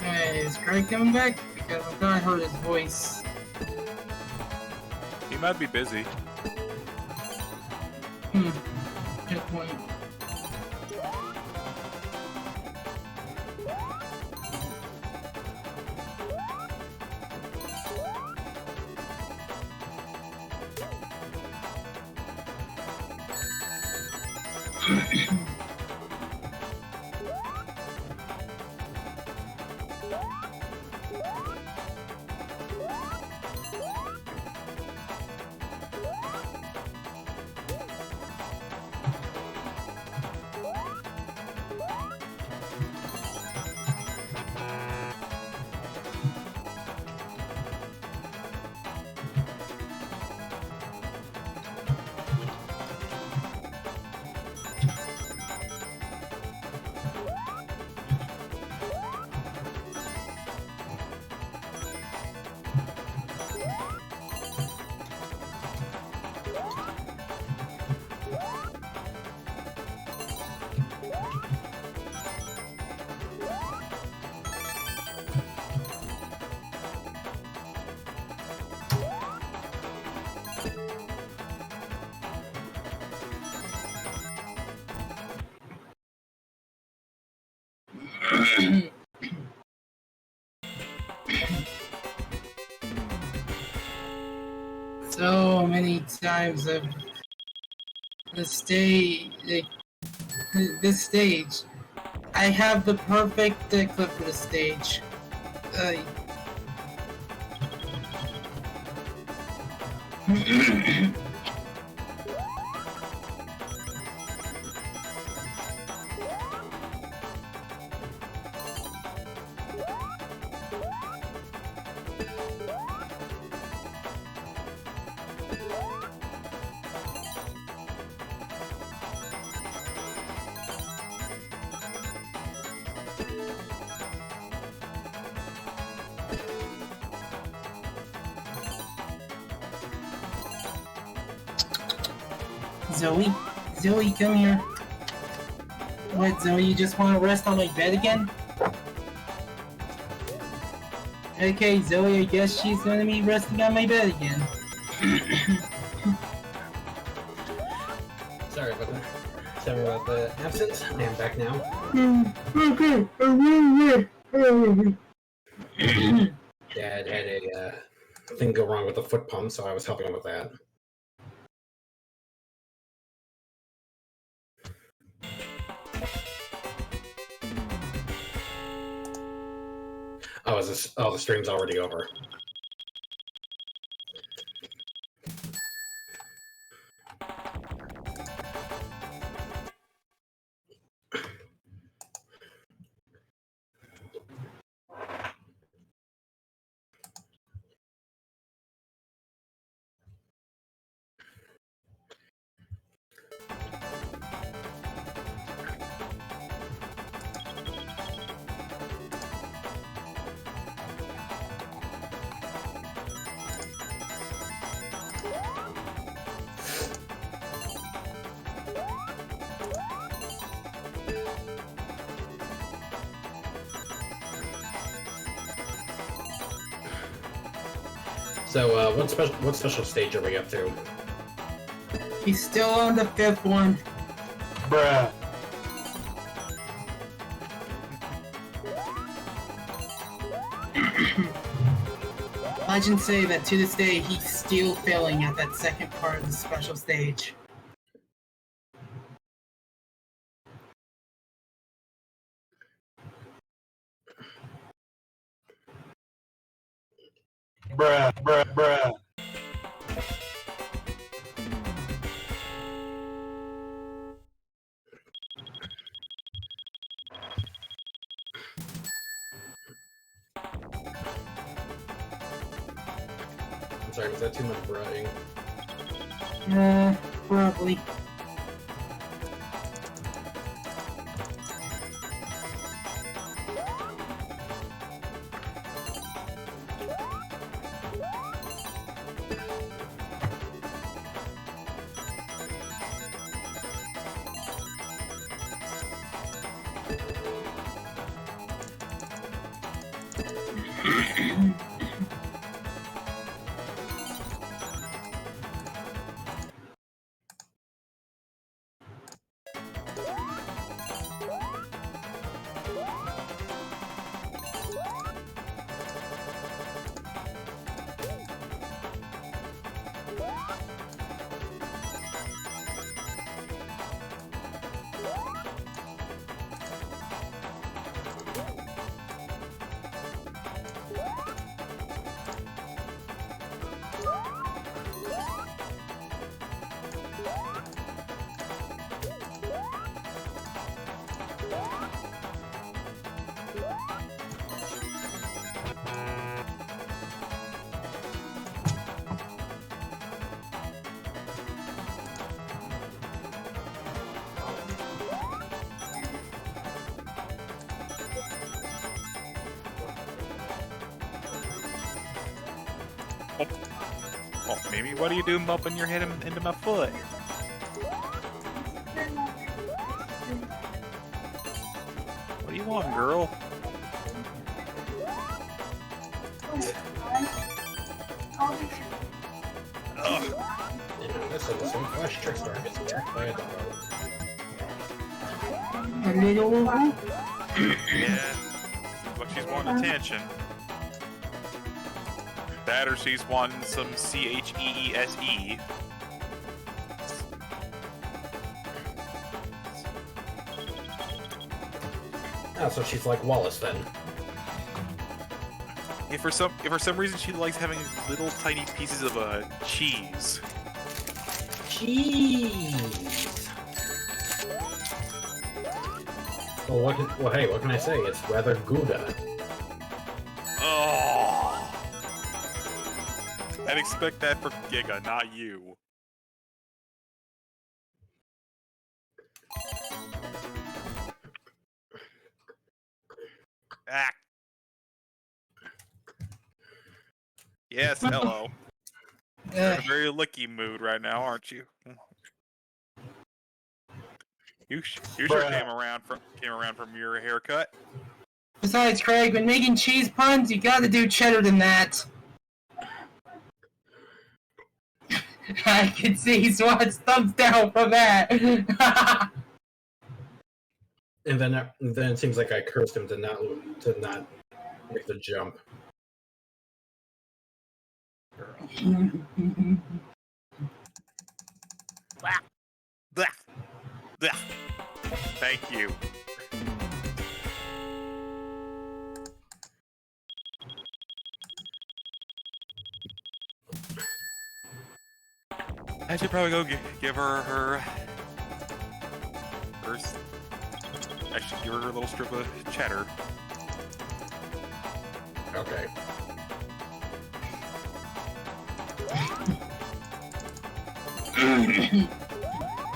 Hey, is Greg coming back? Because I thought I heard his voice. He might be busy. Good point. So many times of this stage. I have the perfect clip for the stage. Zoe, come here. What, Zoe, you just want to rest on my bed again? Okay, Zoe, I guess she's gonna be resting on my bed again. Sorry about that. Sorry about the absence. I am back now. Dad had a thing go wrong with the foot pump, so I was helping him with that. Oh, the stream's already over. So, what special stage are we up to? He's still on the 5th one. Bruh. Legends say that to this day, he's still failing at that second part of the special stage. Bruh. I'm sorry, was that too much brewing? Probably. Well, maybe what are you doing bumping your head into my foot? What do you want, girl? Ugh. Yeah, this is some flash trickster gets attacked by a dog. A little Yeah. But she's wanting attention. That or she's wanting some CHEESE. Oh, so she's like Wallace then. If for some reason she likes having little tiny pieces of cheese. Jeez. Well, hey, what can I say? It's rather Gouda. Oh, I'd expect that from Giga, not you. Ah. Yes, hello. You're in a very licky mood right now, aren't you? You sure came around from your haircut. Besides, Craig, when making cheese puns, you gotta do cheddar than that. I can see Swat's thumbs down from that. And then it seems like I cursed him to not make the jump. Thank you. I should probably go give her her. I should give her a little strip of cheddar. Okay.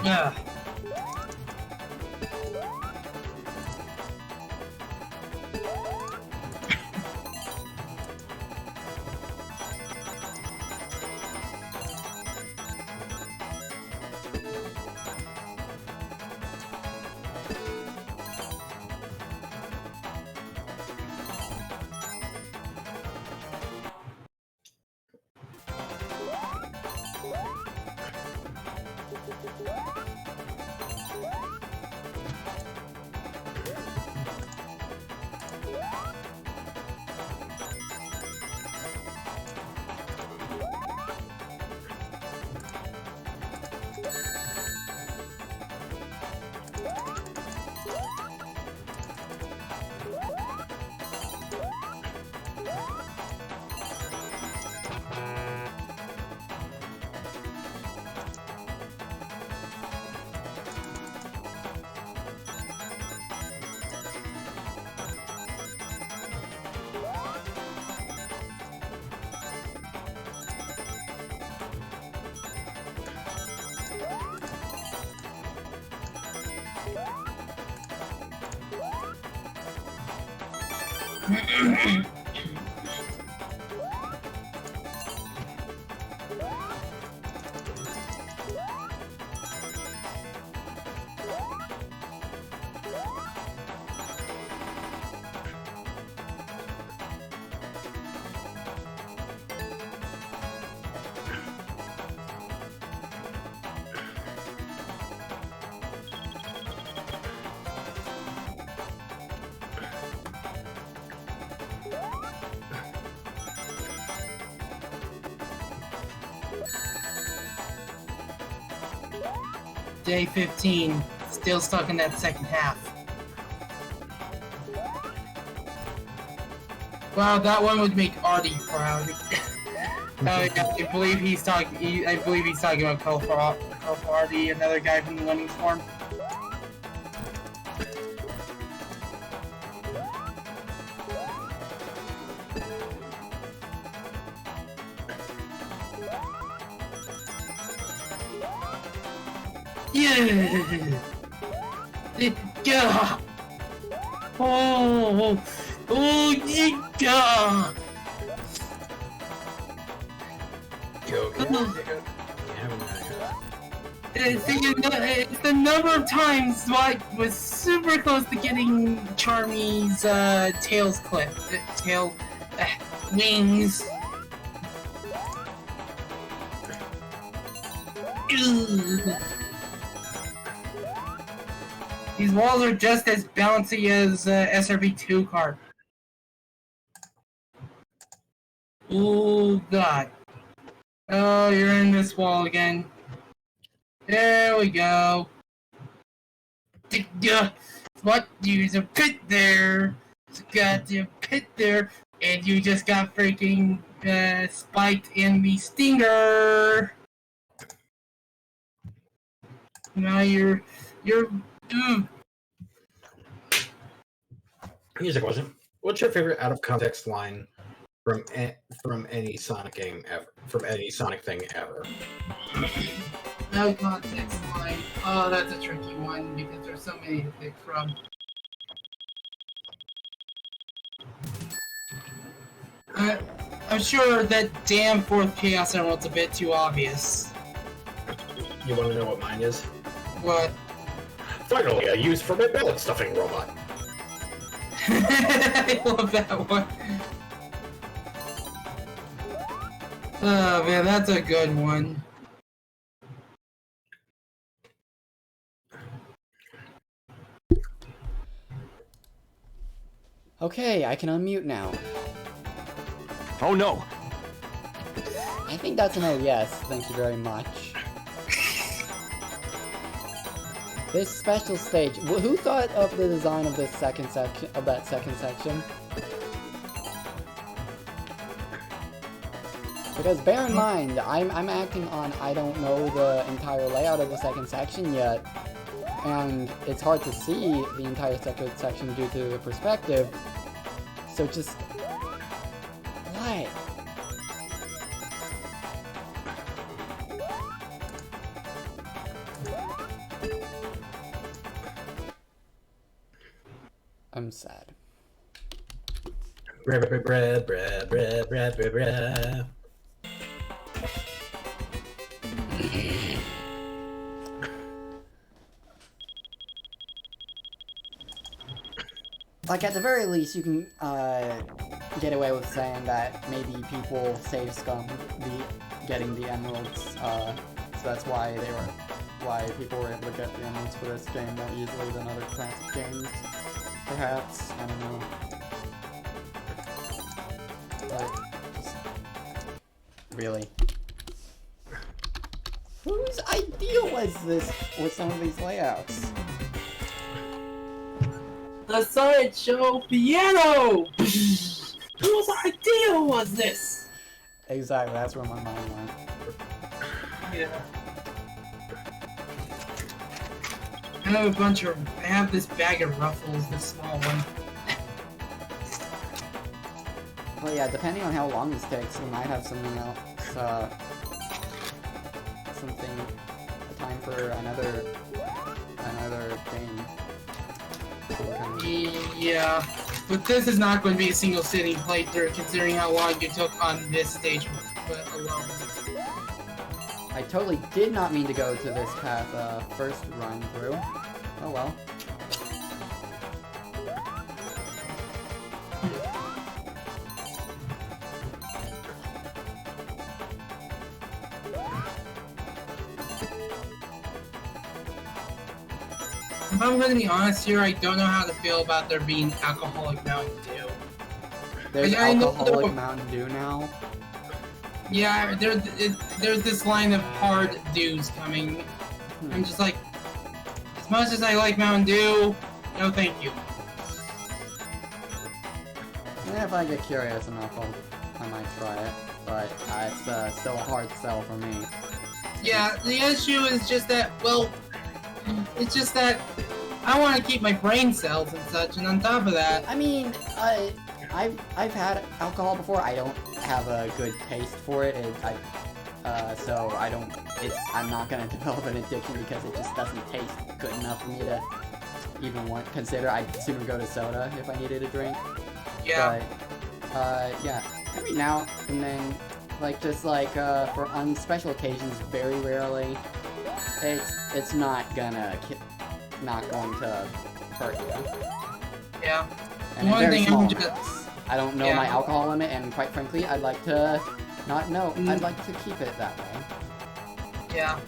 Yeah. Day 15, still stuck in that second half. Wow, that one would make Artie proud. I believe he's talking. I believe he's talking about Colorful Artie, another guy from the winning form. Yeah. Yeah. Oh. Oh yeah. It's the number of times Dwight was super close to getting Charmy's tails clipped. Wings. These walls are just as bouncy as SRB2 car. Oh god. Oh, you're in this wall again. There we go. What? There's a pit there. There's a goddamn pit there. And you just got freaking spiked in the stinger. Now you're. Here's a question: what's your favorite out of context line from any Sonic game ever? From any Sonic thing ever? No context line. Oh, that's a tricky one because there's so many to pick from. I'm sure that damn fourth Chaos Emerald's a bit too obvious. You want to know what mine is? What? Finally, a use for my pellet stuffing robot. I love that one. Oh man, that's a good one. Okay, I can unmute now. Oh no! I think that's an oh yes, thank you very much. This special stage, who thought of the design of this second section, of that second section? Because bear in mind, I'm acting on I don't know the entire layout of the second section yet, and it's hard to see the entire second section due to the perspective, so just... what? I'm sad. Bread. Like, at the very least, you can, get away with saying that maybe people save scum getting the emeralds, so that's why people were able to get the emeralds for this game more easily than other classic games. Perhaps, I don't know. But, just... really. Whose idea was this with some of these layouts? The Sideshow Piano! Whose idea was this? Exactly, that's where my mind went. Yeah. I have this bag of Ruffles, this small one. Well, yeah, depending on how long this takes, we might have something else, a time for another game. Yeah, but this is not going to be a single sitting playthrough, considering how long you took on this stage alone. I totally did not mean to go to this path first run through. Oh well. If I'm going to be honest here, I don't know how to feel about there being alcoholic Mountain Dew. There's I know alcoholic Mountain Dew now. Yeah, there's this line of hard dews coming. I'm just like, as much as I like Mountain Dew, no thank you. Yeah, if I get curious enough, I might try it. But it's still a hard sell for me. Yeah, the issue is just that, well, it's just that I want to keep my brain cells and such, and on top of that... I mean, I've had alcohol before. I don't have a good taste for it. So I'm not gonna develop an addiction because it just doesn't taste good enough for me to even consider. I'd sooner go to soda if I needed a drink. Yeah. But, yeah, every now and then, for on special occasions, very rarely, it's not going to hurt you. Yeah. And One thing I'm just... I don't know my alcohol limit, and quite frankly, I'd like to not know. I'd like to keep it that way. Yeah.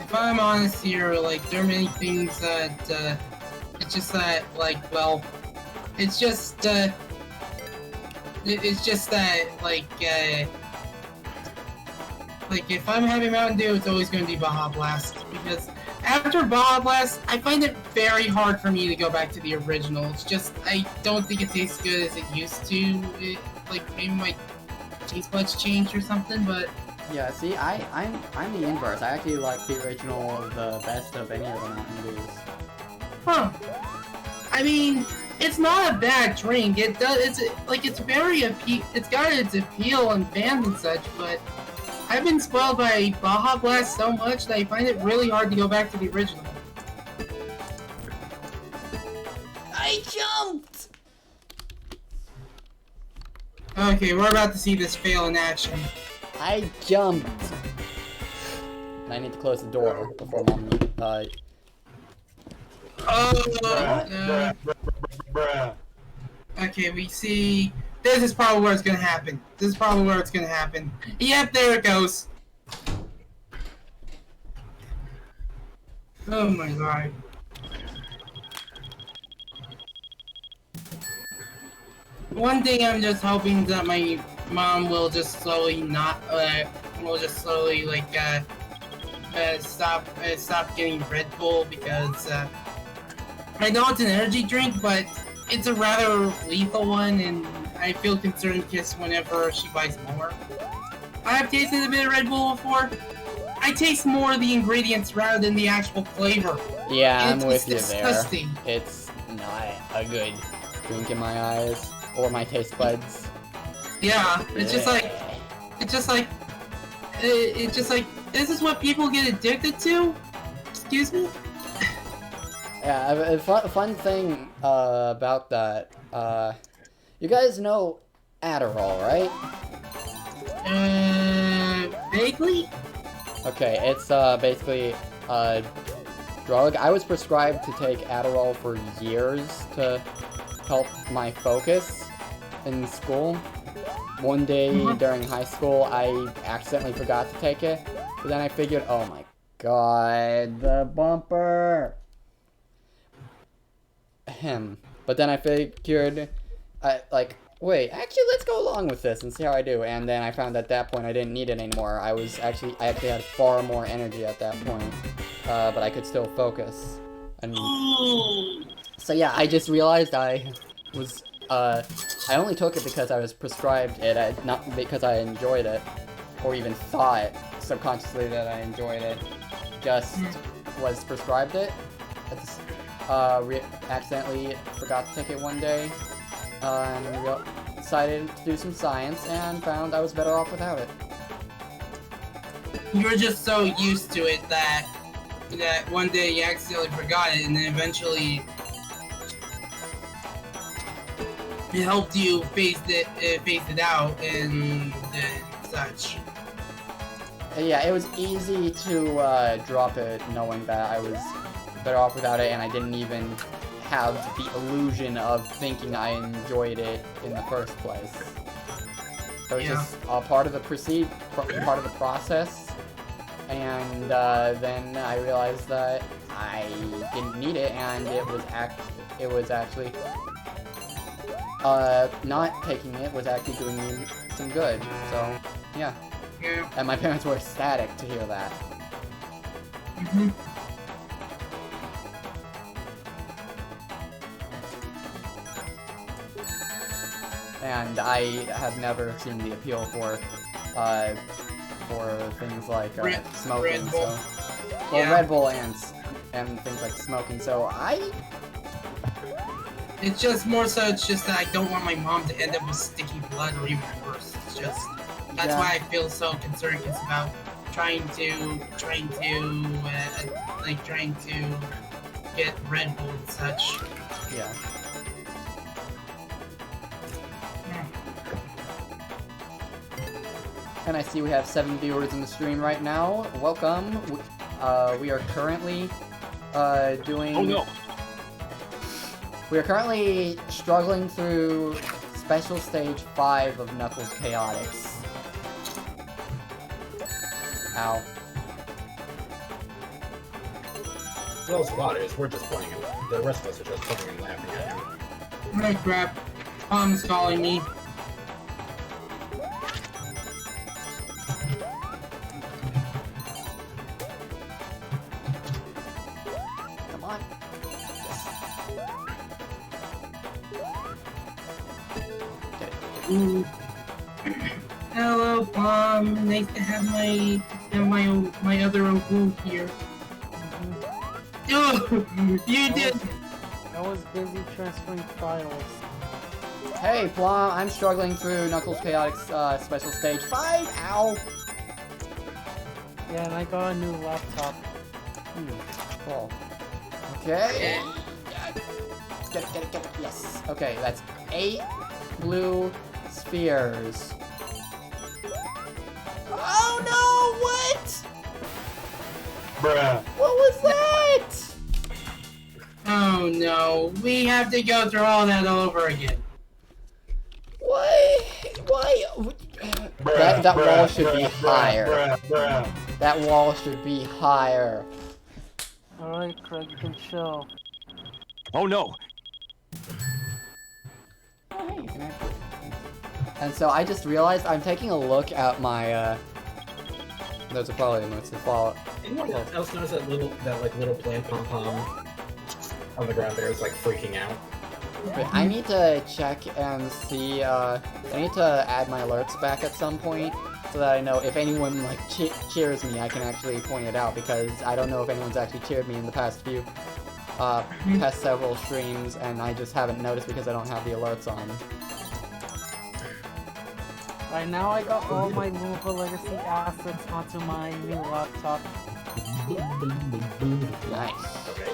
if I'm honest here, like, there are many things that, it's just that, like, well, it's just that, like, if I'm having Mountain Dew, it's always going to be Baja Blast, because after Baja Blast, I find it very hard for me to go back to the original. It's just, I don't think it tastes good as it used to. Like, maybe my taste buds changed or something, but... Yeah, see, I'm the inverse. I actually like the original the best of any of the Mountain Dews. Huh. I mean, it's not a bad drink. It does, it's very it's got its appeal and fans and such, but I've been spoiled by Baja Blast so much that I find it really hard to go back to the original. I jumped! Okay, we're about to see this fail in action. I jumped! I need to close the door before Mom, Bruh. Okay, we see... This is probably where it's gonna happen. Yep, there it goes. Oh my god. One thing I'm just hoping that my mom will just slowly stop getting Red Bull, because I know it's an energy drink, but it's a rather lethal one, and I feel concerned just whenever she buys more. I have tasted a bit of Red Bull before. I taste more of the ingredients rather than the actual flavor. Yeah, And I'm with you disgusting. there. It's not a good drink in my eyes, or my taste buds. Yeah, it's just like, this is what people get addicted to? Excuse me? Yeah, a fun thing about that, you guys know Adderall, right? Vaguely? Okay, it's basically a drug. I was prescribed to take Adderall for years to help my focus in school. One day during high school, I accidentally forgot to take it, but then I figured, oh my god, the bumper! But then I figured, wait, actually let's go along with this and see how I do, and then I found at that point I didn't need it anymore. I actually had far more energy at that point, but I could still focus. And so yeah, I just realized I only took it because I was prescribed it, not because I enjoyed it, or even thought subconsciously that I enjoyed it. Just was prescribed it. Accidentally forgot to take it one day, and decided to do some science, and found I was better off without it. You were just so used to it that one day you accidentally forgot it, and then eventually it helped you phase it out and such. Yeah, it was easy to drop it knowing that I was better off without it, and I didn't even have the illusion of thinking I enjoyed it in the first place. So it was just part of the process, and then I realized that I didn't need it, and it was actually not taking it was actually doing me some good. So yeah. And my parents were ecstatic to hear that. And I have never seen the appeal for things like smoking. Red Bull. So, well, Red Bull and things like smoking. So It's just more so. It's just that I don't want my mom to end up with sticky blood or even worse. It's just that's why I feel so concerned about trying to get Red Bull and such. Yeah. And I see we have 7 viewers in the stream right now. Welcome. We are currently doing. Oh no! We are currently struggling through Special Stage 5 of Knuckles Chaotix. Ow. Well, Spot is. We're just pointing him. The rest of us are just pointing and laughing at him. Oh crap. Mom's calling me. Come on. Ooh. Hello, Mom. Nice to have my other Ogu here. Oh, you did. I was busy transferring files. Hey, Plum, I'm struggling through Knuckles Chaotix Special Stage 5. Ow! Yeah, and I got a new laptop. Cool. Okay. Get it. Yes. Okay, that's 8 blue spheres. Oh no! What? Bruh. What was that? Oh no, we have to go through all that all over again. Why? That wall should be higher. Bruh. That wall should be higher. Alright, Craig, you can chill. Oh no! Oh, hey, you can actually... And so I just realized I'm taking a look at my, those are probably the most default. Anyone else notice that little plant pom-pom on the ground there is like freaking out? But I need to check and see, I need to add my alerts back at some point, so that I know if anyone, like, cheers me, I can actually point it out, because I don't know if anyone's actually cheered me in the past past several streams, and I just haven't noticed because I don't have the alerts on. Right now I got all my Mova Legacy assets onto my new laptop. Nice. Okay.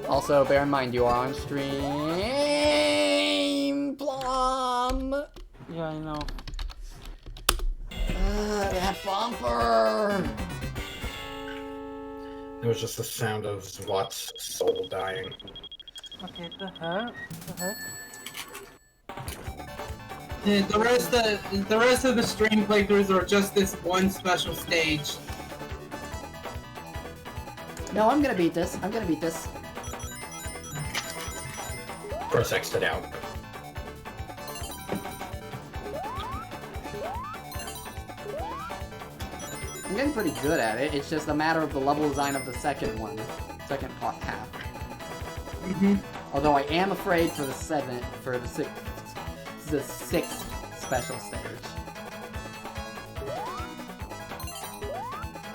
Also, bear in mind, you are on stream, Plum! Yeah, I know. That bumper! It was just the sound of Zwat's soul dying. Okay, the heck? The rest of the stream playthroughs are just this one special stage. No, I'm gonna beat this. Press X it out. I'm getting pretty good at it. It's just a matter of the level design of the second half. Although I am afraid for the sixth special stage.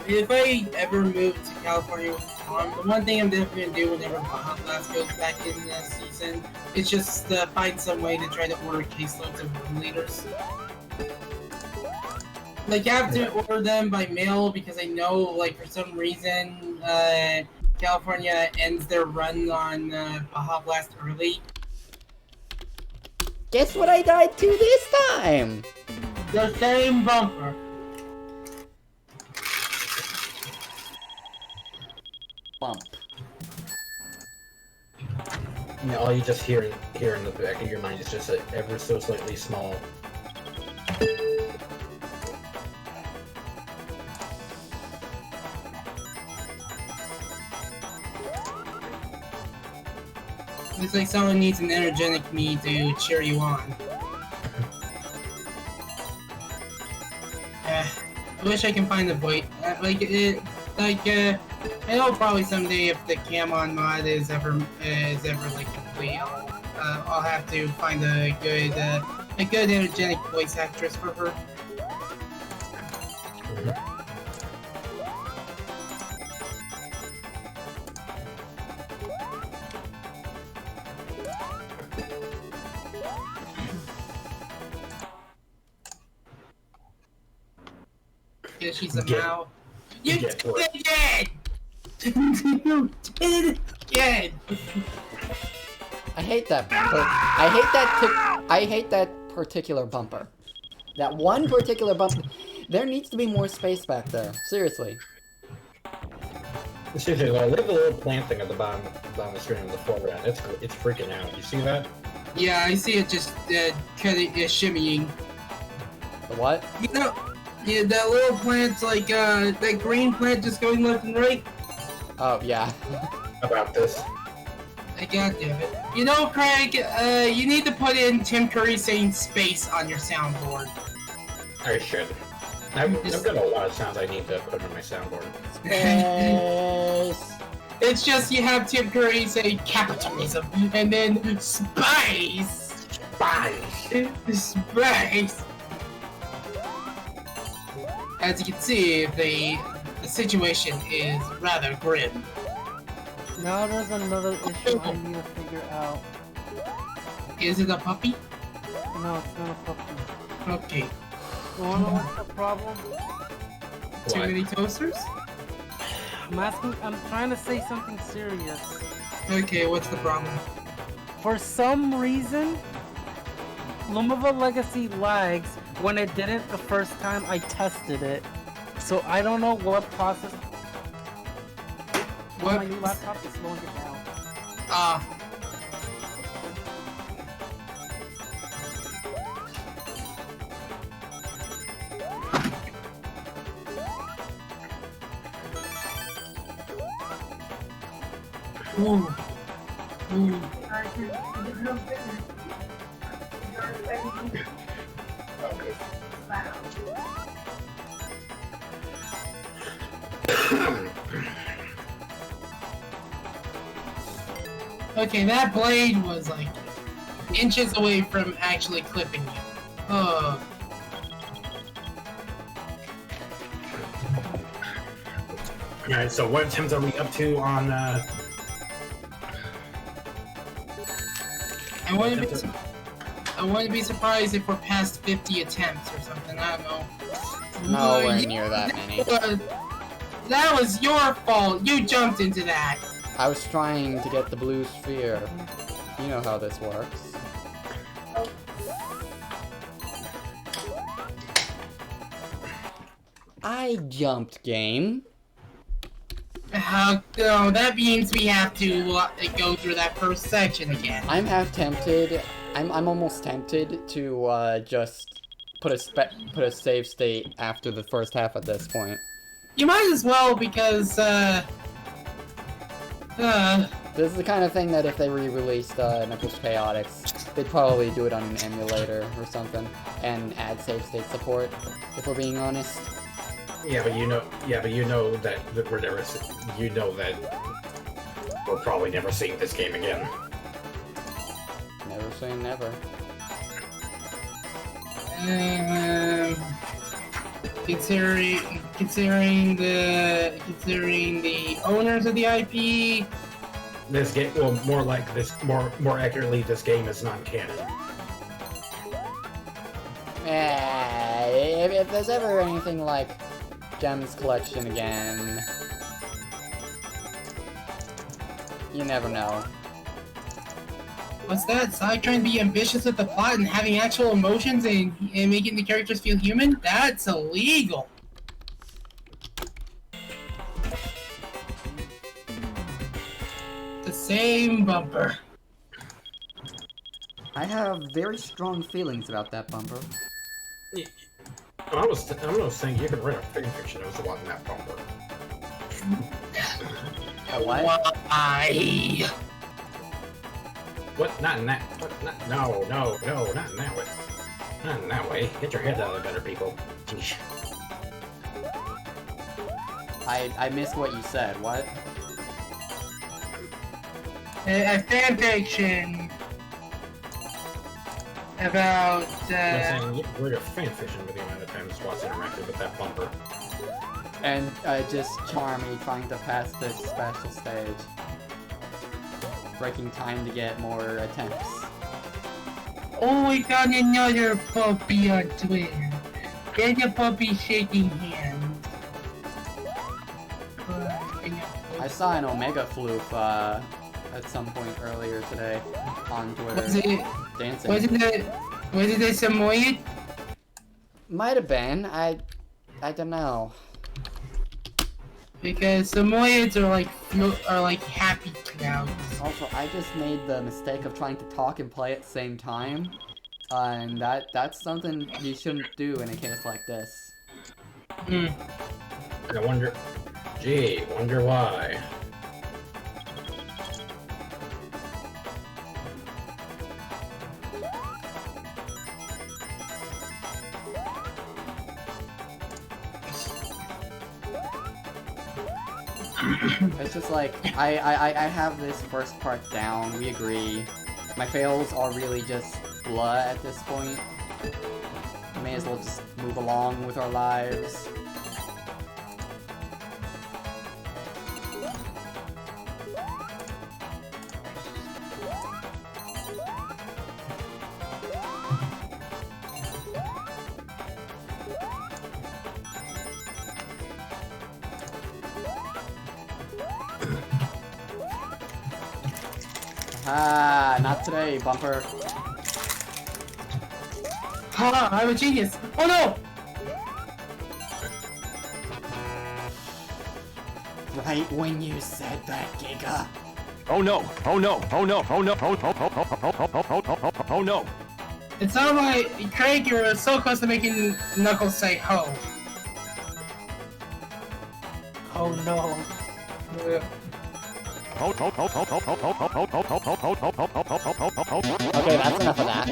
If I ever move to California with Tom, the one thing I'm definitely gonna do whenever Baja Blast goes back in the season is just find some way to try to order caseloads of room leaders. Like, I have to order them by mail because I know, like, for some reason, California ends their run on Baja Blast early. Guess what I died to this time? The same bumper. Bump. Now, all you just hear in the back of your mind is just ever so slightly small. It's like someone needs an energetic me to cheer you on. I wish I can find the voice. I know probably someday if the Camon mod is ever like complete, I'll have to find a good energetic voice actress for her. Yeah, she's a Mao. You did it again! You did it again! I hate that bumper. I hate that particular bumper. That one particular bumper. There needs to be more space back there. Seriously. Seriously, look at the little plant thing at the bottom of the screen in the foreground. It's freaking out. You see that? Yeah, I see it just shimmying. The what? You know, Yeah, that little plant, like, that green plant just going left and right. Oh, yeah. About this. God damn it. You know, Craig, you need to put in Tim Curry saying space on your soundboard. I should. I've got a lot of sounds I need to put on my soundboard. Space. It's just you have Tim Curry say capitalism, and then space! Space! As you can see, the situation is rather grim. Now there's another issue I need to figure out. Is it a puppy? No, it's not a puppy. Okay. You wanna know what's the problem? Too What? many toasters? I'm trying to say something serious. Okay, what's the problem? For some reason, Lumova Legacy lags when it didn't the first time I tested it. So I don't know what process. What? My new laptop is slowing it down. Ooh. Ooh. Okay, that blade was like inches away from actually clipping you. Oh. Alright, so what attempts are we up to on, I wouldn't be surprised if we're past 50 attempts or something. I don't know. Nowhere near that many. That was your fault. You jumped into that. I was trying to get the blue sphere. You know how this works. I jumped, game. No, that means we have to go through that first section again. I'm half tempted. I'm almost tempted to just put a save state after the first half at this point. You might as well because This is the kind of thing that if they re-released Knuckles Chaotix, they'd probably do it on an emulator or something and add save state support. If we're being honest. yeah, but you know that we're never, you know that we're probably never seeing this game again. Never say never. Considering the owners of the IP, This game, well, more accurately, this game is non-canon. If there's ever anything like Gems Collection again, you never know. what's that? Side trying to be ambitious with the plot and having actual emotions and making the characters feel human? That's illegal. The same bumper. I have very strong feelings about that bumper. I was saying you could write a fanfiction that was about that bumper. What? Why? What? Not in that. What? Not, no, not in that way. Not in that way. Get your head out of the gutter, people. Jeez. I missed what you said. What? A fanfiction about, I'm saying you could write a fanfiction with the amount of times Watts interacted with that bumper. And just Charmy trying to pass this special stage. Breaking time to get more attempts. oh, we got another puppy on Twitter. There's a puppy shaking hands. I saw an Omega Floof at some point earlier today on Twitter. Was it? Dancing. Was it a Samoyed? Might have been. I don't know. Because Samoyeds are like happy clouds. Also, I just made the mistake of trying to talk and play at the same time, and that's something you shouldn't do in a case like this. Hmm. I wonder... Gee, wonder why. It's just like, I have this first part down, we agree. My fails are really just blah at this point. May as well just move along with our lives. Ah, not today, Bumper. Ha! I'm a genius! Oh no! Right when you said that, Giga. Oh no! Oh no! Oh no! Oh no! Oh no! Oh no! It sounds like, Craig, you're so close to making Knuckles say ho. Oh no. Okay, that's enough of that.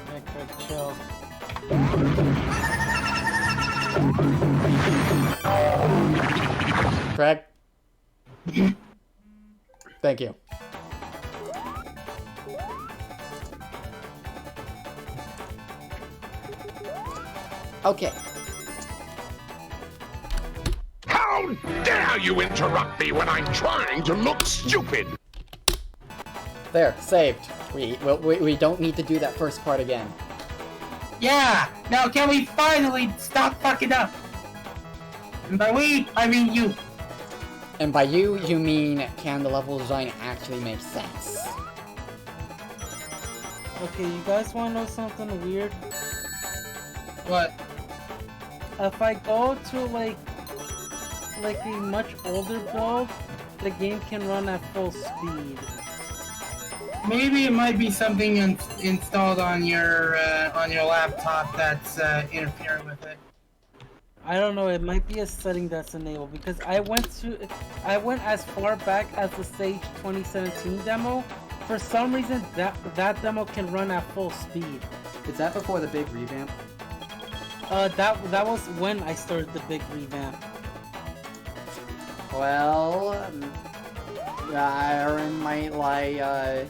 Yeah, Craig, chill. Craig? Thank you. Okay. How dare you interrupt me when I'm trying to look stupid? There, saved. We don't need to do that first part again. Yeah! Now can we finally stop fucking up? And by we, I mean you. And by you mean, can the level design actually make sense? Okay, you guys wanna know something weird? What? If I go to like a much older build, the game can run at full speed. Maybe it might be something installed on your laptop that's interfering with it. I don't know, it might be a setting that's enabled because I went as far back as the Sage 2017 demo. For some reason that demo can run at full speed. Is that before the big revamp? That was when I started the big revamp. Well, Aaron might lie,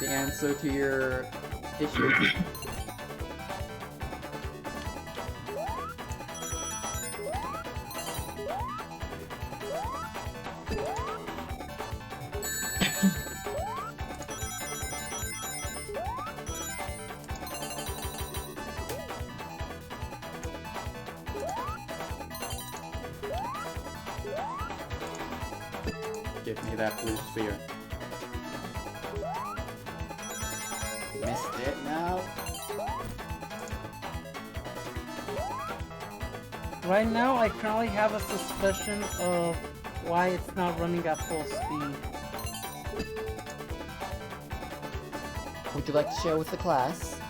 the answer to your issue. Give me that blue sphere. Missed it now. Right now, I currently have a suspicion of why it's not running at full speed. Would you like to share with the class?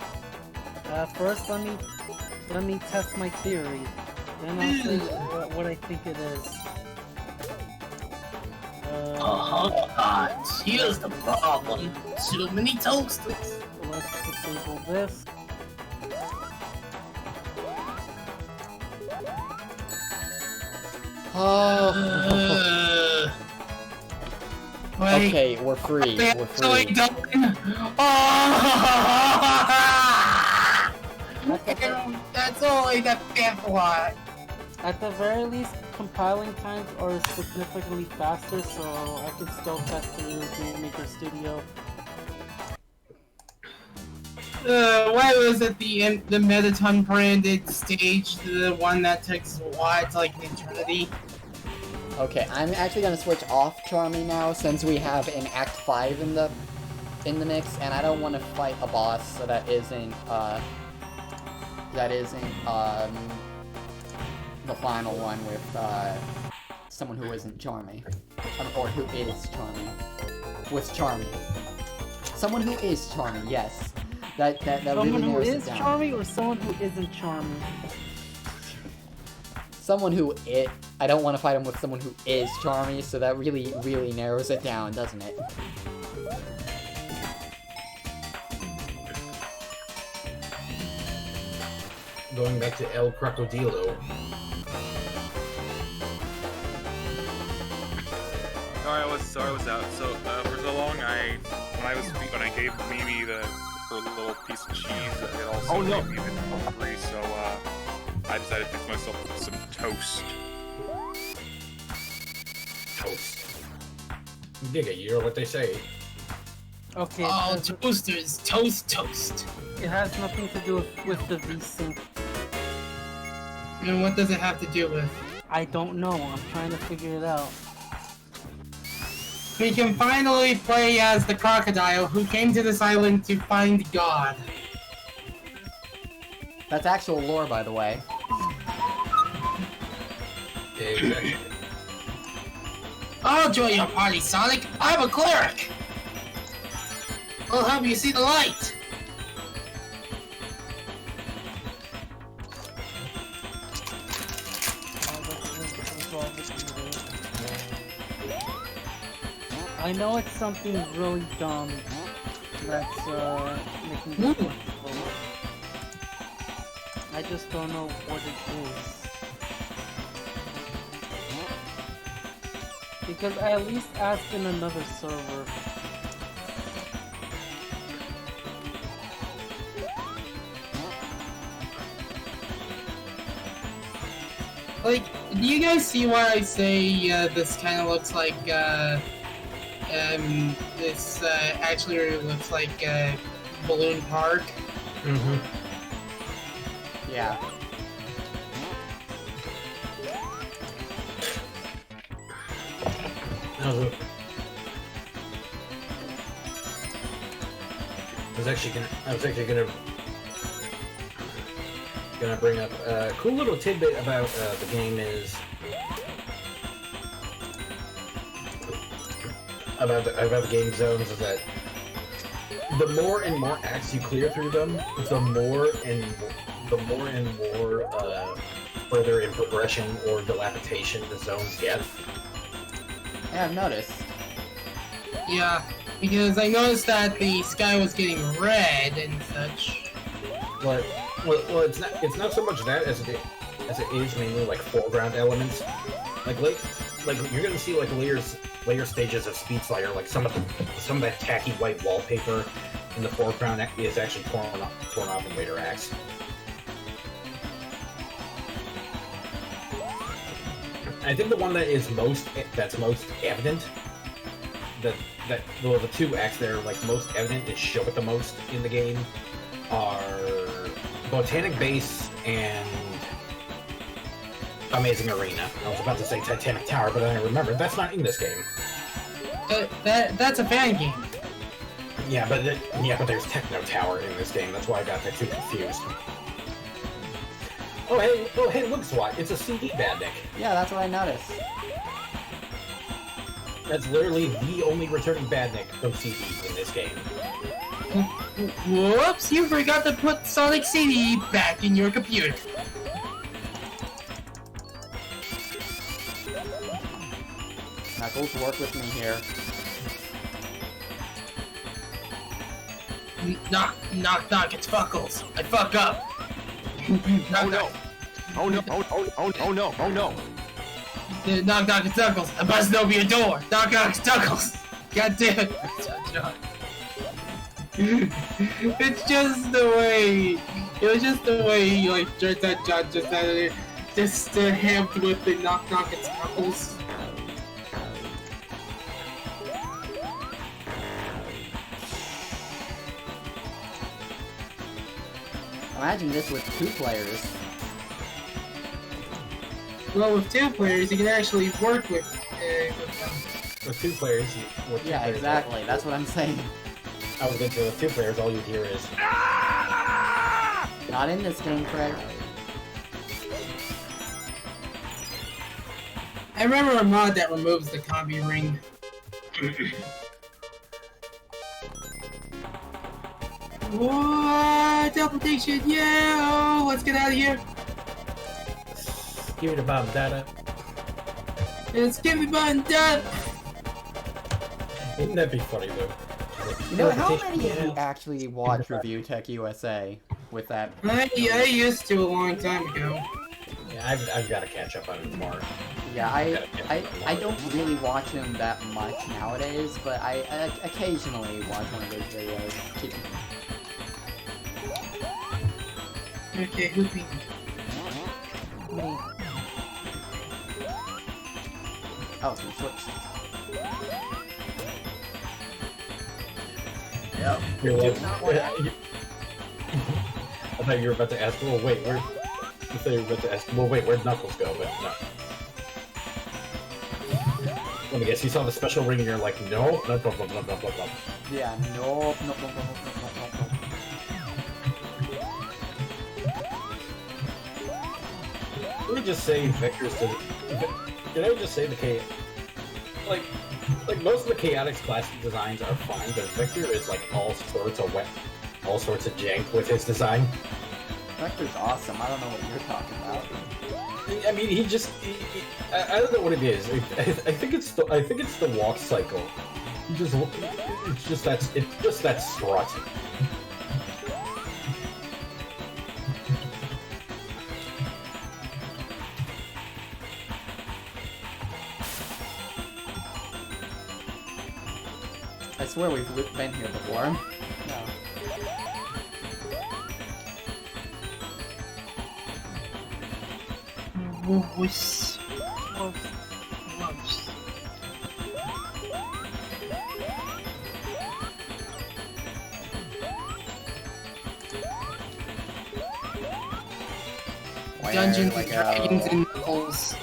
First, let me test my theory. Then I'll say what I think it is. Here's the problem. Too many toasters. Let's disable this. Oh. Wait. Okay, we're free. We're free. That's only the fifth one. At the very least, compiling times are significantly faster, so I can still test through Game Maker Studio. Why was it the Metaton branded stage, the one that takes a while, it's like an eternity? Okay, I'm actually gonna switch off Charmy now since we have an Act 5 in the mix, and I don't want to fight a boss that isn't the final one with someone who isn't Charmy, or who is Charmy, with Charmy. Someone who is Charmy, yes. That Someone really who narrows is it down. charming or someone who isn't charming? someone who I don't want to fight him with someone who is Charmy, so that really, really narrows it down, doesn't it? Going back to El Crocodilo. I was out. So for so long, when I gave Mimi her little piece of cheese, it also made me a bit hungry. So I decided to fix myself some toast. Toast. Giga, you know what they say. Okay. Oh, toasters, toast. It has nothing to do with the VSync. And what does it have to do with? I don't know. I'm trying to figure it out. We can finally play as the crocodile who came to this island to find God. That's actual lore, by the way. Exactly. I'll join your party, Sonic. I'm a cleric. I'll help you see the light. I know it's something really dumb that's making me difficult. I just don't know what it is. Because I at least asked in another server. Like, do you guys see why I say this kind of looks like, this actually really looks like Balloon Park? Mm-hmm. Yeah. I was actually gonna bring up a cool little tidbit about the game is about the game zones is that the more and more acts you clear through them, the more and more further in progression or dilapidation the zones get. Yeah, I've noticed. Yeah, because I noticed that the sky was getting red and such. But well, it's not so much that as it is mainly like foreground elements. Like you're gonna see like layer stages of Speed Slider, like some of that tacky white wallpaper in the foreground is actually torn off in later acts. I think the one that's most evident, the two acts that are like most evident that show it the most in the game are Botanic Base and Amazing Arena. I was about to say Titanic Tower, but then I remembered that's not in this game. That's a fan game. Yeah, but there's Techno Tower in this game. That's why I got that too confused. Oh hey, look, SWAT, it's a CD Badnik. Yeah, that's what I noticed. That's literally the only returning Badnik from CD in this game. Whoops, you forgot to put Sonic CD back in your computer. Knuckles, work with me here. Knock, it's Fuckles. I fuck up. Oh no! Oh no! Oh no! Oh no! Knock, it's Knuckles. I busted open your door. Knock, it's Knuckles. God damn it. It's just the way. It was just the way he like just that John just had it. Just hammed with the knock, it's Knuckles. Imagine this with 2 players. Well, with 2 players, you can actually work with them. With 2 players, Yeah, exactly. That's what I'm saying. I was going to with 2 players, all you hear is Not in this game, Craig. I remember a mod that removes the combi ring. What? Teleportation, yeah! Oh, let's get out of here. Give me the bomb data. Let's give me button death! Wouldn't that be funny though? You know, how many of you actually watch Review Tech USA with that? I used to a long time ago. Yeah, I've got to catch up on it more. Yeah, I don't really watch him that much nowadays, but I occasionally watch one of his videos. Okay, who beat Me. Oh, some switch. Yep. I thought you were about to ask, well, wait, where... I thought you were about to ask, well, wait, where'd Knuckles go? But no. Let me guess, you saw the special ring and you're like, no? No, no, no, no, no, no, no. Yeah, no. Let me just say Victor's the... Can I just say the K... Like most of the Chaotix classic designs are fine, but Victor is like all sorts of jank with his design. Vector's awesome. I don't know what you're talking about. I mean, I don't know what it is. I think it's the walk cycle. It's just that strut. I swear we've been here before. No. Whoosh. Dungeons and Dragons and Knuckles.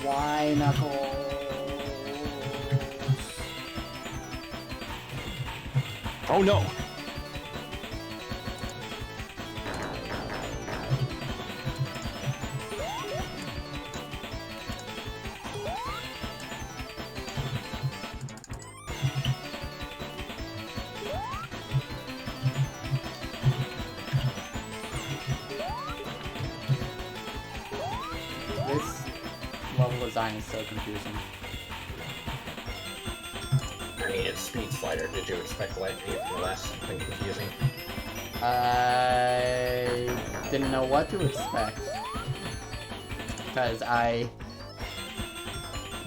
Why, Knuckles? Oh no! This level design is so confusing. I mean, it's Speed Slider. Did you expect anything less than confusing? I didn't know what to expect. Because I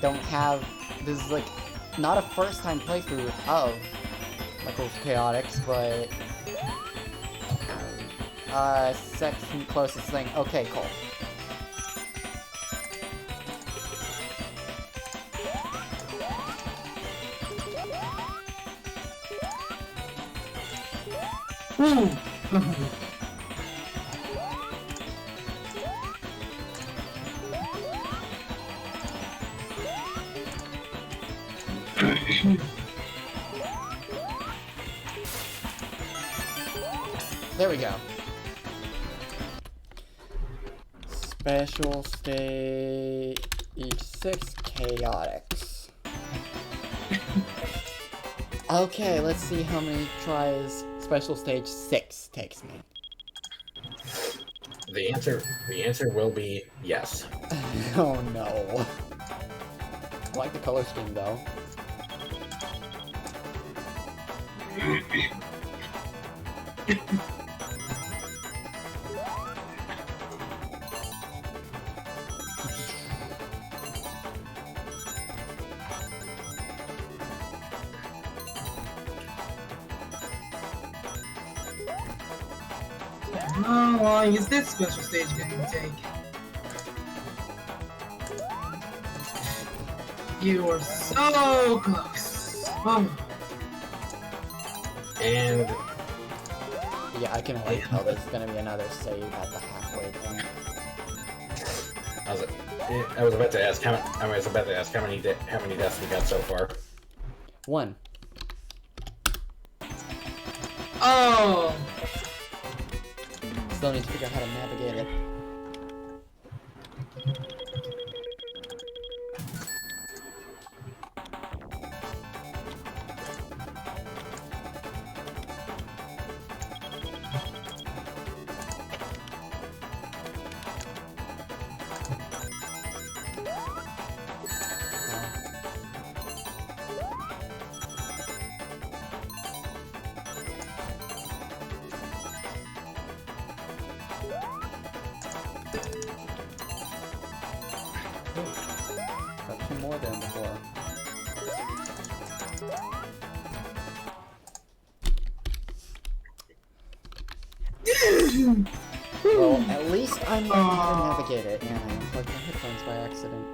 don't have... This is like not a first time playthrough of Knuckles Chaotix, but... second closest thing. Okay, cool. Ooh. There we go. Special stage 6 Chaotix. Okay, let's see how many tries Special Stage 6 takes me. The answer will be yes. Oh no. I like the color scheme though. How long is this special stage going to take? You are so close. Oh. And Yeah, I can already tell there's gonna be another save at the halfway point. I was about to ask how many deaths we got so far. 1. Oh. Still need to figure out how to navigate it. Well, at least I'm learning how to navigate it, and I unplugged my headphones by accident.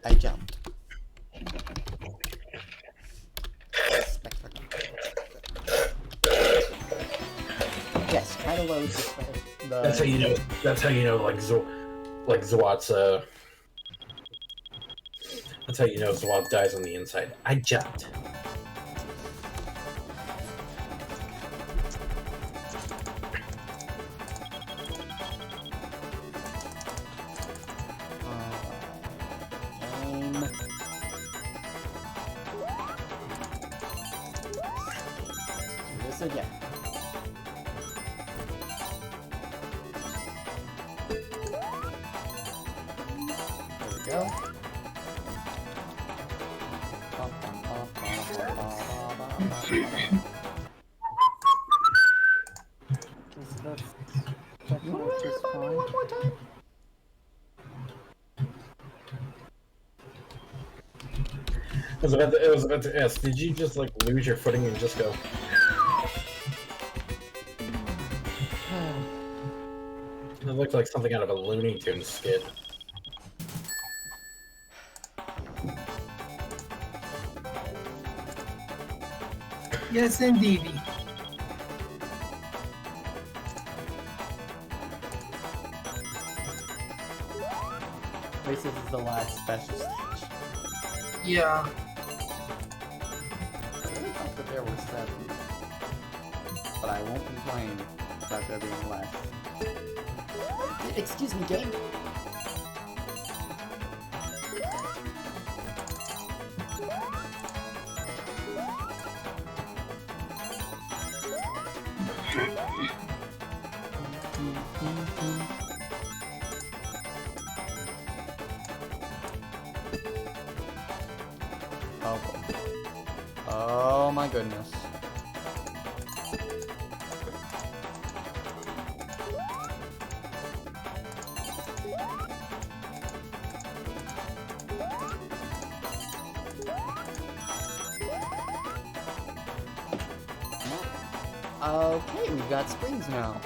I jumped. Yes, try to load the That's how you know. That's how you know, like Zwat's. That's how you know Zwat dies on the inside. I jumped. This again. There we go. You wanna run it by me one more time? I was about to ask, did you just like lose your footing and just go? It looked like something out of a Looney Tunes skit. Yes, indeed. At least this is the last special stage. Yeah. I really thought that there were 7. But I won't complain about there being less. Excuse me, game. Oh boy. Oh my goodness. Okay, we've got springs now.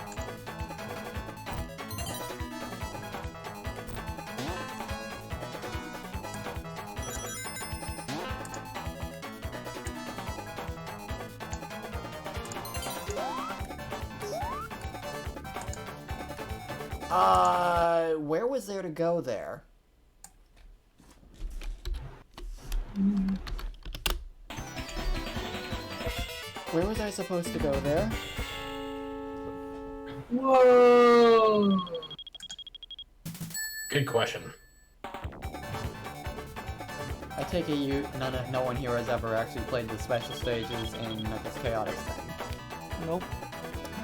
Where was there to go there? Where was I supposed to go there? Whoa! Good question. I take it no one here has ever actually played the special stages in this Chaotix thing. Nope.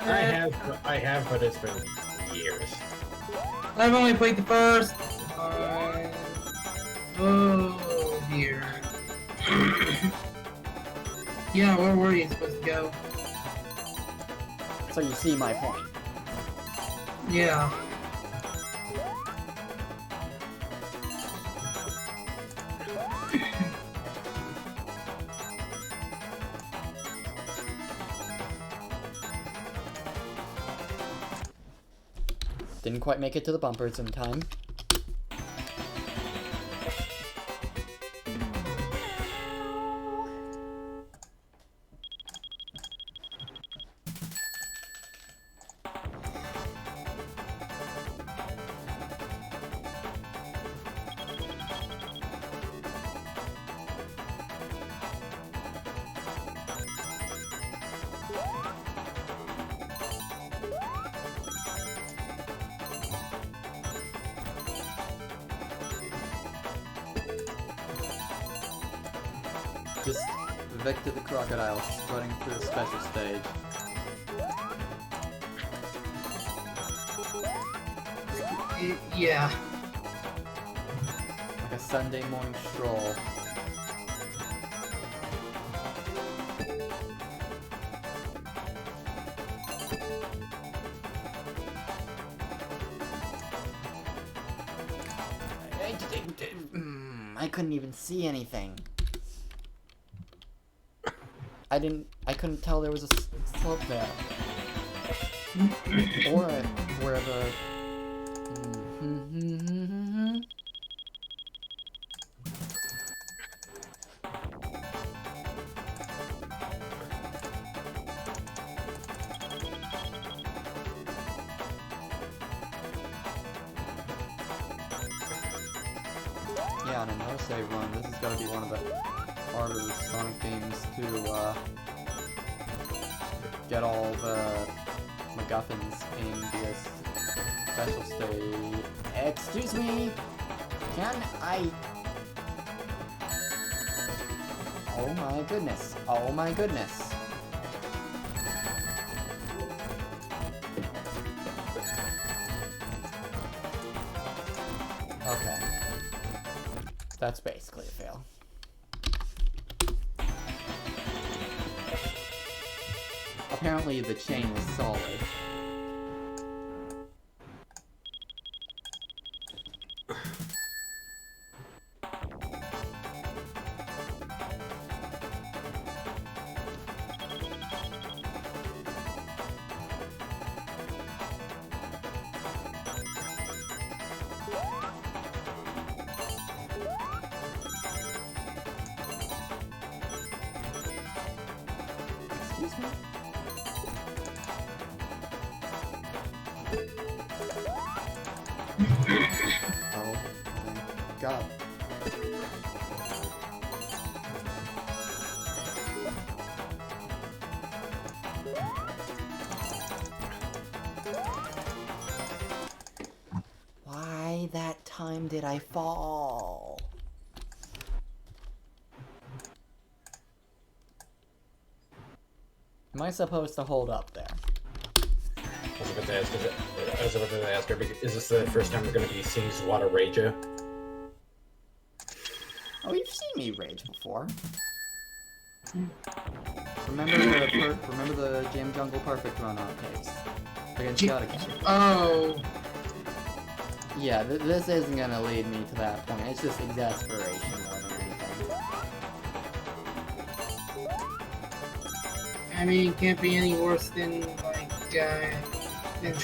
I have, but it's been years. I've only played the first. Oh dear. Yeah, where were you supposed to go? So you see my point. Yeah. Didn't quite make it to the bumpers in time. Just Victor the Crocodile strutting through a special stage. Yeah. Like a Sunday morning stroll. I couldn't even see anything. I couldn't tell there was a slope there. Or where the... Yeah, on a no-save run, this is gotta be one of the harder Sonic games to, get all the MacGuffins in this special state. Excuse me! Can I... Oh my goodness. Oh my goodness. Okay. That's basically a fail. Apparently the chain is solid. Excuse me? Oh, thank God. Why that time did I fall? Am I supposed to hold up there? I was about to ask her, is this the first time we're going to be seeing Zwata rage you? Oh, you've seen me rage before. Remember the Jam Jungle Perfect run on tapes against Chaotix. Oh. Yeah, this isn't gonna lead me to that point. It's just exasperation more than anything. I mean, it can't be any worse than like than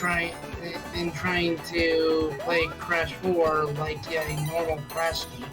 trying to play Crash 4 like a normal Crash game.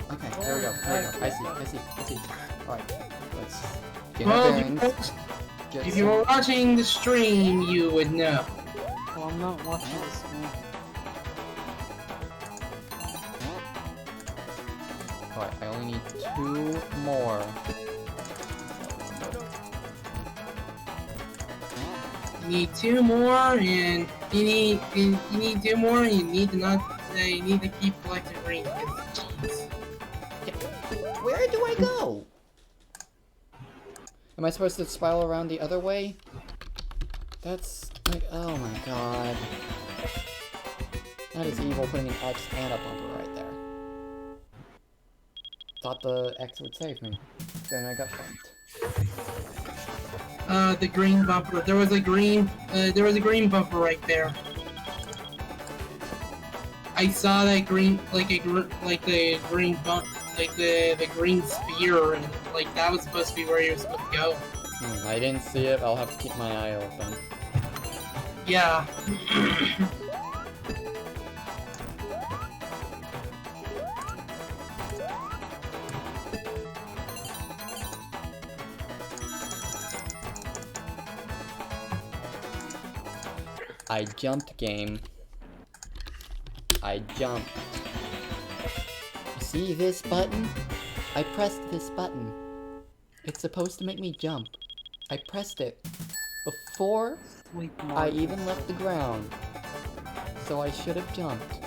Okay, there we go. I see. Alright, let's get Well, our bearings. if you were watching the stream, you would know. Well, I'm not watching this one. Alright, I only need 2 more. You need 2 more, and you need 2 more, and you need to keep collecting rings. Jeez. Where do I go? Am I supposed to spiral around the other way? That's like, oh my god. That is evil, putting an X and a bumper right there. Thought the X would save me. Then I got bumped. The green bumper. There was a green bumper right there. I saw that green, the green bump, the green spear, and like that was supposed to be where you were supposed to go. I didn't see it. I'll have to keep my eye open. Yeah. I jumped, game. I jumped. See this button? I pressed this button. It's supposed to make me jump. I pressed it before I even left the ground. So I should have jumped.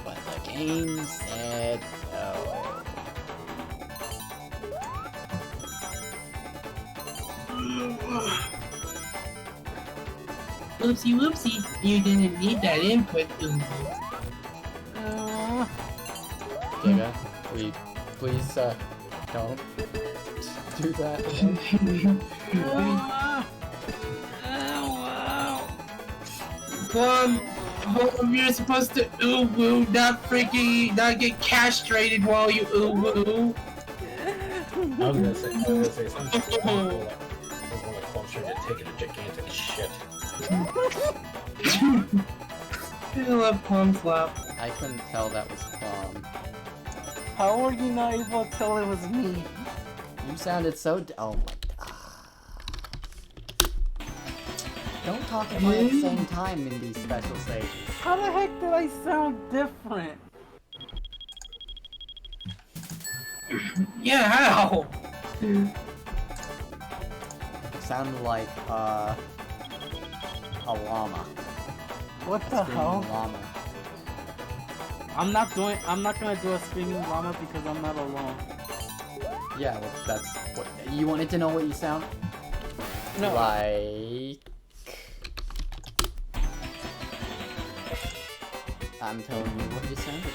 But the game said no. Whoopsie whoopsie, you didn't need that input. Giga, will you please, don't do that again? Plum, you're supposed to ooh woo, not get castrated while you ooh woo. I was gonna say something. Someone like Clumster just taking a gigantic shit. I love Plum Slap. I couldn't tell that was Plum. How were you not able to tell it was me? You sounded so oh my god. Don't talk about it at the same time in these special stages. How the heck did I sound different? Yeah, how? You sounded like, a llama. What the hell? Llama. I'm not gonna do a screaming llama because I'm not alone. Yeah, well, that's what, you wanted to know what you sound? No. Like... I'm telling you what you sounded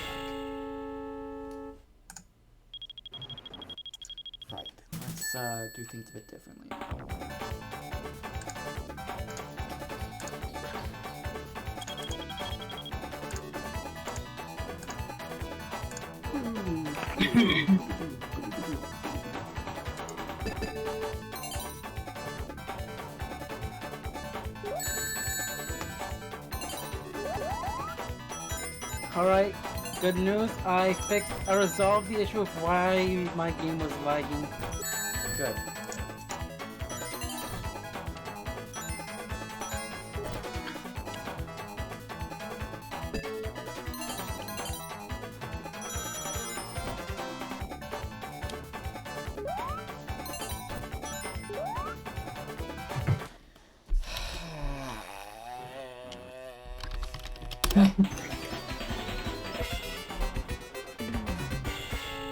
like. Right, let's, do things a bit differently. Alright, good news. I resolved the issue of why my game was lagging. Good.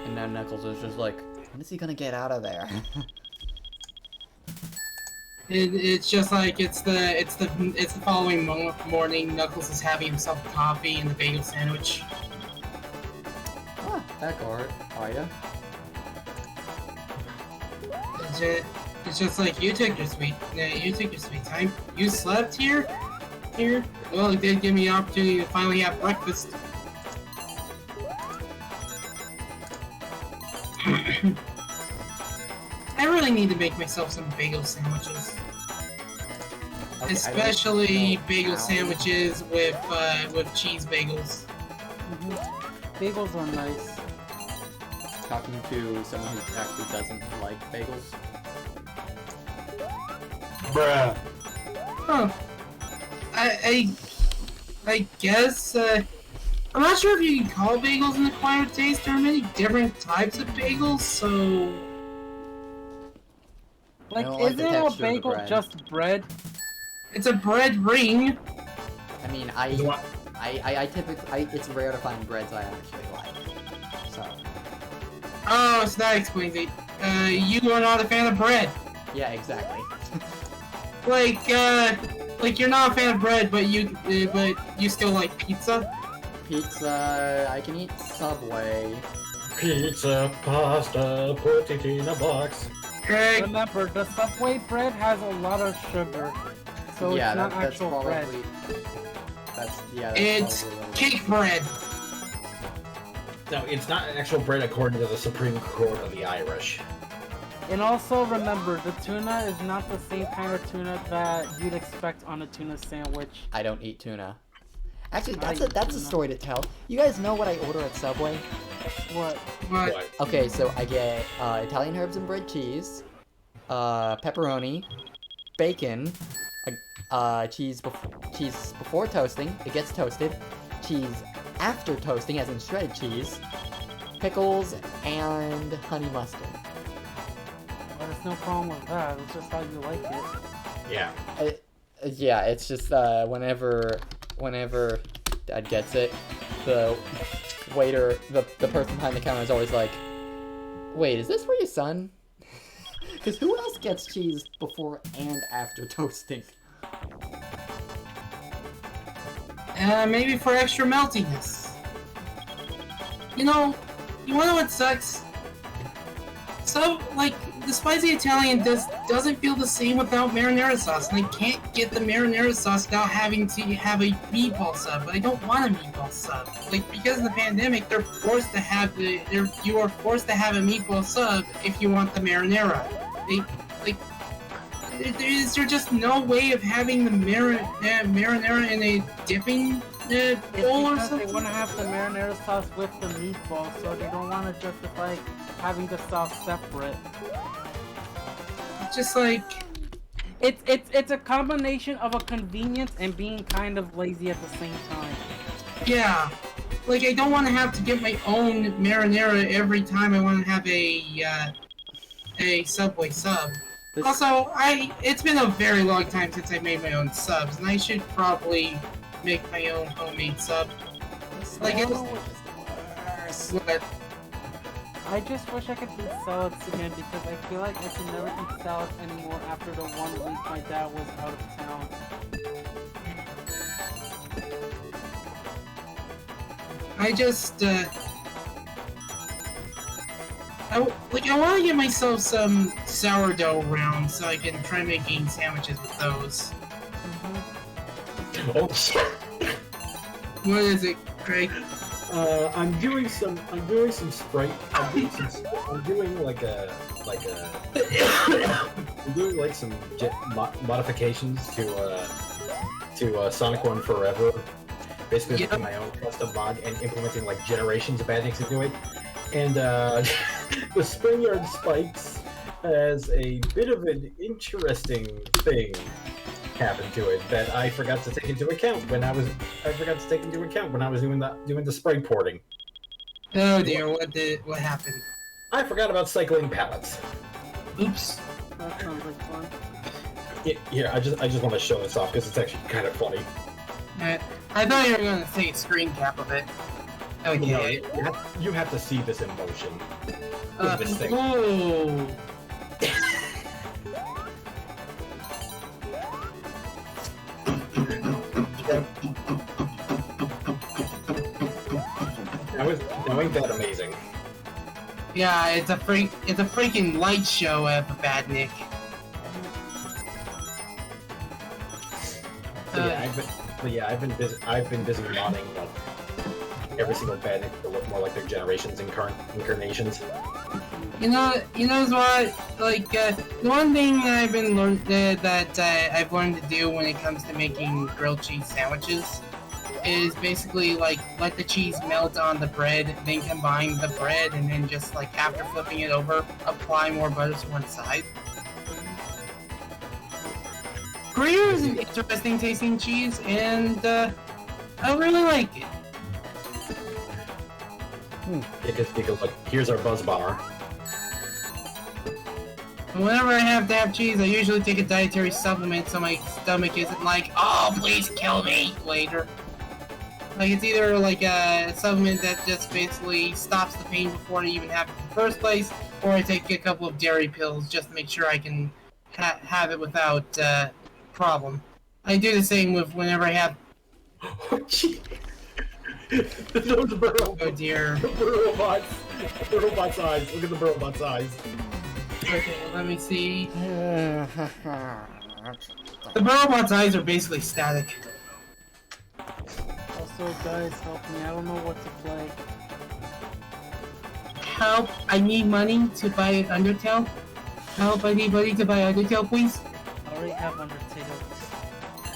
And now Knuckles is just like, when is he gonna get out of there? It's just like it's the following morning. Knuckles is having himself coffee and the bagel sandwich. Ah, back are ya? It's just like you took your sweet time. You slept here. Well, it did give me the opportunity to finally have breakfast. I really need to make myself some bagel sandwiches. Okay, Especially bagel sandwiches with cheese bagels. Bagels are nice. Talking to someone who actually doesn't like bagels. Bruh. Huh. I guess, I'm not sure if you can call bagels an acquired taste. There are many different types of bagels, so... Like, don't like isn't the a texture of the bagel bread. just bread? It's a bread ring. I mean, I typically, it's rare to find breads I actually like. So. Oh, so that explains it. You are not a fan of bread. Yeah, exactly. Like you're not a fan of bread, but you still like pizza? Pizza, I can eat Subway. Pizza, pasta, put it in a box. Greg, Remember, the Subway bread has a lot of sugar, so Yeah, it's not that's actual probably... bread. That's it's probably what it is. cake bread. No, it's not actual bread according to the Supreme Court of the Irish. And also remember, the tuna is not the same kind of tuna that you'd expect on a tuna sandwich. I don't eat tuna. Actually, I that's eat a tuna. story to tell. You guys know what I order at Subway? What? What? Okay, so I get Italian herbs and bread cheese, pepperoni, bacon, cheese before toasting, it gets toasted, cheese after toasting, as in shredded cheese, pickles, and honey mustard. Well, there's no problem with that. It's just how you like it. Yeah. Yeah, it's just whenever Dad gets it, the waiter, the person behind the counter is always like, "Wait, is this for your son?" Because who else gets cheese before and after toasting? Maybe for extra meltiness. You know what sucks? So, like, the spicy Italian doesn't feel the same without marinara sauce, and I can't get the marinara sauce without having to have a meatball sub, but I don't want a meatball sub. Like, because of the pandemic, you are forced to have a meatball sub if you want the marinara. Is there just no way of having the marinara in a dipping bowl or something? They want to have the marinara sauce with the meatball, so they don't want to justify having the sauce separate. It's just like... It's a combination of a convenience and being kind of lazy at the same time. Yeah. Like, I don't want to have to get my own marinara every time I want to have a Subway sub. Also, it's been a very long time since I made my own subs, and I should probably make my own homemade sub. Like, it was... What? I just wish I could eat salads again, because I feel like I can never eat salads anymore after the 1 week my dad was out of town. I just, I want to get myself some sourdough rounds so I can try making sandwiches with those. Oh shit! What is it, Craig? I'm doing some Sprite. I'm doing some modifications to Sonic 1 Forever. Basically, making my own custom mod and implementing like generations of badniks into it. And the Springyard Spikes has a bit of an interesting thing happen to it that I forgot to take into account when I was doing the Sprite porting. Oh dear, what happened? I forgot about cycling pallets. Oops. That sounds like fun. Yeah, I just want to show this off because it's actually kind of funny. I thought you were going to take a screen cap of it. Okay. No, you have to see this in motion. This thing. Oh. Now ain't that amazing? Yeah, it's a freaking light show of a badnik. I've been busy modding every single bandit to look more like their generations incarnations. You know what? Like the one thing that I've been I've learned to do when it comes to making grilled cheese sandwiches is basically like let the cheese melt on the bread, then combine the bread, and then just like after flipping it over, apply more butter to one side. Gruyere is an interesting tasting cheese, and I really like it. Because look, here's our Buzz Bomber. Whenever I have to have cheese, I usually take a dietary supplement so my stomach isn't like, oh, please kill me later. Like, it's either like a supplement that just basically stops the pain before it even happens in the first place, or I take a couple of dairy pills just to make sure I can have it without problem. I do the same with whenever I have... Oh, gee. Those oh dear. The robot's eyes. Look at the robot's eyes. Okay, let me see. The robot's eyes are basically static. Also, guys, help me. I don't know what to play. Help! I need money to buy Undertale. Help! I need money to buy Undertale, please. I already have Undertale.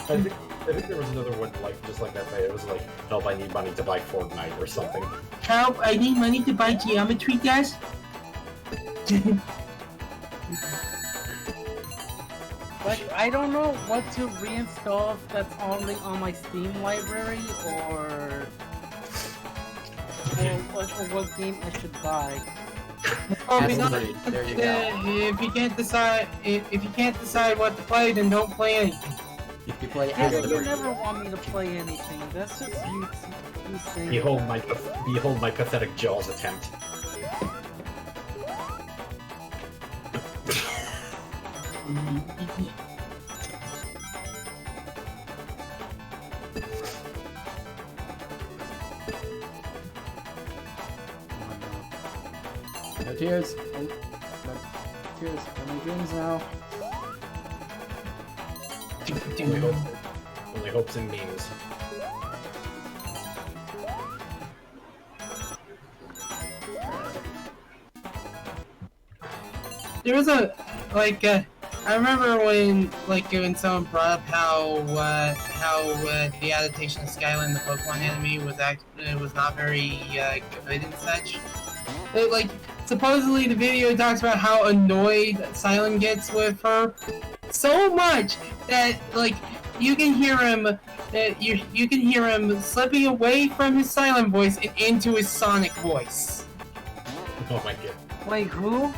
I think there was another one just like that. But it was like, help! I need money to buy Fortnite or something. Help! I need money to buy Geometry Dash. Like, I don't know what to reinstall if that's only on my Steam library or what game I should buy. Oh, That's because, great. There you go. if you can't decide what to play, then don't play anything. You play Yeah, you Astrid. never want me to play anything. That's just you saying. Behold my pathetic Jaws attempt. No tears. No tears. No more dreams now. Only hopes and memes. There was a I remember when someone brought up how the adaptation of Skyline, the Pokemon anime, was not very good and such. Like supposedly the video talks about how annoyed Silent gets with her so much that you can hear him you can hear him slipping away from his Silent voice and into his Sonic voice. Oh my god. Wait, who?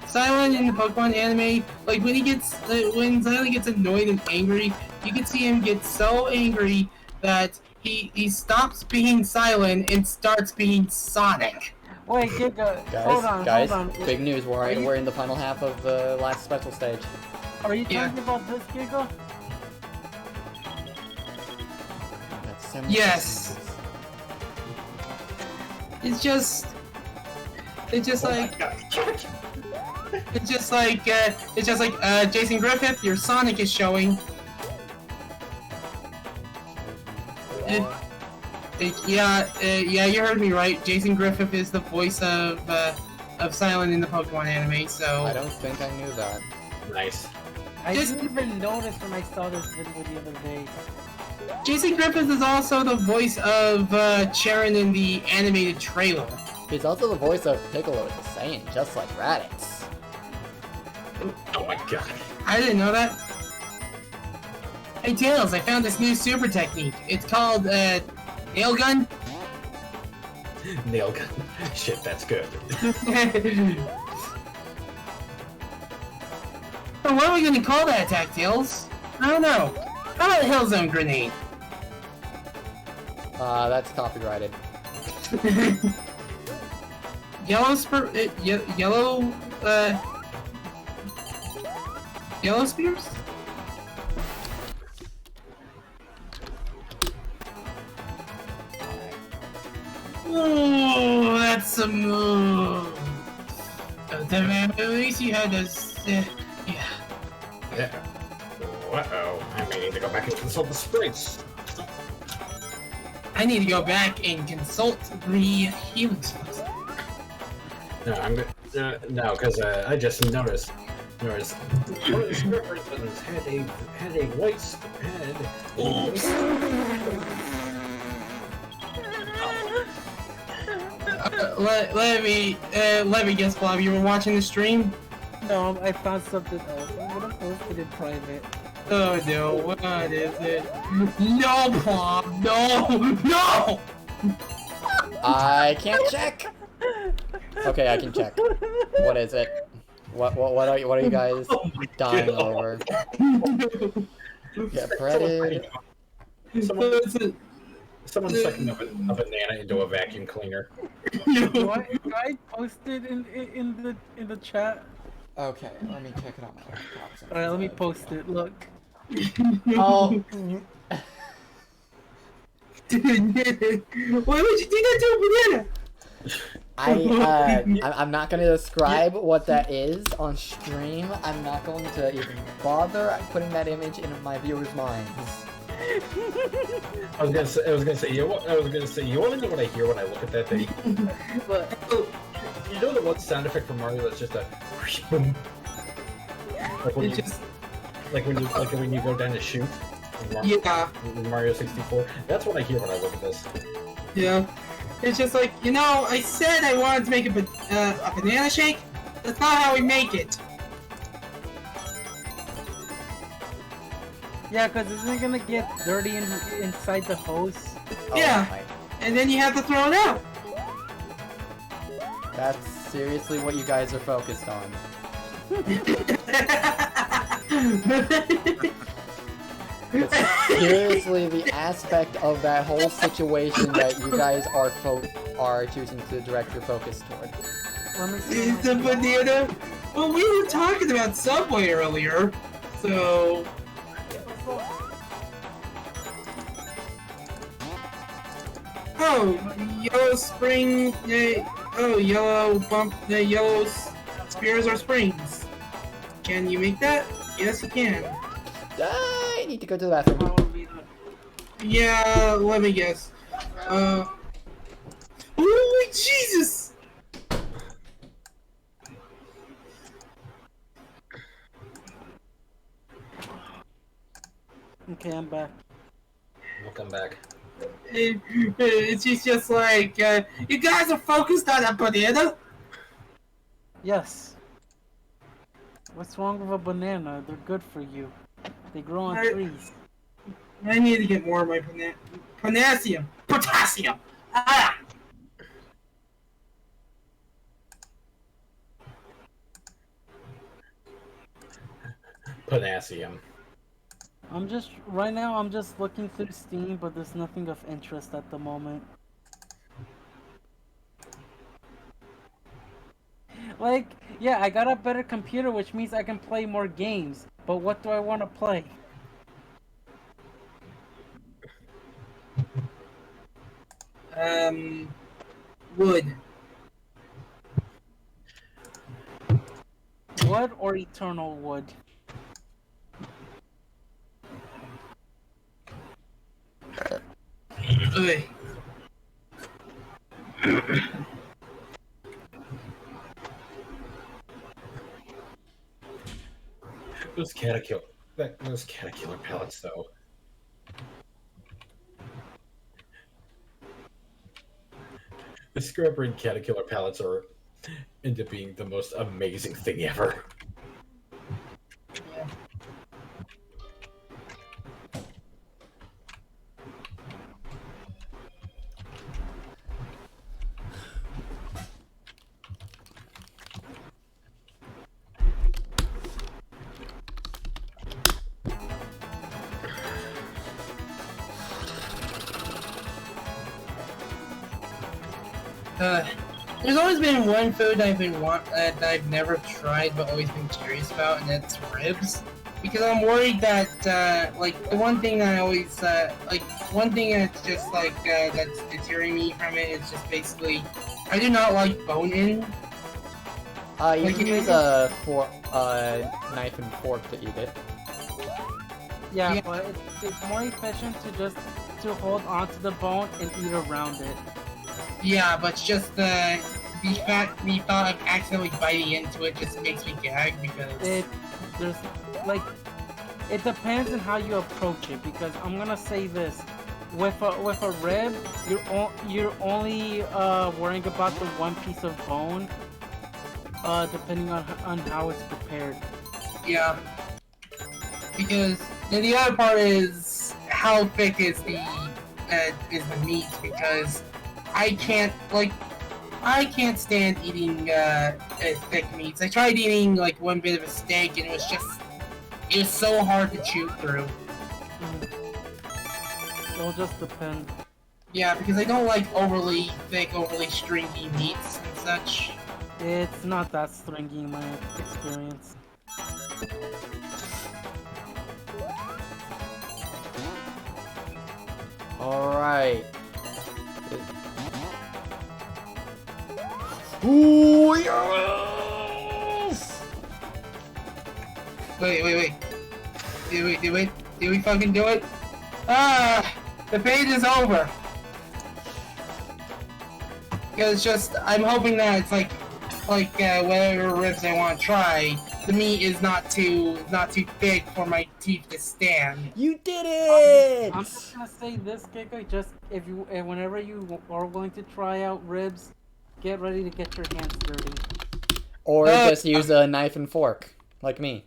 Silent in the Pokemon anime, like when Silent gets annoyed and angry, you can see him get so angry that he stops being Silent and starts being Sonic. Wait, Giga, Guys, hold on. big news. We're in the final half of the last special stage. Are you Yeah. talking about this, Giga? That's 7 Yes. seconds. It's just like Jason Griffith, your Sonic is showing. Yeah, you heard me right. Jason Griffith is the voice of Silent in the Pokemon anime. So I don't think I knew that. Nice. I Just- didn't even notice when I saw this video the other day. Jason Griffith is also the voice of Charon in the animated trailer. He's also the voice of Piccolo the Saiyan, just like Raditz. Oh my god. I didn't know that. Hey Tails, I found this new super technique. It's called nail gun. Nail gun. Shit, that's good. But what are we gonna call that attack, Tails? I don't know. How about a Hellzone grenade? That's copyrighted. Yellow yellow spears? Oh, that's a move. At least you had this. Yeah. Yeah. Uh-oh. I may need to go back and consult the sprites. I need to go back and consult the healing spells. No, I'm good. No, because I just noticed. One of the script writers had a white head. Let me guess, Bob. You were watching the stream? No, I found something else. I'm gonna post it in private. Oh no! What is it? No, Bob! No! No! I can't check. Okay, I can check. What is it? What are you guys dying over? Get breaded. Someone's sucking a banana into a vacuum cleaner. Do I post it in the chat? Okay, let me check it on my laptop. Alright, let me post it. Look. Oh. Why would you do that to a banana? I'm not gonna describe what that is on stream. I'm not going to even bother putting that image in my viewers' minds. I was gonna say, you want to know what I hear when I look at that thing? But You know the one sound effect from Mario that's just a boom. Like when you go down to shoot. Yeah. In Mario 64. That's what I hear when I look at this. Yeah. It's just like, I said I wanted to make a banana shake. That's not how we make it. Yeah, because isn't it gonna get dirty inside the hose? Oh, Yeah. my. And then you have to throw it out. That's seriously what you guys are focused on. Seriously, the aspect of that whole situation that you guys are choosing to direct your focus toward. Let me see. Is the banana? Well, we were talking about Subway earlier, so. Oh, yellow spring. Yellow bump. The yellow spears are springs. Can you make that? Yes, you can. I need to go to the bathroom. Yeah, let me guess. Oh, Jesus! Okay, I'm back. We'll come back. It's just like, you guys are focused on a banana? Yes. What's wrong with a banana? They're good for you. They grow on trees. I need to get more of my potassium. Potassium! Ah! Potassium. Right now I'm just looking through Steam, but there's nothing of interest at the moment. Like, yeah, I got a better computer, which means I can play more games. But what do I want to play? Wood. Wood or Eternal Wood? Okay. Those caterpillar pellets, though. The scrap ring caterpillar pellets are end up being the most amazing thing ever. There's always been one food that I've never tried but always been curious about, and that's ribs. Because I'm worried that, like, the one thing that I always, one thing that's just, that's deterring me from it is just basically, I do not like bone-in. You Like, can use a knife and fork to eat it. Yeah, but it's more efficient to hold onto the bone and eat around it. Yeah, but just the thought of accidentally biting into it just makes me gag because it depends on how you approach it. Because I'm gonna say this, with a rib, you're only worrying about the one piece of bone, depending on how it's prepared. Yeah, because the other part is how thick is the meat, because I can't stand eating thick meats. I tried eating like one bit of a steak and it was so hard to chew through. It'll just depend. Yeah, because I don't like overly thick, overly stringy meats and such. It's not that stringy in my experience. Alright. Ooh, yes! Wait. Did we fucking do it? Ah! The page is over! Because it's just, I'm hoping that it's like whatever ribs I want to try, the meat is not too thick for my teeth to stand. You did it! I'm just gonna say this, Keiko, just whenever you are going to try out ribs, get ready to get your hands dirty. Or just use a knife and fork, like me.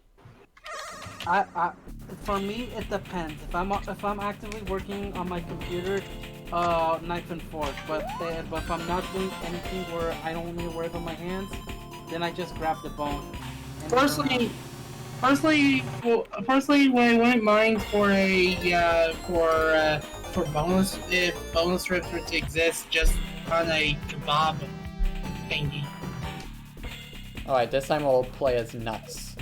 For me, it depends. If I'm actively working on my computer, knife and fork. But if I'm not doing anything where I don't need to work with my hands, then I just grab the bone. Personally, when I wouldn't mind for bonus, if bonus strips were to exist just on a kebab thingy. Alright, this time we'll play as Nuts.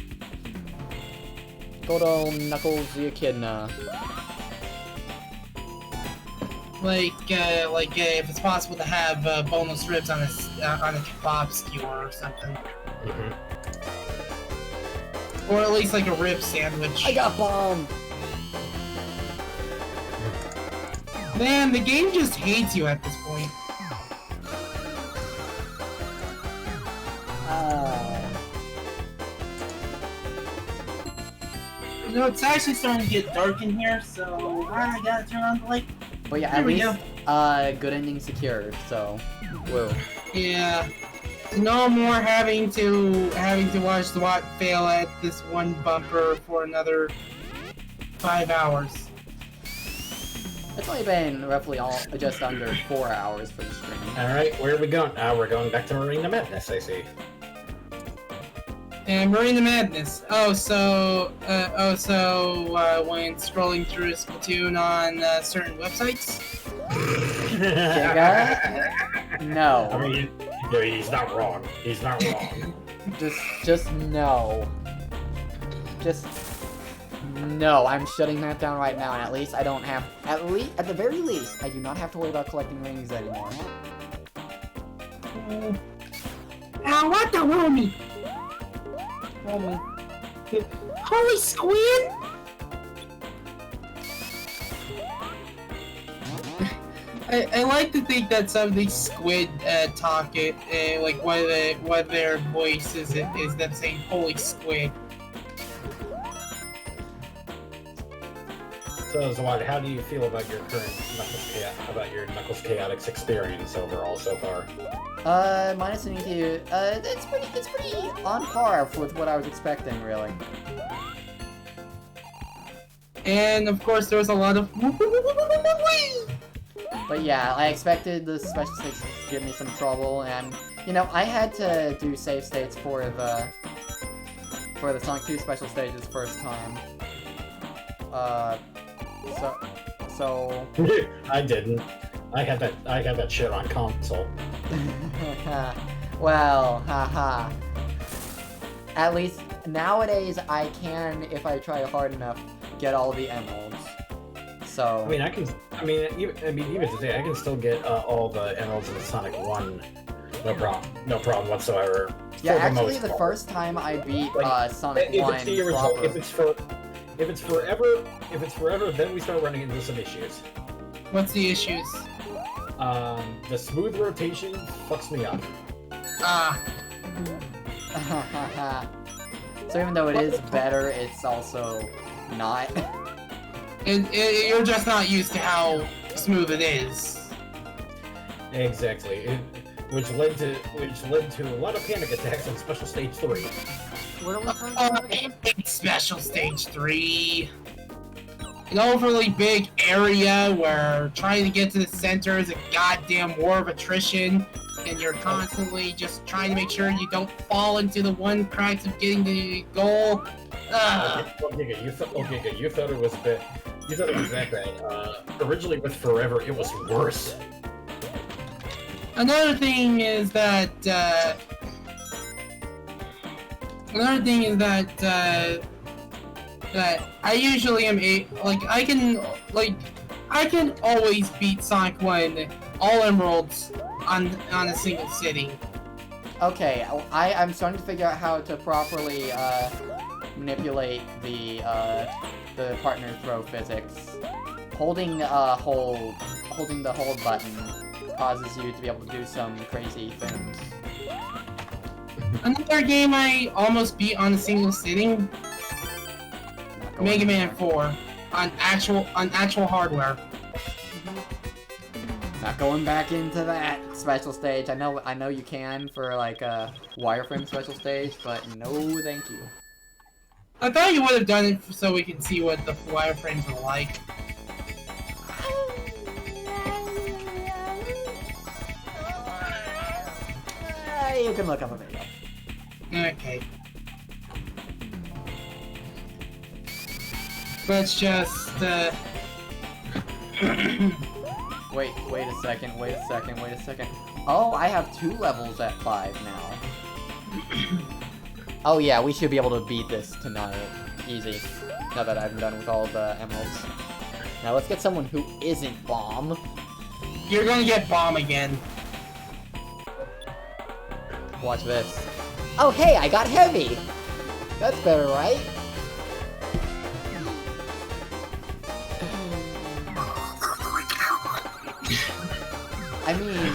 Good old Knuckles the Echidna. If it's possible to have boneless ribs on a kebab skewer or something, or at least like a rib sandwich. I got bombed! Man, the game just hates you at this point. You know, it's actually starting to get dark in here, so I gotta turn on the light. But yeah, There at we least, go. good ending secured, so, woo. Yeah. No more having to watch the Watt fail at this one bumper for another 5 hours. It's only been roughly just under 4 hours for the stream. Alright, where are we going? We're going back to Marina Madness, I see. And Marina Madness. When scrolling through Splatoon on certain websites. Giga? No. I mean, he's not wrong. He's not wrong. Just no. Just no. I'm shutting that down right now, and at least I don't have. At the very least, I do not have to worry about collecting rings anymore. What the homie? Holy squid! I like to think that some of these squid talk it, like what their voice is them saying "holy squid." So, Zawad, how do you feel about your current Knuckles Chaotix experience overall so far? Minus an EQ, it's pretty on par with what I was expecting, really. And of course, there was a lot of. But yeah, I expected the special states to give me some trouble, and you know, I had to do save states for the Sonic 2 special stages first time. So. I didn't. I had that shit on console. Well, haha. At least nowadays I can, if I try hard enough, get all the emeralds. So. Even today I can still get all the emeralds in Sonic 1. No problem whatsoever. Yeah, actually, the first time I beat Sonic 1 proper. If it's forever, then we start running into some issues. What's the issues? The smooth rotation fucks me up. So even though it is better, it's also not. You're just not used to how smooth it is. Exactly. Which led to a lot of panic attacks on Special Stage 3. What are we talking about? Special Stage 3. An overly big area where trying to get to the center is a goddamn war of attrition, and you're constantly just trying to make sure you don't fall into the one cracks of getting to the goal. Giga, you thought it was bad. You thought it was that bad. Originally with Forever, it was worse. Another thing is that that I usually am I can always beat Sonic 1 all emeralds on a single sitting. Okay, I'm starting to figure out how to properly manipulate the partner throw physics. Holding the hold button causes you to be able to do some crazy things. Another game I almost beat on a single sitting, Mega Man 4, on actual hardware. Not going back into that special stage. I know you can for like a wireframe special stage, but no, thank you. I thought you would have done it so we can see what the wireframes are like. You can look up a video. Okay. Let's just, Wait a second. Oh, I have 2 levels at 5 now. Oh yeah, we should be able to beat this tonight. Easy. Now that I'm done with all the emeralds. Now let's get someone who isn't Bomb. You're gonna get Bomb again. Watch this. Oh hey, I got Heavy! That's better, right? I mean...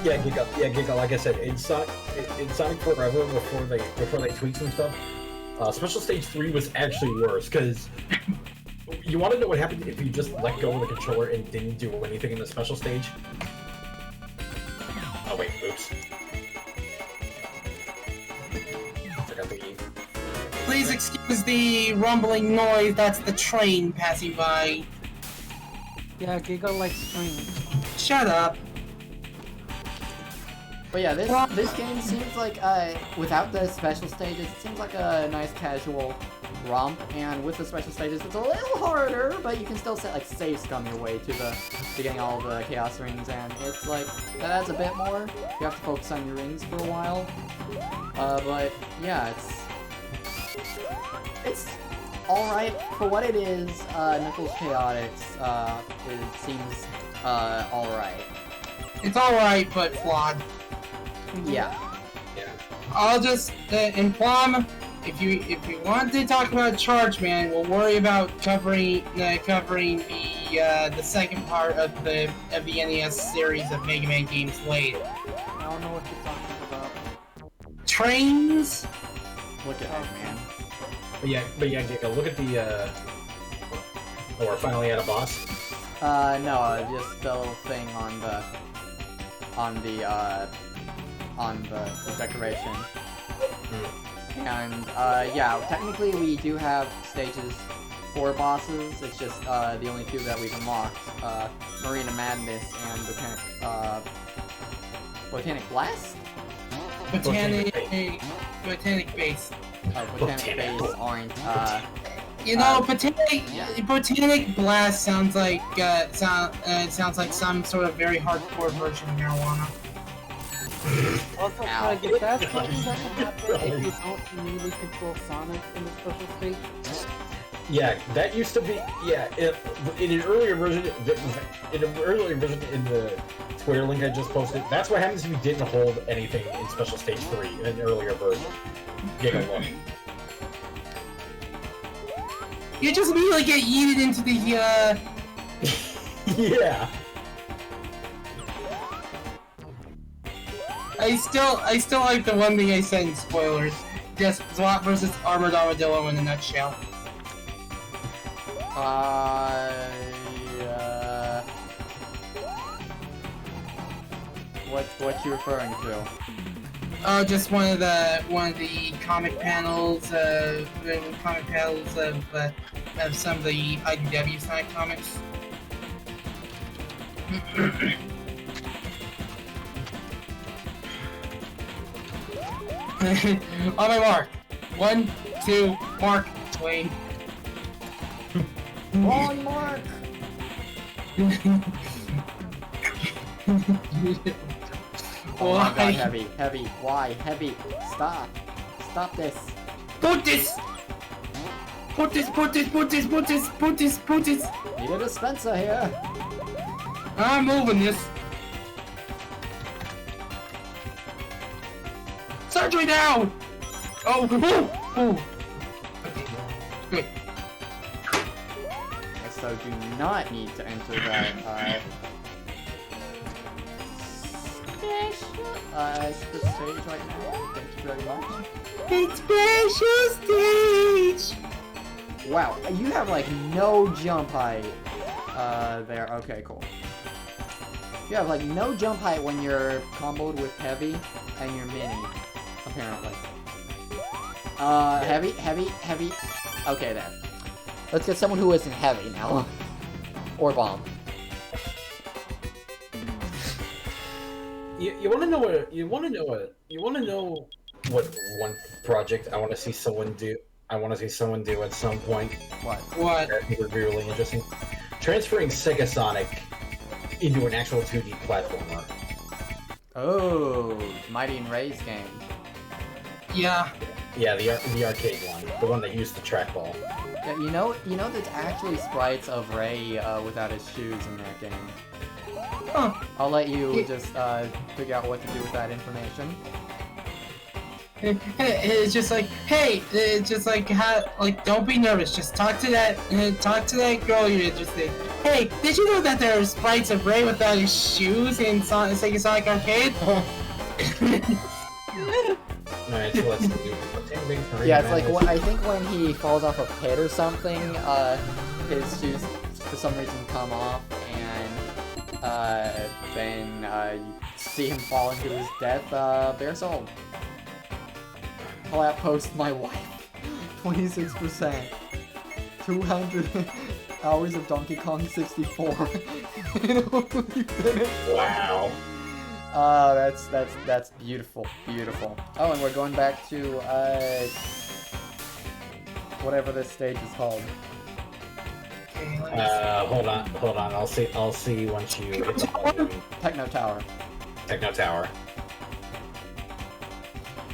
Yeah, Giga, like I said, in Sonic Forever, before they tweaked some stuff, Special Stage 3 was actually worse, because you want to know what happened if you just let go of the controller and didn't do anything in the special stage? Oh wait, oops. Forgot the E. Please excuse the rumbling noise, that's the train passing by. Yeah, Giga likes trains. Shut up. But yeah, this game seems like, without the special stages, it seems like a nice casual romp, and with the special stages, it's a little harder, but you can still set, like, saves come your way to getting all the Chaos Rings, and it's like, that adds a bit more. You have to focus on your rings for a while. But, yeah, it's alright for what it is. Knuckles Chaotix, it seems, alright. It's alright, but flawed. Yeah. I'll just, in Plum, if you want to talk about Charge Man, we'll worry about covering the second part of the NES series of Mega Man games later. I don't know what you're talking about. Trains? Look at that, man. But yeah, Giga, look at the, oh, we're finally at a boss? No, just the little thing on the decoration. And, yeah, technically we do have stages for bosses, it's just, the only 2 that we've unlocked, Marina Madness and Botanic Blast? Botanic Base. Botanic Base aren't, You know, Botanic Blast sounds like, sounds like some sort of very hardcore version of marijuana. Also, like, if that's something that can happen if you don't immediately control Sonic in the special stage. Yeah, that used to be, yeah, in an earlier version, in the Twitter link I just posted, that's what happens if you didn't hold anything in Special Stage 3 in an earlier version. Giga look. You just immediately get yeeted into the, Yeah. I still like the one thing I said in spoilers. Just SWAT versus Armored Armadillo in a nutshell. What you referring to? Oh, just one of the comic panels, of some of the IDW side comics. On my mark. 1, 2, mark. Wayne. Wrong mark! Oh my god, heavy, why? Heavy, stop this. Put this! Put this! Need a dispenser here. I'm moving this. Surgery down! Oh, okay, good. So do not need to enter that, the stage right now. Thank you very much. It's special stage! Wow, you have like no jump height, there. Okay, cool. You have like no jump height when you're comboed with heavy and you're mini, apparently. Heavy. Okay, there. Let's get someone who isn't heavy now. Or bomb. You want to know what one project I want to see someone do? I want to see someone do at some point. What? That I think would be really interesting. Transferring Sega Sonic into an actual 2D platformer. Oh, Mighty and Ray's game. Yeah. Yeah, the arcade one, the one that used the trackball. Yeah, you know there's actually sprites of Ray without his shoes in that game. Huh. I'll let you just figure out what to do with that information. It's just like, hey, it's just like, don't be nervous. Just talk to that girl you're interested in. Hey, did you know that there are sprites of Ray without his shoes in Sega Sonic Arcade? Alright, so let's do Yeah, it's like I think when he falls off a pit or something, his shoes for some reason come off, and then you see him fall into his death. Bare soul. Collab post my wife. 26%. 200 hours of Donkey Kong 64. Wow. That's beautiful, beautiful. Oh, and we're going back to whatever this stage is called. Hold on. I'll see once you hit the button. Techno Tower. Techno Tower.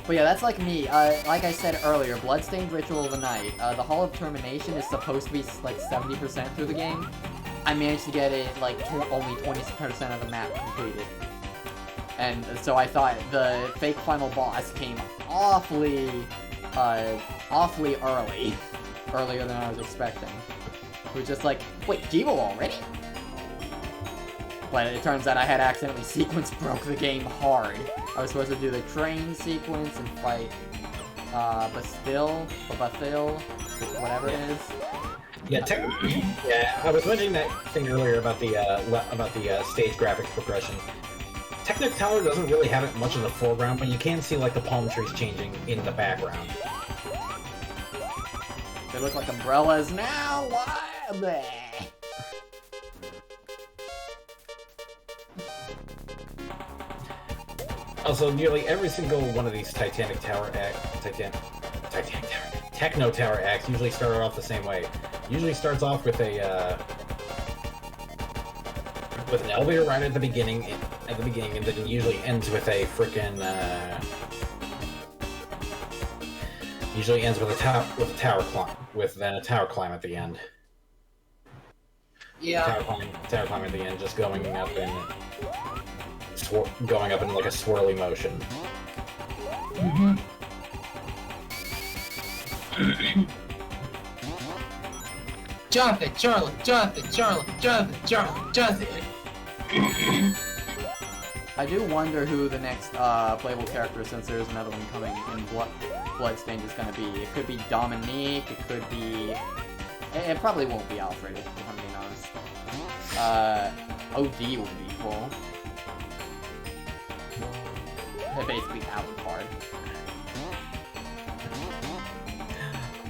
But yeah, that's like me. Like I said earlier, Bloodstained Ritual of the Night. The Hall of Termination is supposed to be like 70% through the game. I managed to get it like only 20% of the map completed. And so I thought the fake final boss came awfully early. Earlier than I was expecting. It was just like, wait, Jibo already? But it turns out I had accidentally sequence broke the game hard. I was supposed to do the train sequence and fight Bastille, whatever it is. Yeah, yeah. I was mentioning that thing earlier about the stage graphics progression. Techno Tower doesn't really have it much in the foreground, but you can see like the palm trees changing in the background. They look like umbrellas now. Why? Bleh. Also, nearly every single one of these Techno Tower acts usually start off the same way. Usually starts off with an elevator ride at the beginning, and then it usually ends with a frickin' usually ends with a tower climb at the end. Yeah. Tower climb at the end, just going up in like a swirly motion. Mm-hmm. Jonathan, Charlie. I do wonder who the next playable character, since there's another one coming in Bloodstained, is going to be. It could be Dominique, it could be... It probably won't be Alfred, if I'm being honest. OD would be cool. They're basically Alucard.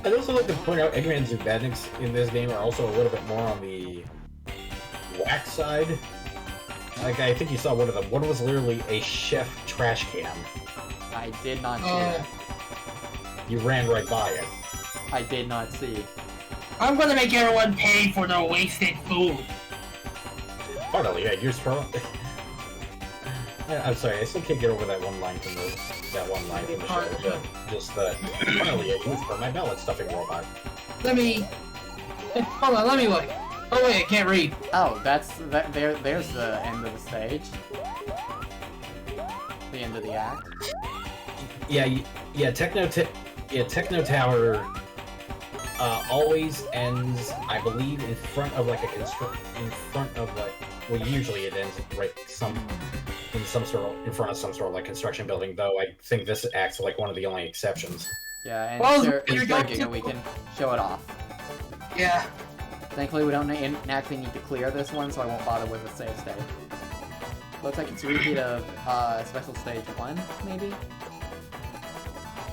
I'd also like to point out Eggman and Zubadniks in this game are also a little bit more on the whack side. Like, I think you saw one of them. One was literally a chef trash can. I did not see it. You ran right by it. I did not see. I'm gonna make everyone pay for their wasted food. Finally, yeah, you're strong. I'm sorry, I still can't get over that one line from the show. Just finally, I used for my ballot stuffing robot. Hold on, let me look. Oh wait, I can't read. Oh, there's the end of the stage. The end of the act. Yeah, Techno Tower always ends, I believe, in front of like well, usually it ends right in front of some sort of like construction building. Though I think this act's like one of the only exceptions. Yeah, and well, you're joking, and we can show it off. Yeah. Thankfully, we don't actually need to clear this one, so I won't bother with the save state. Looks like it's a repeat of Special Stage 1, maybe?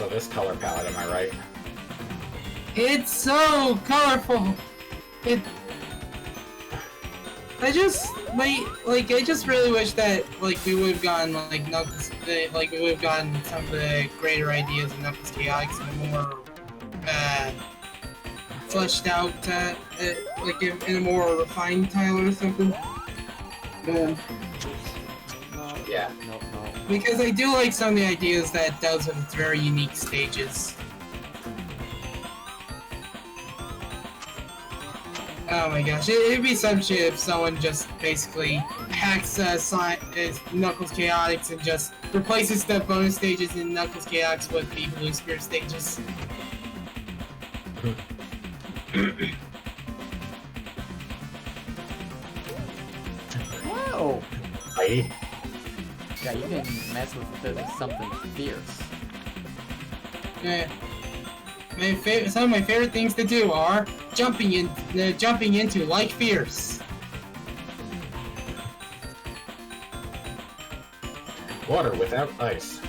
also this color palette, am I right? It's so colorful. I just really wish that we would have gotten Knuckles, we would have gotten some of the greater ideas in Knuckles Chaotix and more fleshed out, in a more refined style or something. Yeah. No. Because I do like some of the ideas that it does with its very unique stages. Oh my gosh, it'd be some shit if someone just basically hacks Knuckles Chaotix and just replaces the bonus stages in Knuckles Chaotix with the Blue Spear stages. Whoa! Aye. Yeah, you can mess with something fierce. Yeah. Some of my favorite things to do are jumping into like fierce. Water without ice.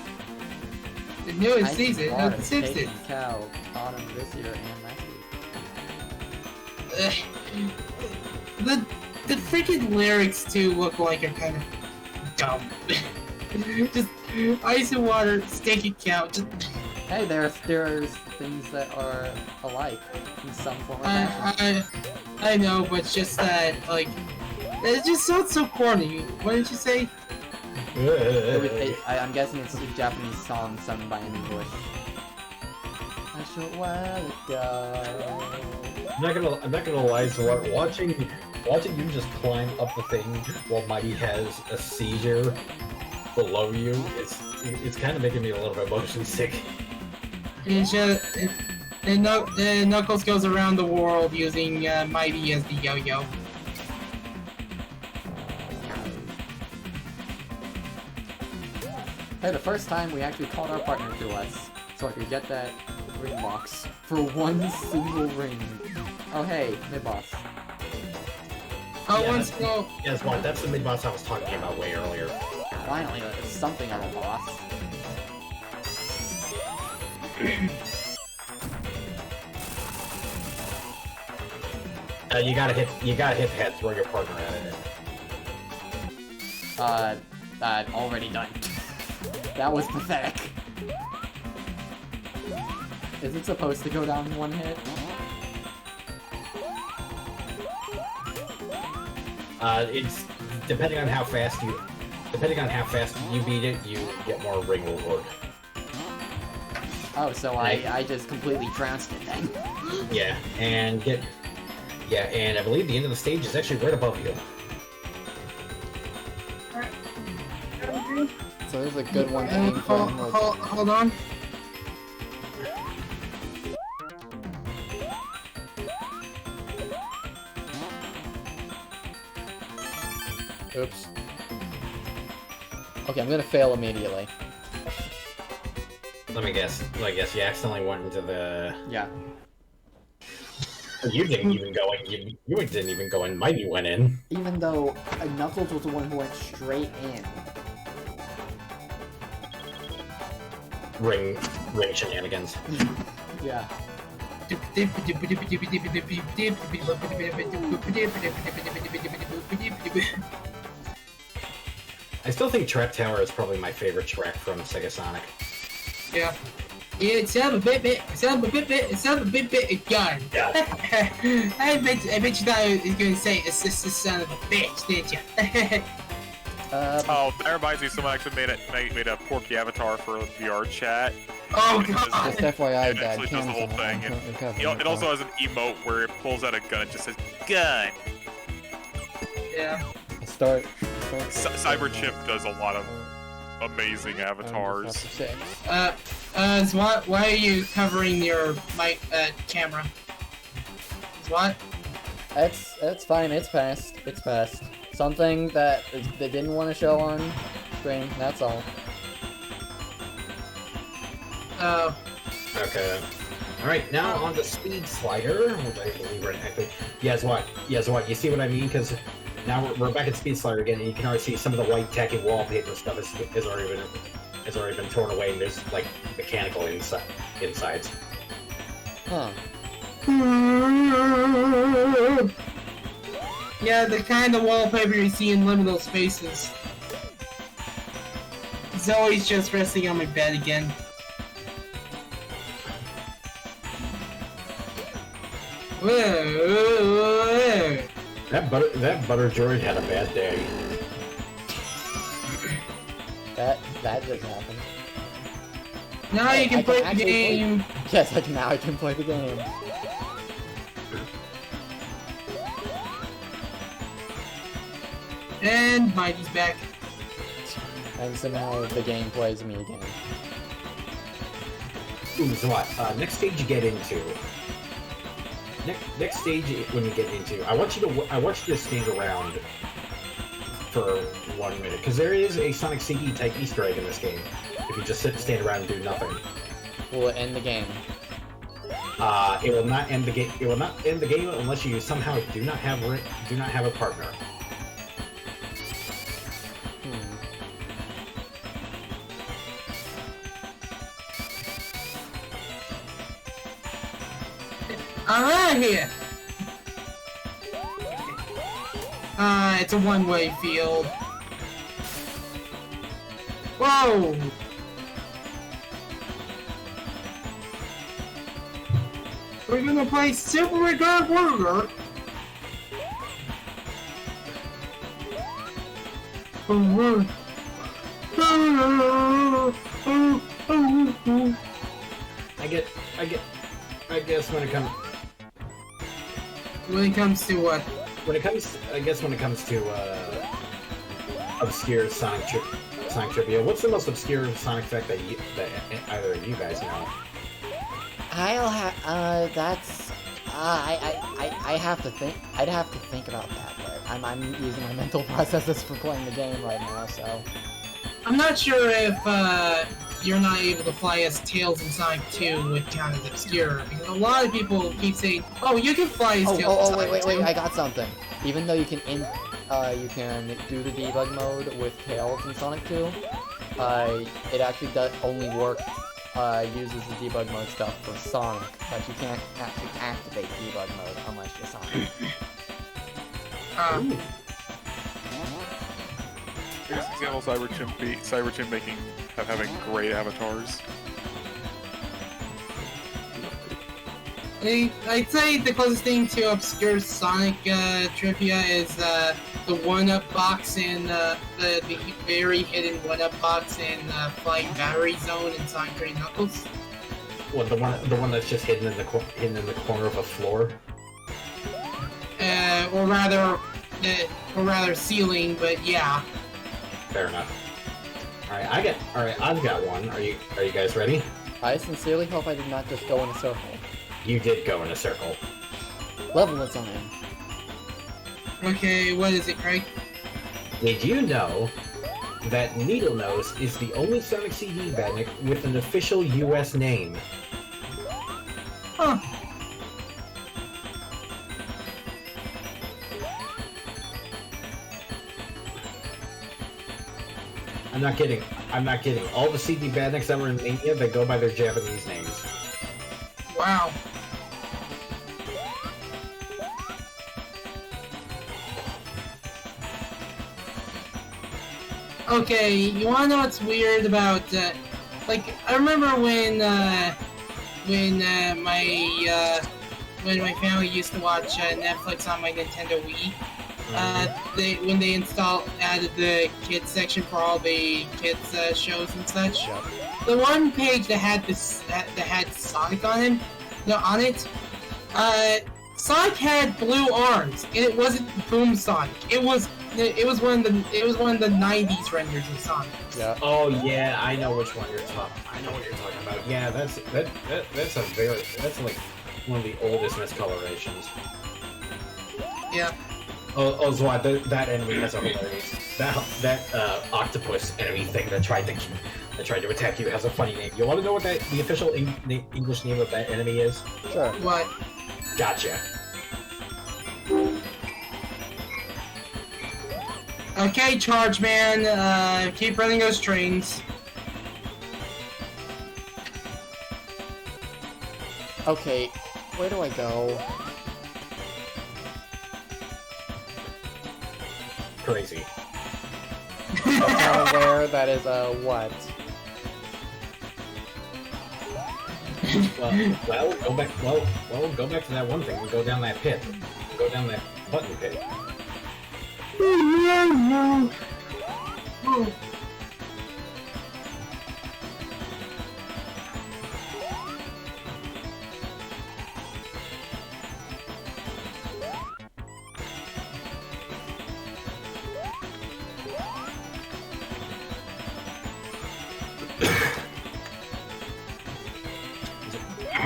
The newest Ice season and water, of The Simpsons. taking cow, autumn this year and last week. The freaking lyrics too look like are kind of dumb. Just ice and water, stinking cow. Just Hey, there's things that are alike in some form or fashion. I know, but it's just that it just sounds so corny. What did you say? I'm guessing it's a Japanese song sung by an English. A short while ago. I'm not gonna lie. So watching you just climb up the thing while Mighty has a seizure below you, it's kind of making me a little bit motion sick. It's just Knuckles goes around the world using Mighty as the yo-yo. Hey, the first time we actually called our partner to us, so I could get that ring box for one single ring. Oh hey, mid-boss. Oh, Yeah, once go. Yes, what? That's the mid-boss I was talking about way earlier. Finally, there's something of a boss. You gotta hit the head, throw your partner at it. Already done. That was pathetic. Is it supposed to go down in one hit? It's depending on how fast you beat it, you get more ring reward. Oh, so I just completely trounced it then. Yeah, and I believe the end of the stage is actually right above you. So there's a good one to aim for. Hold on. Oops. Okay, I'm gonna fail immediately. Let me guess. You accidentally went into the. Yeah. You didn't even go in. You didn't even go in. Mighty went in. Even though Knuckles was the one who went straight in. Ring shenanigans. Yeah. I still think Track Tower is probably my favorite track from Sega Sonic. Yeah. It sounded a bit gun. Yeah. I bet you thought I was gonna say it's just the son of a bitch, didn't you? Oh, that reminds me. Someone actually made a Porky avatar for VR chat. Oh Just god. FYI, It Dad, actually does the whole thing. And, it also has an emote where it pulls out a gun and just says "gun." Yeah. Start. Cyberchip does a lot of amazing avatars. So why are you covering your mic camera? What? It's fine. It's past. It's past. Something that they didn't want to show on screen. That's all. Oh. Okay. Alright, now on the speed slider, which I believe right now. Yes, what? You see what I mean? Because now we're back at speed slider again, and you can already see some of the white tacky wallpaper stuff has already has already been torn away, and there's like mechanical insides. Huh. Yeah, the kind of wallpaper you see in liminal spaces. Zoe's just resting on my bed again. Whoa. That butter droid had a bad day. That just happened. Now Hey, you can play the game. Yes, now I can play the game. And Mighty's back. And so now the game plays me again. Ooh, so what? Next stage you get into. Next stage when you get into, I want you to stand around for 1 minute, because there is a Sonic CD type Easter egg in this game. If you just sit and stand around and do nothing, Will it end the game? it will not end the game. It will not end the game unless you somehow do not have a partner. I'm out of here! It's a one-way field. Whoa! We're gonna play Super Regard Warrior. I guess when it comes. When it comes to what? When it comes to obscure Sonic trivia, what's the most obscure Sonic effect that either of you guys know? I'll have that's I have to think. I'd have to think about that, but I'm using my mental processes for playing the game right now, so. I'm not sure if you're not able to fly as Tails in Sonic 2 would count as obscure, because a lot of people keep saying, "Oh, you can fly as Tails in Sonic 2." Wait! I got something. Even though you can do the debug mode with Tails in Sonic 2, it actually does only work. Uses the debug mode stuff for Sonic, but you can't actually activate debug mode unless you're Sonic. Here's example Cyberchimp having great avatars. I'd say the closest thing to obscure Sonic trivia is the 1-up box in the very hidden 1-up box in Flying Battery Zone in Sonic 3 Knuckles. What, the one that's just hidden in the corner of a floor? Or rather ceiling, but yeah. Fair enough. Alright, I've got one. Are you guys ready? I sincerely hope I did not just go in a circle. You did go in a circle. Level design. Okay, what is it, Craig? Did you know that Needlenose is the only Sonic CD bandit with an official US name? Huh. I'm not kidding. All the CD bandits that were in Mania, they go by their Japanese names. Wow. Okay, you wanna know what's weird about, like, I remember when my family used to watch Netflix on my Nintendo Wii, when they added the kids section for all the kids shows and such. Yep. The one page that had that had Sonic on it, Sonic had blue arms, and it wasn't Boom Sonic. It was one of the 90s renders of Sonic. Yeah. Oh yeah, I know which one you're talking. I know what you're talking about. Yeah, that's like one of the oldest miscolorations. Yeah. Oh, Zwad, that enemy has a hilarious. That octopus enemy thing that tried to attack you has a funny name. You want to know what the official English name of that enemy is? Sure. What? Gotcha. Okay, Charge Man, keep running those trains. Okay, where do I go? Crazy. That's not where, that is what? Well, go back. Well, go back to that one thing. Go down that pit. Go down that button pit. I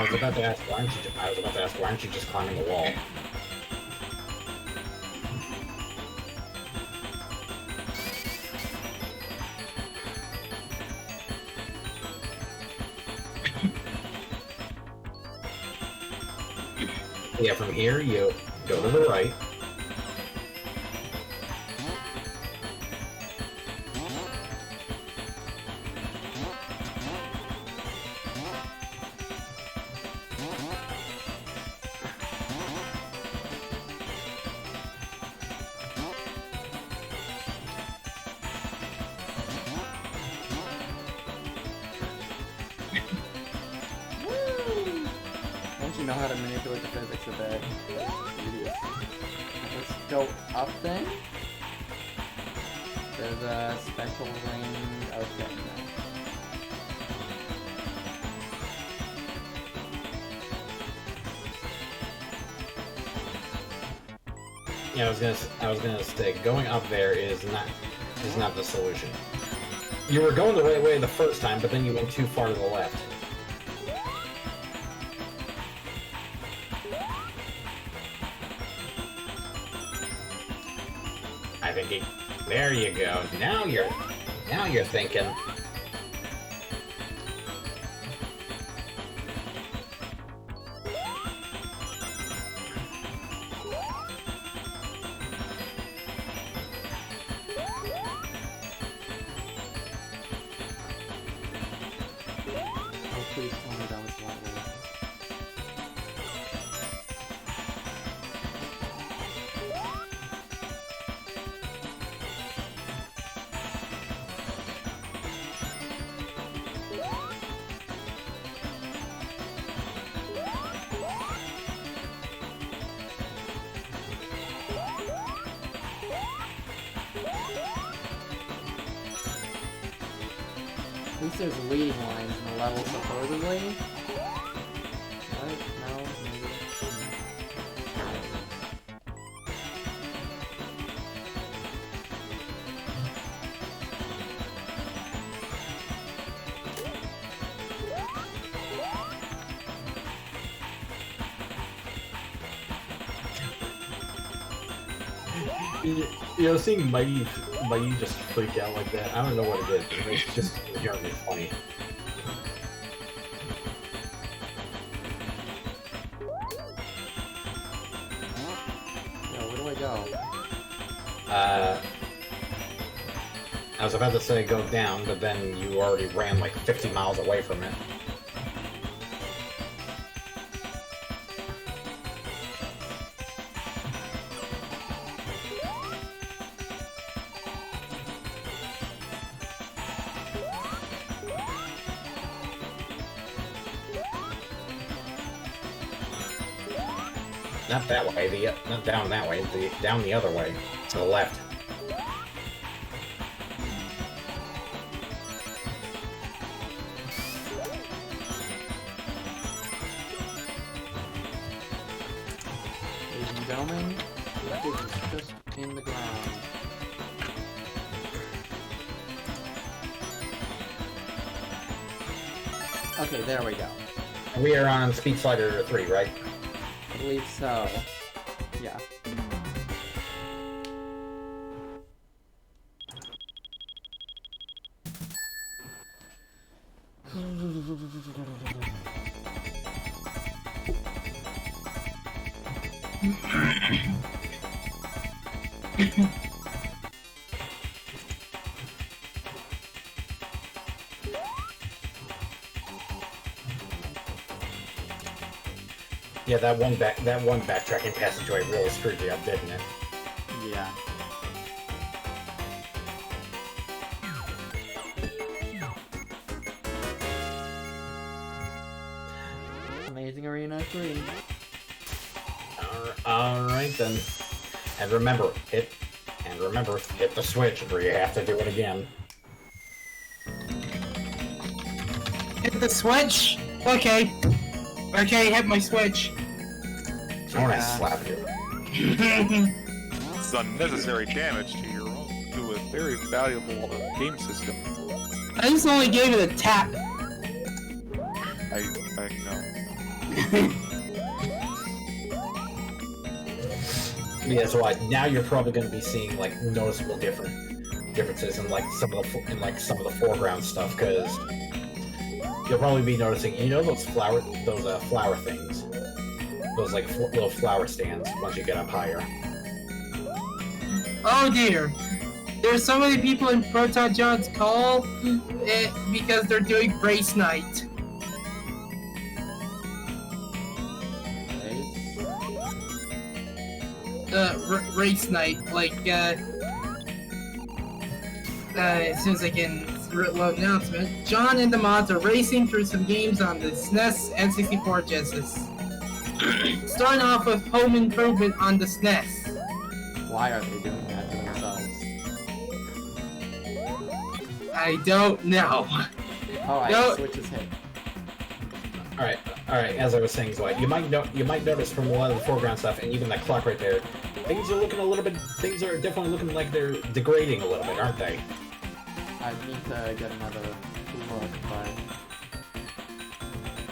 was about to ask, why aren't you just climbing the wall? Yeah, from here you go to the right. Don't you know how to manipulate the physics of it? Idiots. Let's go up then. There's a special ring. Okay, no. Yeah, I was gonna say going up there is not the solution. You were going the right way the first time, but then you went too far to the left. I think there you go. Now you're thinking. Oh, please tell me that was that way. At least there's leading lines in the level, supposedly. What? No? Maybe? You know, seeing Mighty just freak out like that, I don't know what it is, but it's just inherently funny. Yo, where do I go? I was about to say go down, but then you already ran like 50 miles away from it. Not that way, not down that way, down the other way, to the left. Ladies and gentlemen, that is just in the ground. Okay, there we go. We are on Speed Slider 3, right? I believe so. Yeah. Yeah, that one backtracking passageway really screwed you up, didn't it? Yeah. Amazing Arena 3. Alright then. And remember, hit the switch or you have to do it again. Hit the switch? Okay. Okay, hit my switch. I want to slap you. It's unnecessary damage to a very valuable game system. I just only gave it a tap. I know. Yeah, so now you're probably going to be seeing like noticeable differences in like some of the foreground stuff, because you'll probably be noticing, you know, those flower things, those like little flower stands once you get up higher. Oh dear. There's so many people in Proton John's call because they're doing race night. Race night, like, as soon as I can load announcement, John and the mods are racing through some games on the SNES N64 Genesis. Starting off with Home Improvement on the SNES. Why are they doing that to themselves? I don't know. Alright, No. switch is hit. Alright, as I was saying, Dwight, you might notice from a lot of the foreground stuff, and even that clock right there, things are definitely looking like they're degrading a little bit, aren't they? I need to get another look,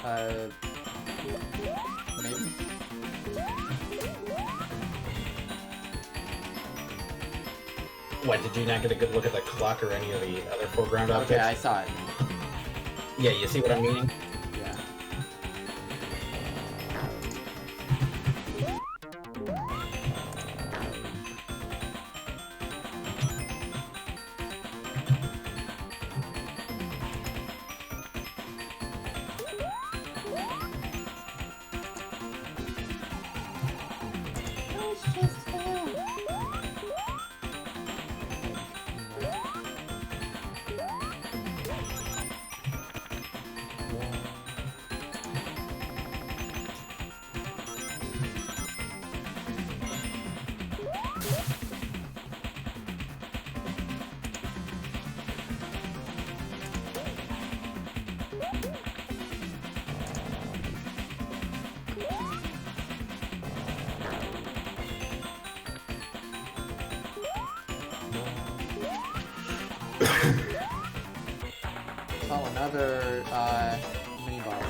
but... maybe? What, did you not get a good look at the clock or any of the other foreground objects? Okay, I saw it. Yeah, you see what I'm meaning? Yeah. Oh, another, mini-boss.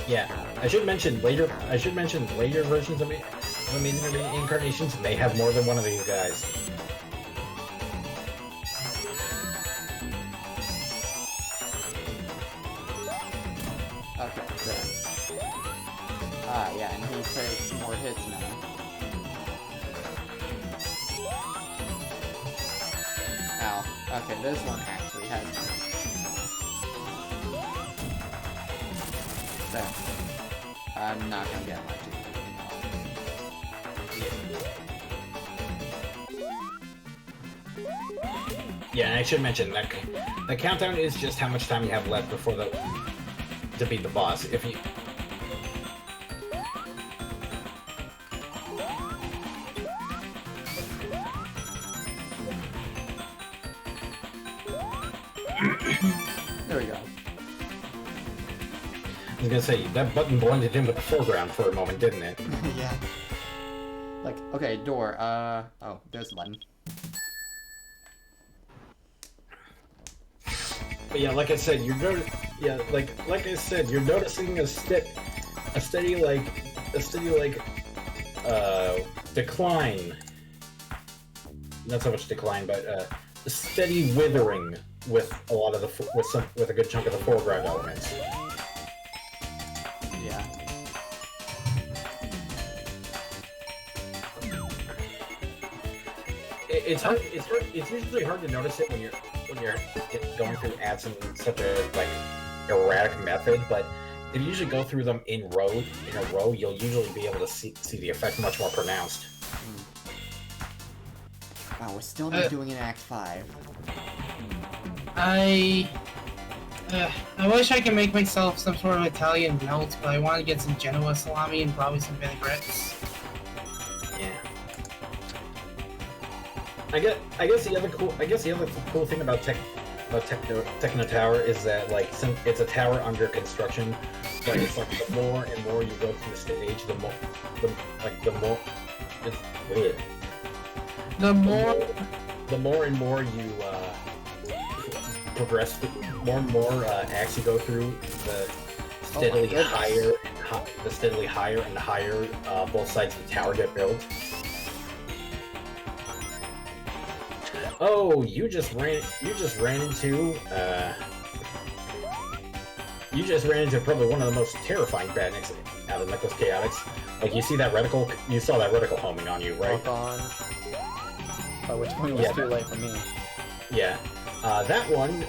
Yeah, I should mention later versions of Amazing Incarnations may have more than one of these guys. Okay, there. Yeah, and he takes more hits now. Ow. Okay, this one actually has me. There. I'm not gonna get much. Yeah, and I should mention that the countdown is just how much time you have left before to beat the boss. If you There we go. I was gonna say, that button blended in with the foreground for a moment, didn't it? Yeah. Like, okay, door, oh, there's the button. But yeah, like I said, you're noticing a steady decline. Not so much decline, but a steady withering with a lot of with a good chunk of the foreground elements. Yeah. It's hard. It's usually hard to notice it when you're going through ads in such a erratic method. But if you usually go through them in a row, you'll usually be able to see the effect much more pronounced. Wow, we're still not doing an Act 5. I wish I could make myself some sort of Italian melt, but I want to get some Genoa salami and probably some vinaigrettes. Yeah. I guess the other cool thing about Techno Tower is that, like, since it's a tower under construction, but it's like the more and more you go through the stage, the more and more you progress, more and more acts you go through, the steadily higher and higher both sides of the tower get built. Oh, you just ran into probably one of the most terrifying badniks out of Necklace Chaotix. Like, you saw that reticle homing on you, right? On. Which point was too late for me. Yeah. That one,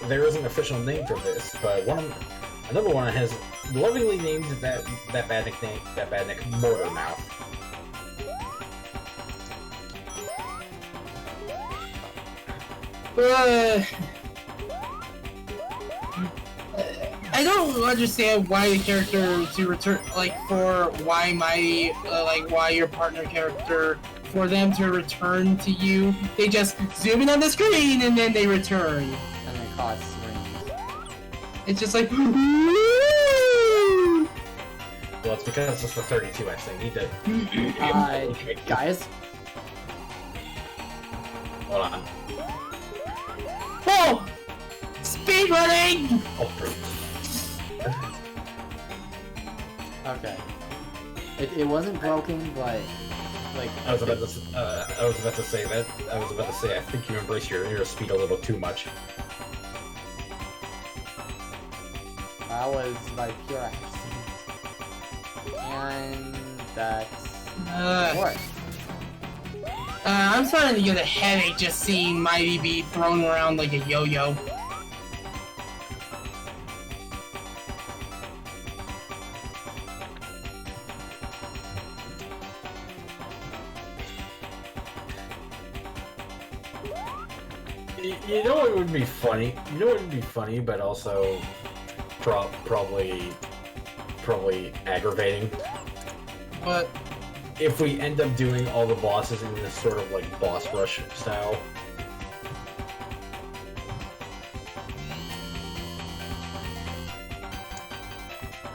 there is an official name for this, but another one has lovingly named that badnik Mortar Mouth. I don't understand why the character to return, like, for why my, why your partner character, for them to return to you, they just zoom in on the screen and then they return. And they cause swings. It's just like, well, it's because it's the 32X. They need to. Guys. Hold on. Oh! Speed running! Oh, okay. It wasn't broken, but like I was about to say that. I was about to say I think you embrace your speed a little too much. that was like pure accident, and that's what. I'm starting to get a headache just seeing Mighty be thrown around like a yo-yo. You know what would be funny? You know what would be funny, but also probably aggravating? What? If we end up doing all the bosses in this sort of like boss rush style.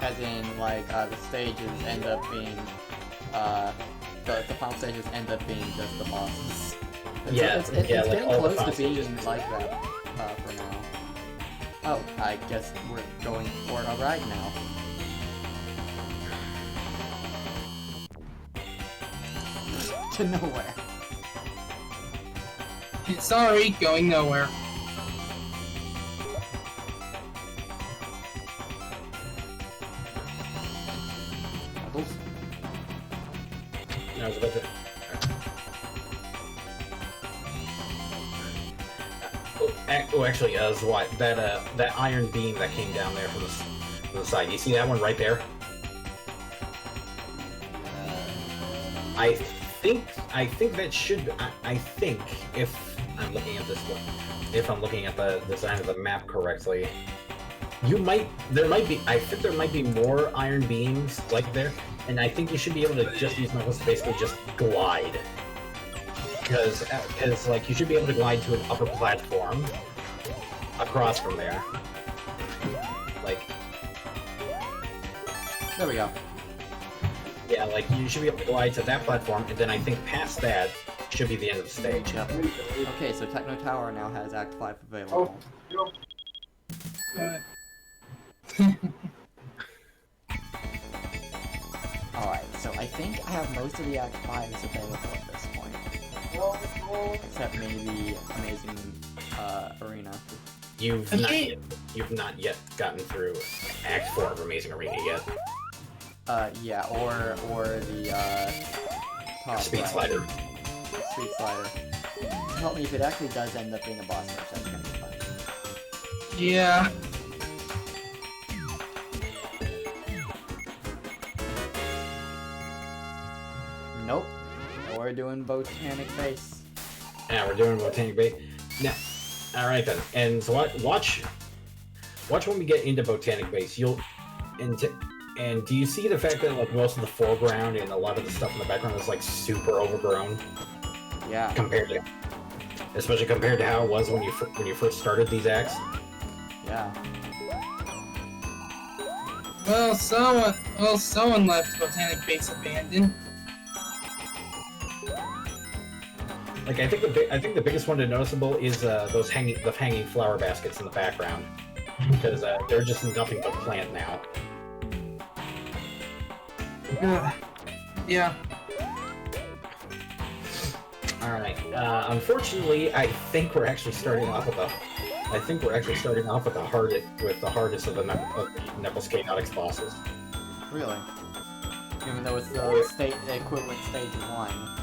As in, like, the stages end up being, the final stages end up being just the bosses. It's like getting all the close to final being stages. like that, for now. Oh, I guess we're going for a ride now. To nowhere. Sorry, going nowhere. I was about to. Oh, actually, what that iron beam that came down there from the side. You see that one right there? I think that should. I think if I'm looking at this one, if I'm looking at the design of the map correctly, I think there might be more iron beams like there, and I think you should be able to just use knuckles to basically just glide. Because like you should be able to glide to an upper platform across from there. Like, there we go. Yeah, like you should be able to glide to that platform, and then I think past that should be the end of the stage. Yep. Okay, so Techno Tower now has Act 5 available. Alright, so I think I have most of the Act 5s available at this point. Except maybe Amazing Arena. You've not yet gotten through Act 4 of Amazing Arena yet. Yeah, or the top Speed right. Slider. Speed Slider. Help me if it actually does end up being a boss rush, that's gonna be fun. Yeah. Nope. We're doing Botanic Base. Yeah, we're doing Botanic Base. Now, alright then. And so watch when we get into Botanic Base. And do you see the fact that like most of the foreground and a lot of the stuff in the background is like super overgrown? Yeah. Especially compared to how it was when you first started these acts. Yeah. Well, someone left Botanic Base abandoned. Like I think the biggest one to noticeable is those hanging flower baskets in the background, because they're just nothing but plant now. Yeah. All right. Unfortunately, I think we're actually starting off with the hardest of the Knuckles Chaotix bosses. Really? Even though it's the equivalent stage 1.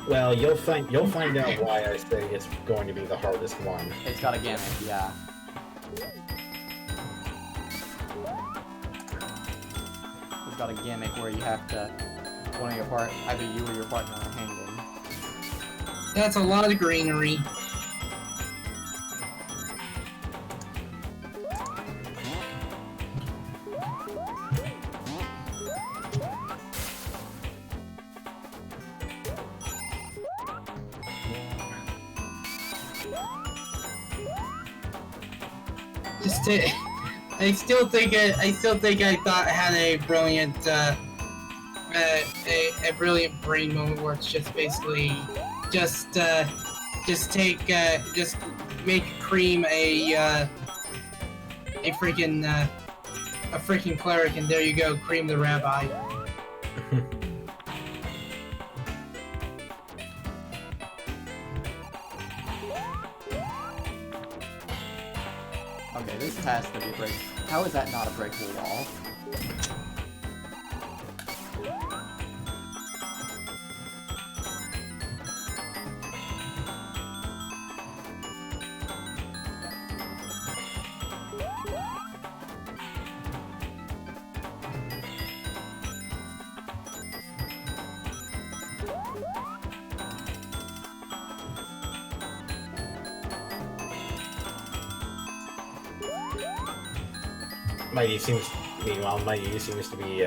Well, you'll find out why I say it's going to be the hardest one. It's got a gimmick, yeah. It's got a gimmick where you have to either you or your partner are hanging. That's a lot of greenery. I still think I thought I had a brilliant brilliant brain moment where it's just basically just make Cream a freaking cleric, and there you go, Cream the rabbi. Okay, this has to be a break. How is that not a breakable wall? Mighty seems to be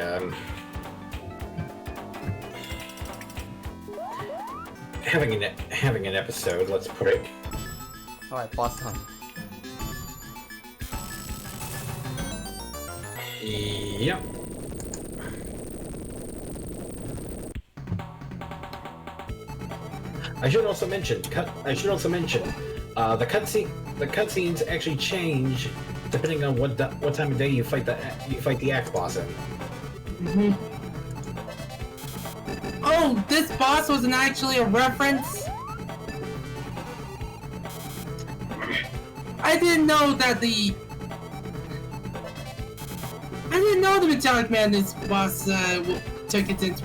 having an episode. Let's put it. All right, boss time. Yep. I should also mention the cutscenes actually change depending on what time of day you fight the axe boss in. Mm-hmm. Oh, this boss wasn't actually a reference. I didn't know the Metallic Madness boss took its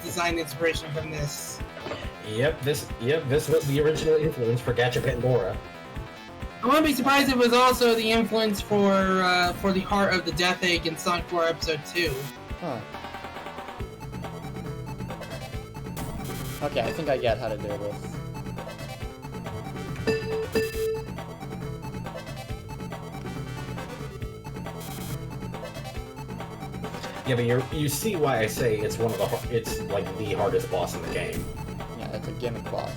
design inspiration from this. Yep, this was the original influence for Gacha Pandora. I wouldn't be surprised if it was also the influence for the Heart of the Death Egg in Sonic 4 Episode 2. Huh. Okay, I think I get how to do this. Yeah, but you see why I say it's it's like the hardest boss in the game. Yeah, it's a gimmick boss.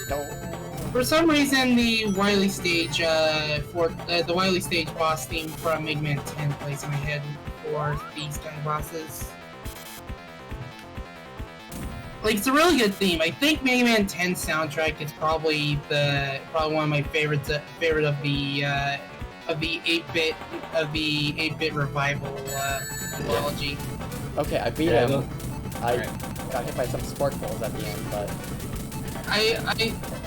No. For some reason, the Wily Stage boss theme from Mega Man 10 plays in my head for these kind of bosses. Like, it's a really good theme. I think Mega Man 10 soundtrack is probably one of my favorites. Favorite of the 8-bit revival anthology. Okay, I beat him. I got hit by some spark balls at the end, but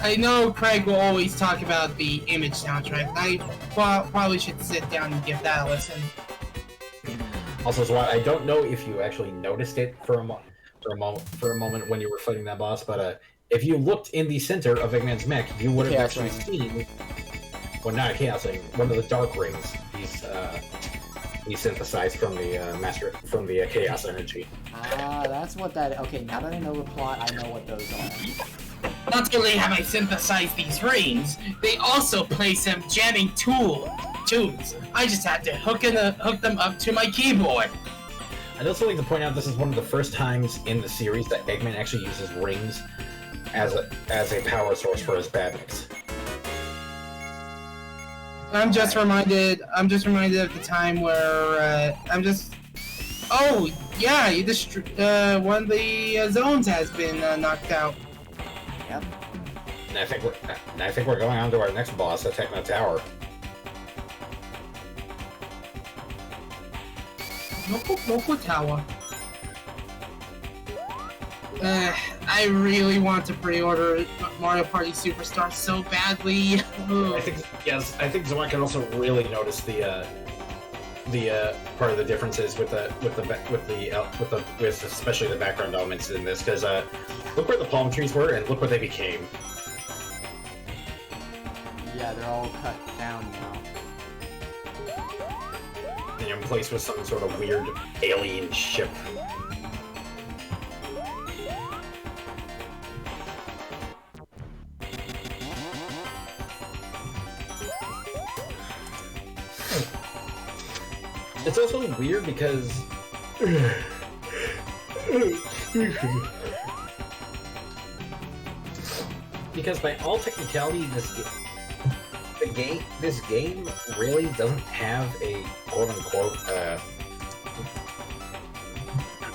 I know Craig will always talk about the Image soundtrack. I probably should sit down and give that a listen. Also, Swat, I don't know if you actually noticed it for a moment when you were fighting that boss, but if you looked in the center of Eggman's mech, you would have actually seen, well, not a Chaos Ring, one of the Dark Rings. desynthesized from the chaos energy. Ah, that's what that. Okay, now that I know the plot, I know what those are. Not only have I synthesized these rings, they also play some jamming tunes. I just had to hook them up to my keyboard. I'd also like to point out this is one of the first times in the series that Eggman actually uses rings as a power source for his bad mix. I'm just reminded of the time where oh yeah, one of the zones has been knocked out. Yep. And I think we're going on to our next boss, the Techno Tower. Local Tower. I really want to pre-order Mario Party Superstar so badly. I think Zoan can also really notice the part of the differences with especially the background elements in this, because look where the palm trees were and look what they became. Yeah, they're all cut down now. And you're replaced with some sort of weird alien ship. It's also weird because by all technicality, this game really doesn't have a quote-unquote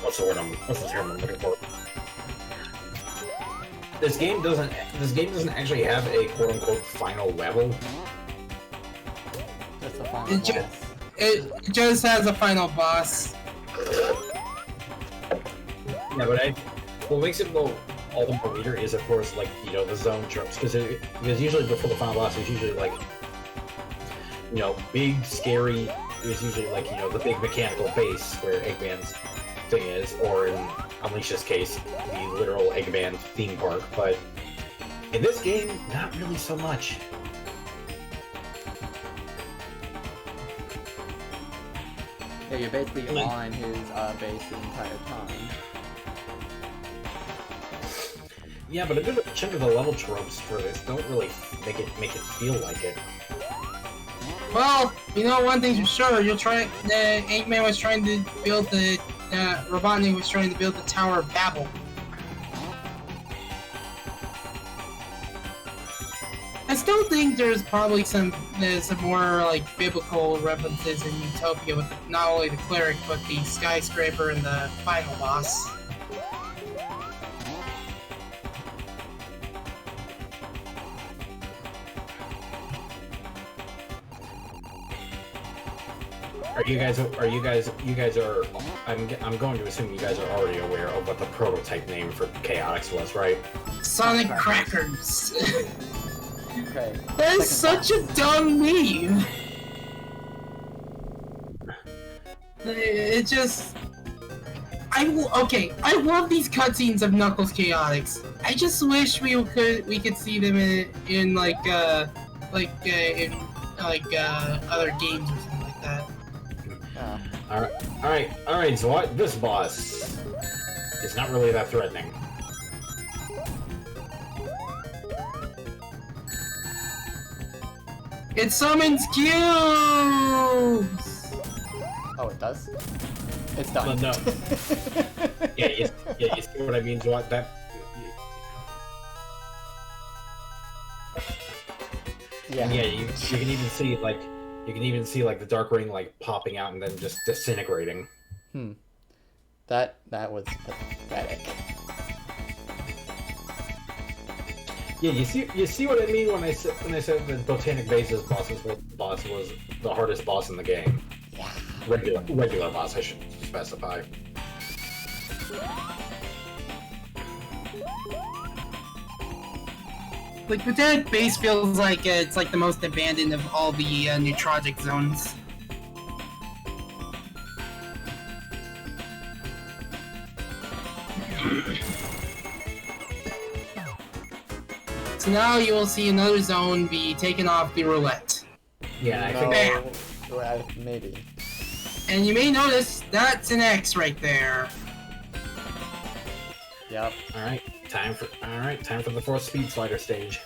what's the term I'm looking for? This game doesn't actually have a quote-unquote final level. That's the final boss. It just has a final boss. Yeah, but what makes it all the more weirder is, of course, like, you know, the zone tropes, because usually before the final boss, there's usually like, you know, big scary. There's usually like, you know, the big mechanical base where Eggman's thing is, or in Unleash's case, the literal Eggman theme park. But in this game, not really so much. Yeah, you're basically on his base the entire time. Yeah, but a good chunk of the level tropes for this don't really make it feel like it. Well, you know, one thing's for sure. Eggman was trying to build Robotnik was trying to build the Tower of Babel. I still think there's probably some more like biblical references in Utopia with not only the cleric but the skyscraper and the final boss. I'm going to assume you guys are already aware of what the prototype name for Chaotix was, right? Sonic Crackers. Okay. That is such a dumb name. It just... I love these cutscenes of Knuckles Chaotix. I just wish we could see them in other games or something like that. Alright, so what? This boss is not really that threatening. It summons cubes! Oh, it does? It's done. No. Yeah, you see what I mean? So what that? Yeah. Yeah, you can even see like the dark ring like popping out and then just disintegrating. That was pathetic. Yeah, you see what I mean when I said that Botanic Base's boss was the hardest boss in the game. Yeah. Regular boss, I should specify. Like, Botanic Base feels like it's like the most abandoned of all the Neutrogic zones. So now you will see another zone be taken off the roulette. Yeah, I think. Well, maybe. And you may notice that's an X right there. Yep. Alright, time for the fourth speed slider stage.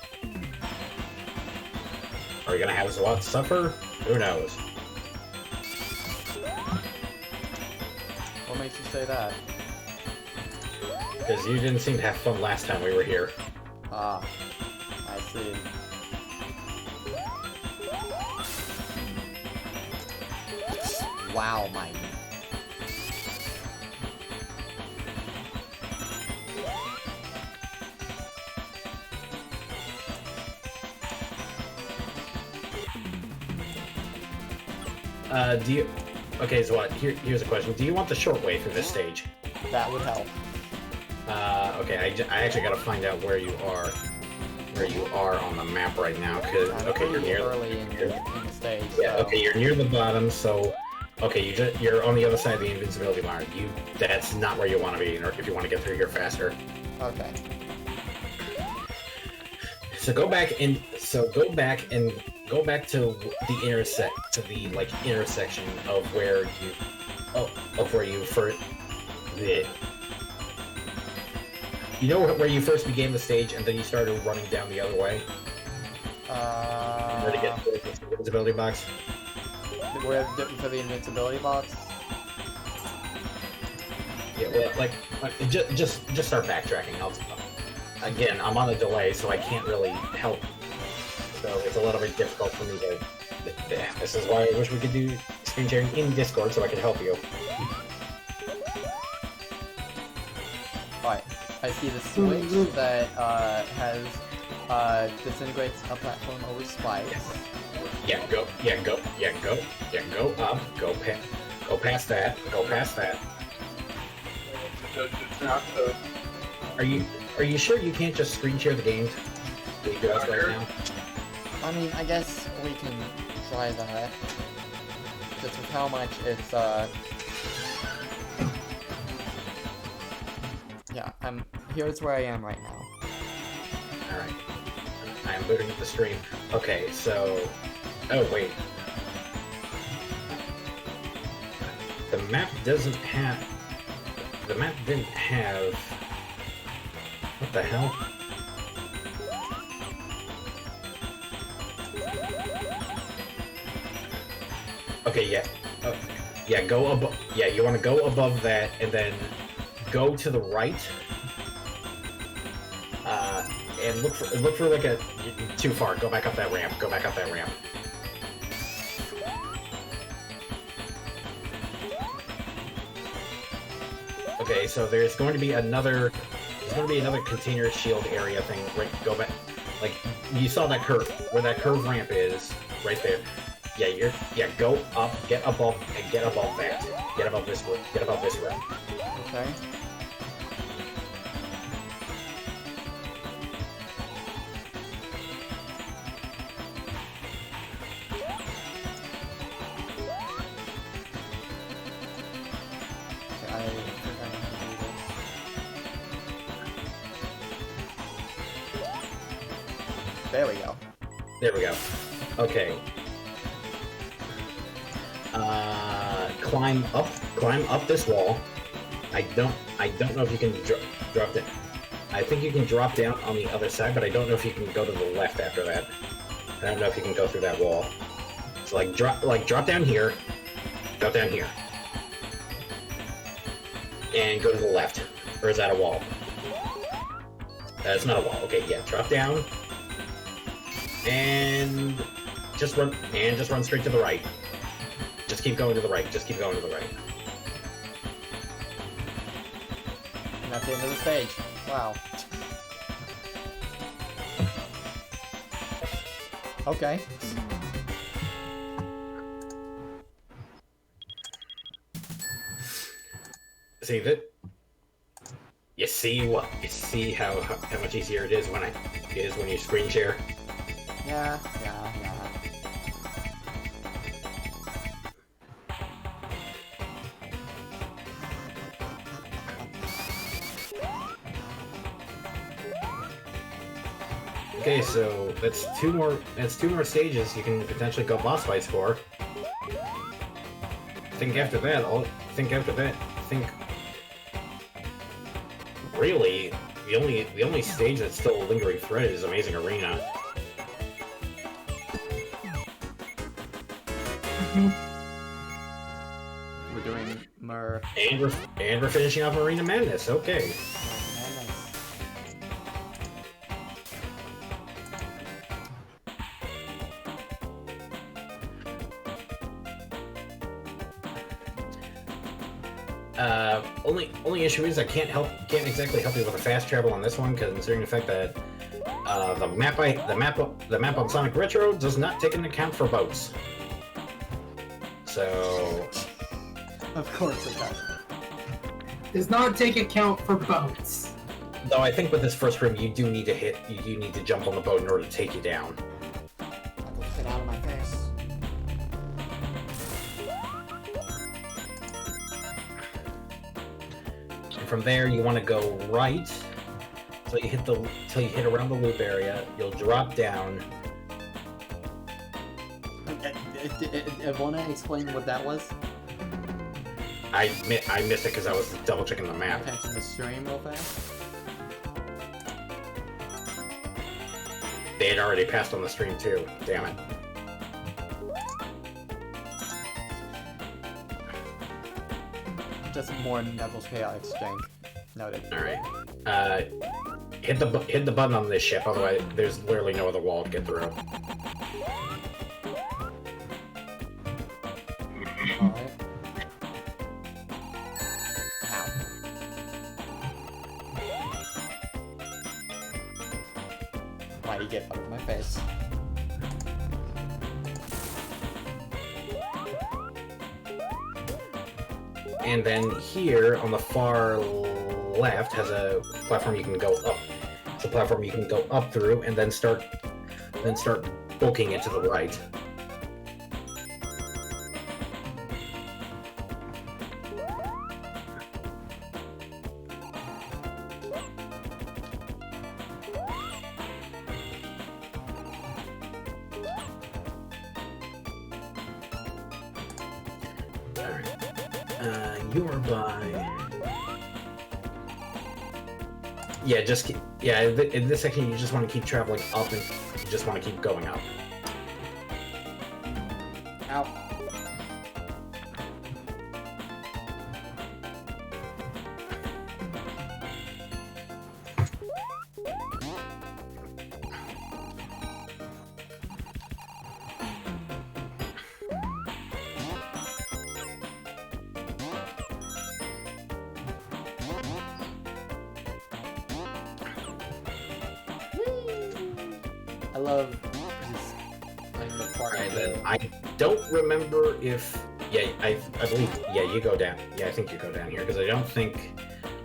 Are we gonna have Zwat suffer? Who knows? What makes you say that? Because you didn't seem to have fun last time we were here. Ah, I see. Wow, Mike. Do you... Okay, Zwat, here's a question. Do you want the short way through this stage? That would help. Okay, I actually gotta find out where you are on the map right now, because, okay, you're near... early in the stage. Yeah, so... okay, you're near the bottom, so... Okay, you're on the other side of the invincibility bar. That's not where you want to be, or if you want to get through here faster. Okay. So go back to the intersection of where you first... You know where you first began the stage, and then you started running down the other way? Where to get to the invincibility box? Where for the invincibility box? Yeah, well, just start backtracking. Again, I'm on a delay, so I can't really help. So it's a little bit difficult for me to... This is why I wish we could do screen sharing in Discord so I could help you. Alright, I see the switch that disintegrates a platform over spikes. Yeah, go up, go past that. Are you sure you can't just screen share the game to us right now? I mean, I guess we can try that. Just with how much it's, yeah, here's where I am right now. Alright. I'm booting up the stream. Okay, so... Oh, wait. The map didn't have... What the hell? Okay, yeah. Yeah, go above... Yeah, you want to go above that, and then go to the right. And look for like a... Too far. Go back up that ramp. Okay, so there's going to be another container shield area thing. Right, go back. Like, you saw that curve, where that curve ramp is, right there. Yeah, go up, get above that. Get above this room. Okay. There we go. Okay. Climb up this wall. I don't know if you can drop down. I think you can drop down on the other side, but I don't know if you can go to the left after that. I don't know if you can go through that wall. So drop down here. Go down here. And go to the left. Or is that a wall? That's not a wall. Okay, yeah, drop down. And just run straight to the right. Just keep going to the right. And that's the end of the stage. Wow. Okay. See that? You see how much easier it is when you screen share? Yeah. Okay, so that's two more stages you can potentially go boss fights for. think after that, really, the only stage that's still a lingering thread is Amazing Arena. We're doing more And we're finishing off Arena Madness. Okay. madness. Only issue is I can't exactly help you with the fast travel on this one, because considering the fact that the map on Sonic Retro does not take into account for boats. So Of course it does. Does not take account for boats. though I think with this first room you do need to jump on the boat in order to take you down. Get out of my face. And from there you want to go right till you hit around the loop area. You'll drop down. Want to explain what that was? I missed it because I was double checking the map. Catching the stream real fast. They had already passed on the stream too. Damn it. Just more Neville's Chaotix jank. Noted. Alright. Hit the button on this ship, otherwise there's literally no other wall to get through. Alright. Ow. Why'd he get out of my face? And then here on the far left has a platform you can go up. It's a platform you can go up through and then start booking it to the right. You are by... Yeah, in this section you just want to keep traveling up and you just want to keep going up. Ow. I love just playing the part. Alright, then I don't remember if... Yeah, I believe... Yeah, you go down. Yeah, I think you go down here, because I don't think...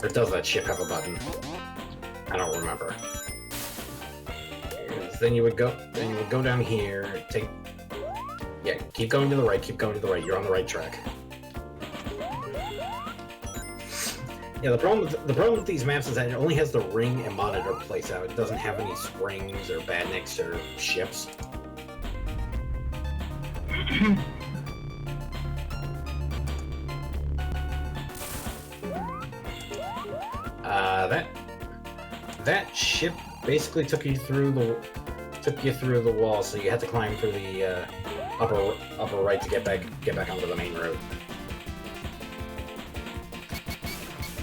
Or does that ship have a button? I don't remember. Then you would go down here, take... Yeah, keep going to the right, you're on the right track. Yeah, the problem with these maps is that it only has the ring and monitor place out. It doesn't have any springs or badniks or ships. That ship basically took you through the wall, so you had to climb through the upper right to get back onto the main road.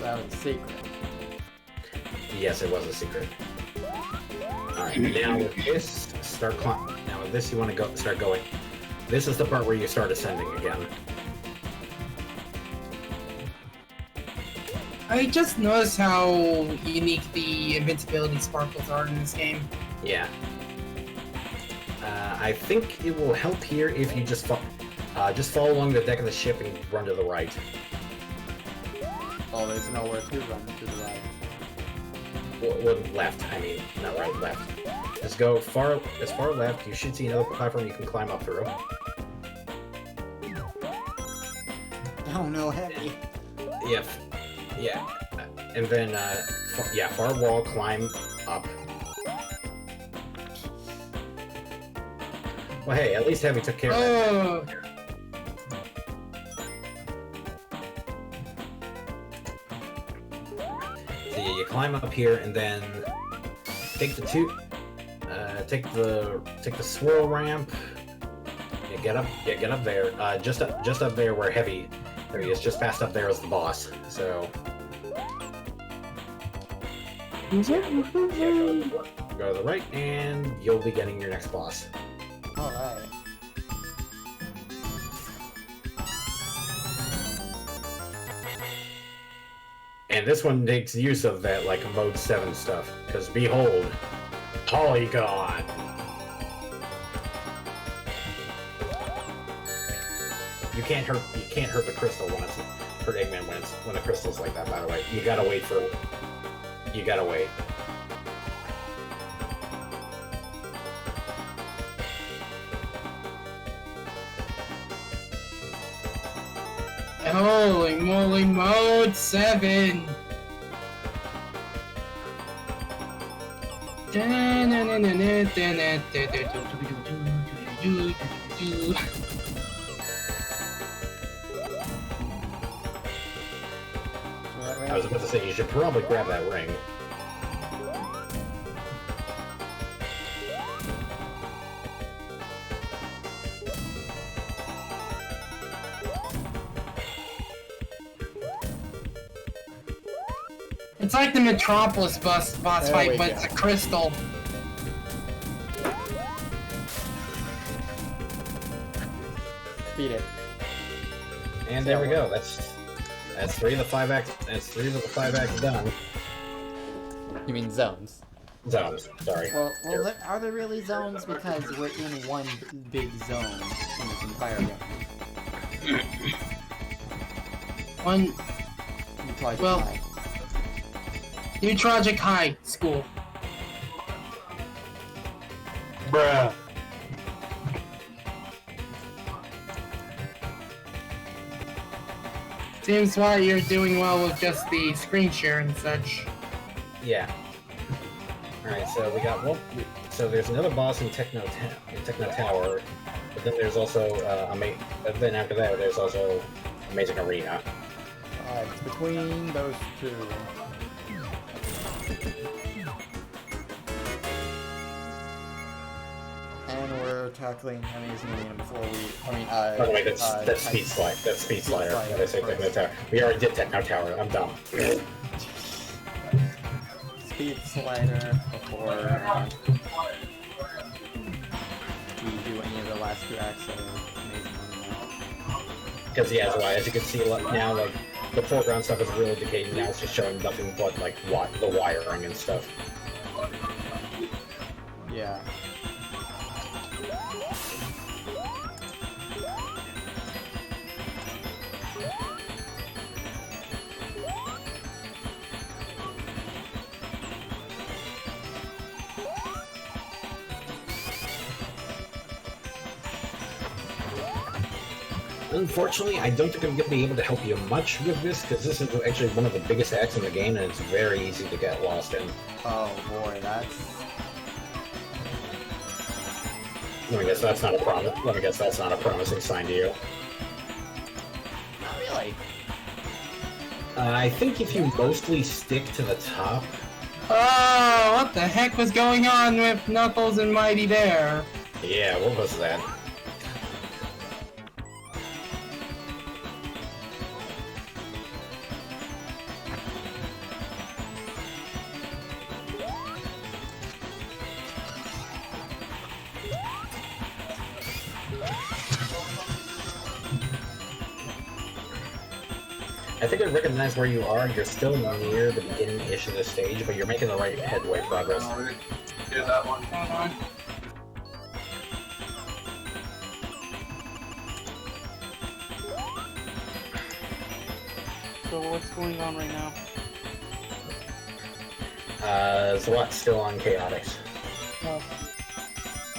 That was a secret. Yes, it was a secret. Alright, now with this, now with this you want to start going. This is the part where you start ascending again. I just noticed how unique the invincibility sparkles are in this game. Yeah. I think it will help here if you just fall along the deck of the ship and run to the right. Oh, there's nowhere to run to the right. Well, left, I mean, not right, left. Just go as far left, you should see another platform you can climb up through. Oh no, heavy. Yeah, and then, far wall, climb up. Well, hey, at least Heavy took care of that. So you climb up here and then take the take the swirl ramp. You get up there. Just up there where heavy is. Just past up there is the boss. So yeah, go to the right, and you'll be getting your next boss. All right. And this one takes use of that like mode 7 stuff, because behold, polygon. You can't hurt the crystal when it's hurt Eggman when the crystal's like that. By the way, you gotta wait. Holy moly, mode 7! I was about to say, you should probably grab that ring. It's like the Metropolis boss There fight, we but go. it's a crystal. Beat it. And there we go. That's 3 of the 5 acts. That's 3 of the 5 acts done. You mean zones? Zones. Sorry. Well, are there really zones? Because we're in one big zone in this entire game. One, Project well, High. New Tragic High School. Bruh. Seems why you're doing well with just the screen share and such. Yeah. All right. So we got one. So there's another boss in Techno Tower, but then there's also then after that there's also Amazing Arena. It's between those two. And we're tackling Amazing Arena before we. By the way, that's Speed Slide. That's Speed Slider. When I say Techno Tower, we already did Techno Tower. I'm dumb. Speed Slider before we do any of the last two acts of Amazing Arena. Because yeah, so as you can see now, like the foreground stuff is really decayed. Now it's just showing nothing but like the wiring and stuff. Yeah. Unfortunately, I don't think I'm going to be able to help you much with this, because this is actually one of the biggest acts in the game, and it's very easy to get lost in. Oh boy, that's. Let me guess that's not a promise. Let me guess that's not a promising sign to you. Not really. I think if you mostly stick to the top. Oh, what the heck was going on with Knuckles and Mighty there? Yeah, what was that? I think I recognize where you are. You're still near the beginning-ish of the stage, but you're making the right headway progress. Yeah, that one. Hold on. So what's going on right now? So what's still on Chaotix? Well,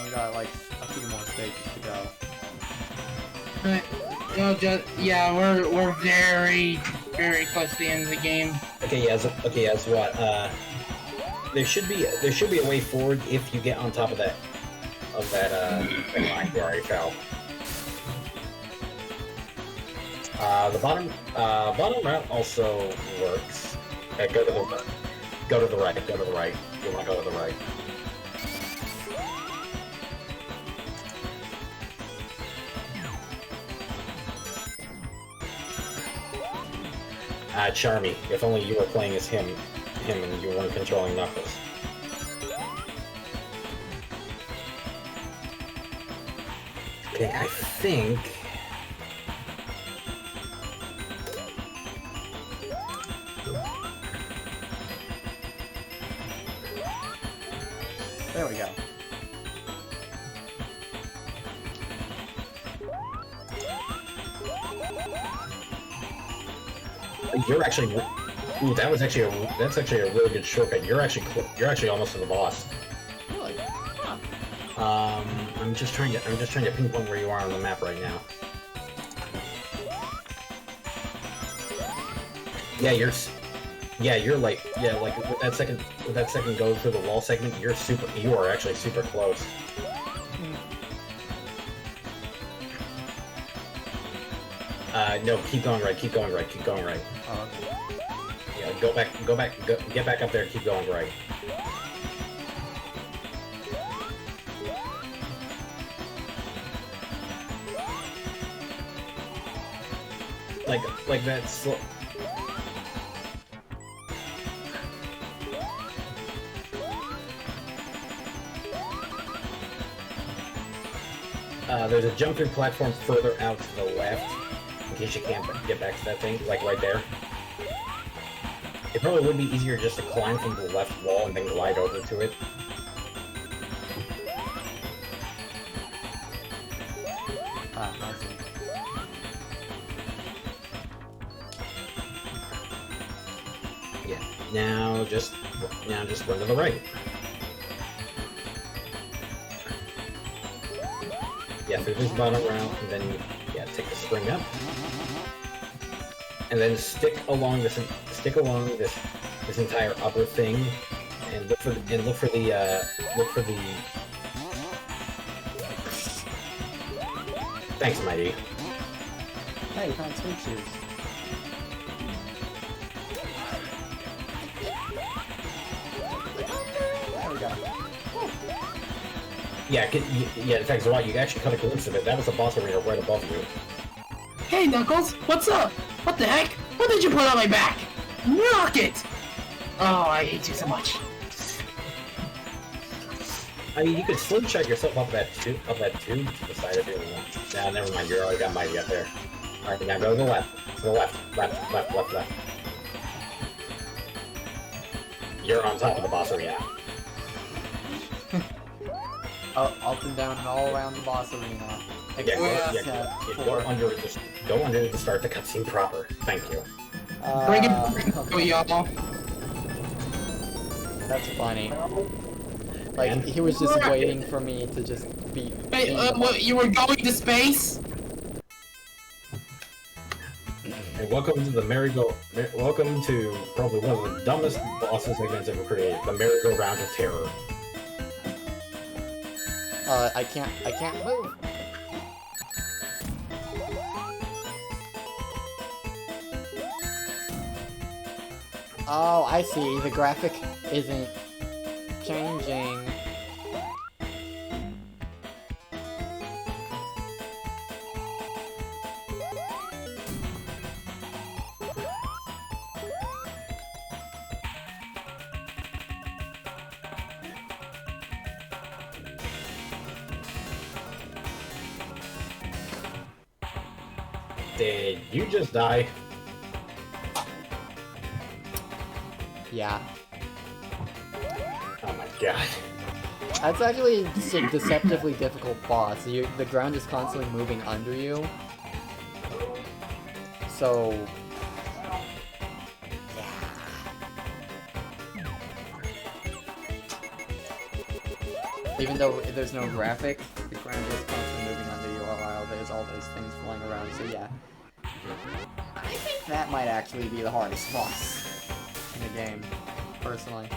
we got like a few more stages to go. No, yeah, we're very close to the end of the game. Okay, yeah, so what? There should be a way forward if you get on top of that line you already fell. The bottom route also works. Go to the Go to the right, go to the right. You wanna go to the right. Charmy, if only you were playing as him and you weren't controlling Knuckles. Okay, I think... There we go. You're actually... Ooh, that's actually a really good shortcut. You're actually almost to the boss. Really? Huh. I'm just trying to pinpoint where you are on the map right now. Yeah, you're like with that second go through the wall segment, you are actually super close. No, keep going right. Oh, okay. Yeah, get back up there, keep going right. Like that slow... There's a jump through platform further out to the left, in case you can't get back to that thing, like right there. It probably would be easier just to climb from the left wall and then glide over to it. Ah, I see. Yeah. Now just run to the right. Yeah, through this bottom round, and then take the spring up, and then stick along this entire upper thing, and look for the. Thanks, Mighty. Hey, you found sweet shoes. There we go. Yeah, in fact, Zwat, you actually caught a glimpse of it. That was the boss arena right above you. Hey, Knuckles, what's up? What the heck? What did you put on my back? Rocket! Oh, I hate you so much. I mean, you could slingshot yourself up that tube to the side if you want. Nah, never mind. You already got Mighty up there. All right, now go to the left. To the left. You're on top of the boss arena. Up and down and all around the boss arena. Go under it to start the cutscene proper. Thank you. Bring it, y'all. That's funny. Like, he was just waiting for me to just beat... Hey, what, you were going to space? And welcome to welcome to probably one of the dumbest bosses segments ever created, the merry-go-round of terror. I can't move. Oh, I see. The graphic isn't changing. Did you just die? Yeah. Oh my god. That's actually just a deceptively difficult boss. The ground is constantly moving under you. So... yeah. Even though there's no graphic, the ground is constantly moving under you while there's all those things flying around, so yeah. I think that might actually be the hardest boss in the game, personally.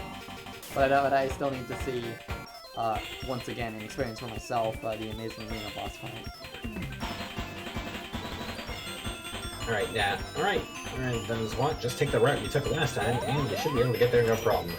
But I still need to see, once again, and experience for myself, the Amazing Arena boss fight. Alright, yeah. Alright, then as what? Just take the route you took last time, and you should be able to get there no problem.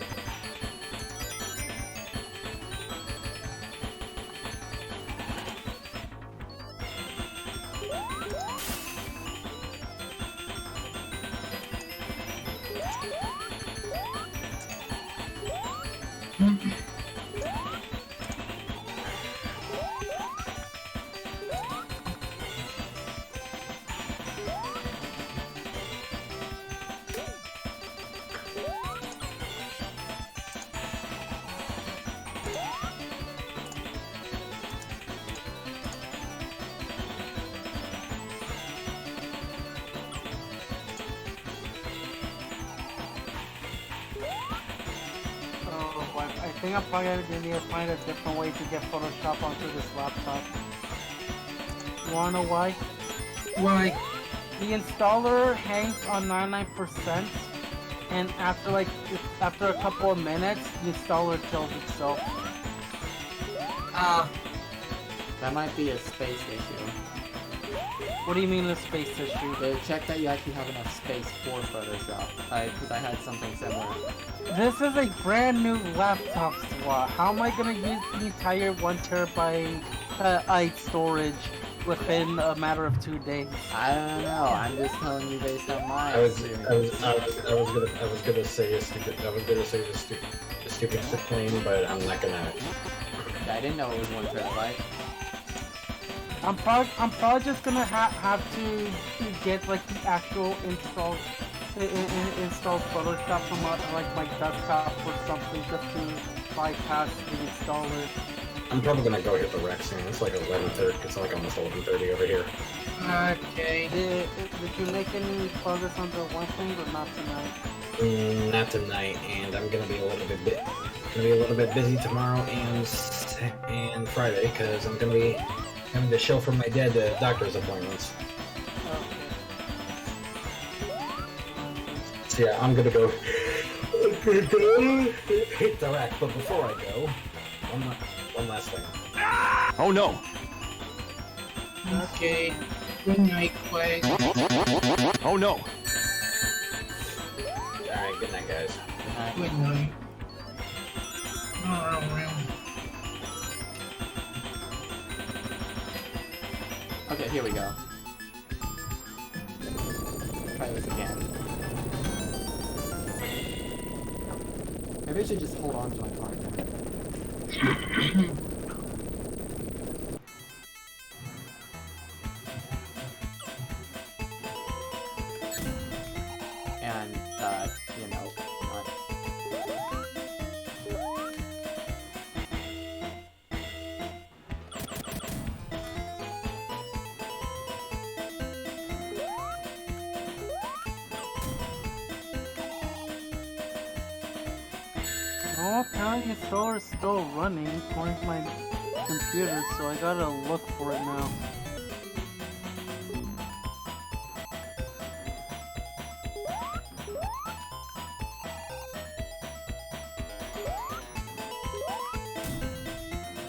I think I'm probably gonna need to find a different way to get Photoshop onto this laptop. You wanna know why? Why? The installer hangs on 99%, and after a couple of minutes, the installer kills itself. That might be a space issue. What do you mean a space issue? Check that you actually have enough space for Photoshop. Because I had something similar. This is a brand new laptop slot. How am I gonna use the entire 1 terabyte storage within a matter of 2 days? I don't know. I'm just telling you based on my I was experience. gonna say a stupid claim, but I'm not gonna. I didn't know it was 1 terabyte. I'm probably just gonna have to get like the actual installed Photoshop from like my desktop or something just to bypass the installer. I'm probably gonna go hit the rec soon. It's like 11:30. It's like almost 11:30 over here. Okay. Did you make any progress on the one thing or not tonight? Not tonight, and I'm gonna be a little bit busy tomorrow and Friday because I'm gonna be having to show for my dad doctor's appointments. So yeah, I'm gonna go hit the rack. But before I go, one last thing. Oh no! Okay. Good night, Quay. Oh no! Alright, good night, guys. Good night. Oh, really? Okay, here we go. Try this again. Maybe I should just hold on to my partner. And, you know, not... Oh, apparently the installer is still running according to my computer, so I gotta look for it now.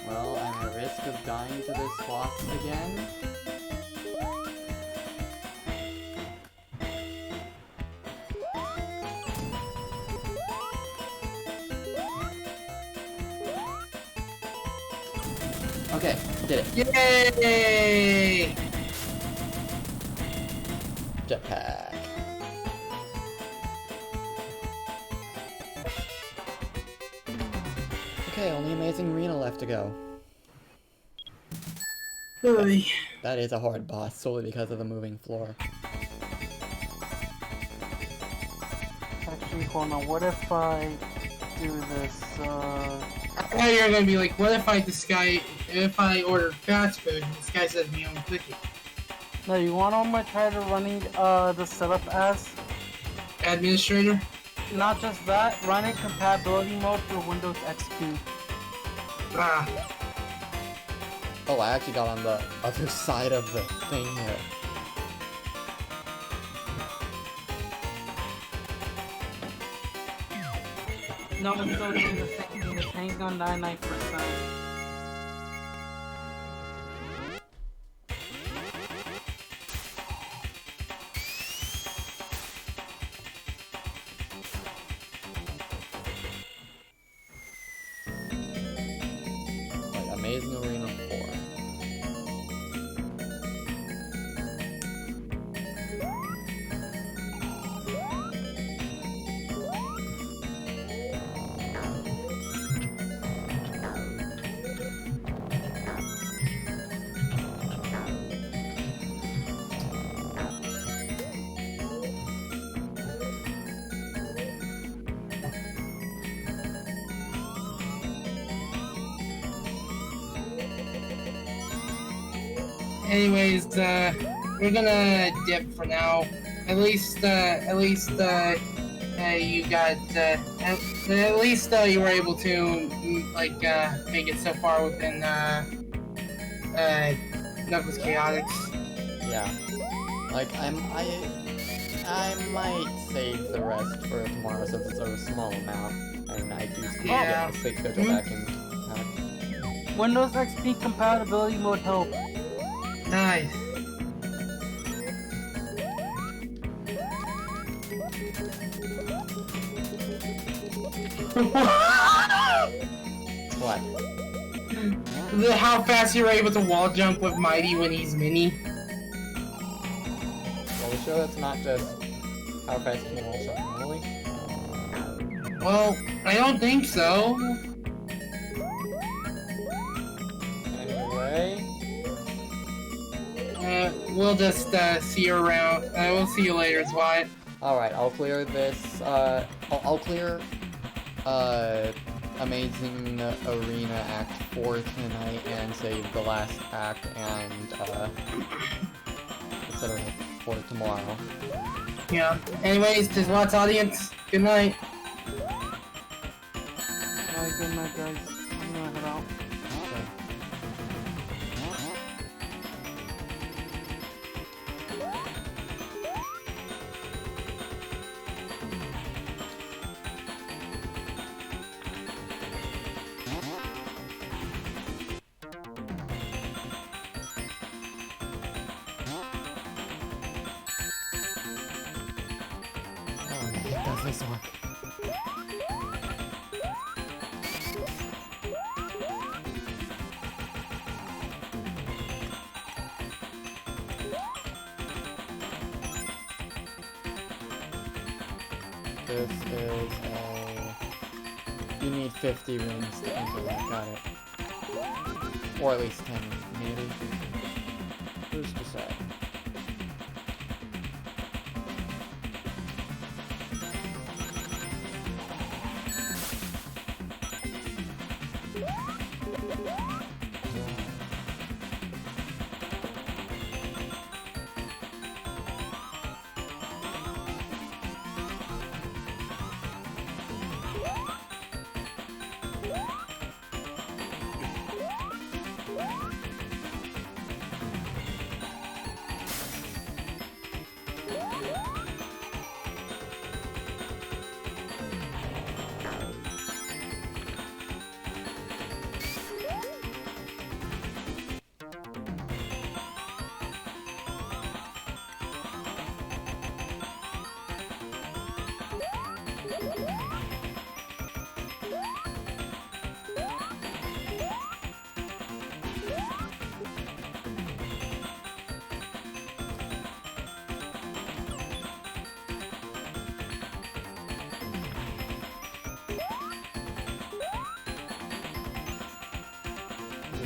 Well, I'm at risk of dying to this boss again. Okay, did it. Yay! Jetpack. Okay, only Amazing Arena left to go. Oy. That is a hard boss, solely because of the moving floor. Actually, hold on, what if I do this, I thought you were gonna be like, what if I order fast food and this guy says me own cookie? No, you want to try to running the setup as? Administrator? Not just that, running compatibility mode for Windows XP. Ah. Oh, I actually got on the other side of the thing here. No, it's still doing the same thing, it's hanging on 99%. Amazing Arena 4. Anyways, we're gonna dip for now. At least, you got, at least, you were able to, like, make it so far within, Knuckles Chaotix. Yeah. Like, I might save the rest for tomorrow since it's a small amount, and I do still Yeah. get the sleep schedule back in. Windows XP compatibility mode help. Nice. What? How fast you were able to wall jump with Mighty when he's mini. Well, we sure that's not just how fast you can wall jump normally? Well, I don't think so. Anyway. We'll just, see you around. We'll see you later, Swat. Alright, I'll clear this, I'll clear, Amazing Arena Act 4 tonight and save the last act and, etc. for tomorrow. Yeah. Anyways, to Swat's audience, good night. Alright, good night, guys. I'm gonna head out. Does this work? This is a... You need 50 rooms to enter that, got it. Or at least 10, maybe. Who's to say?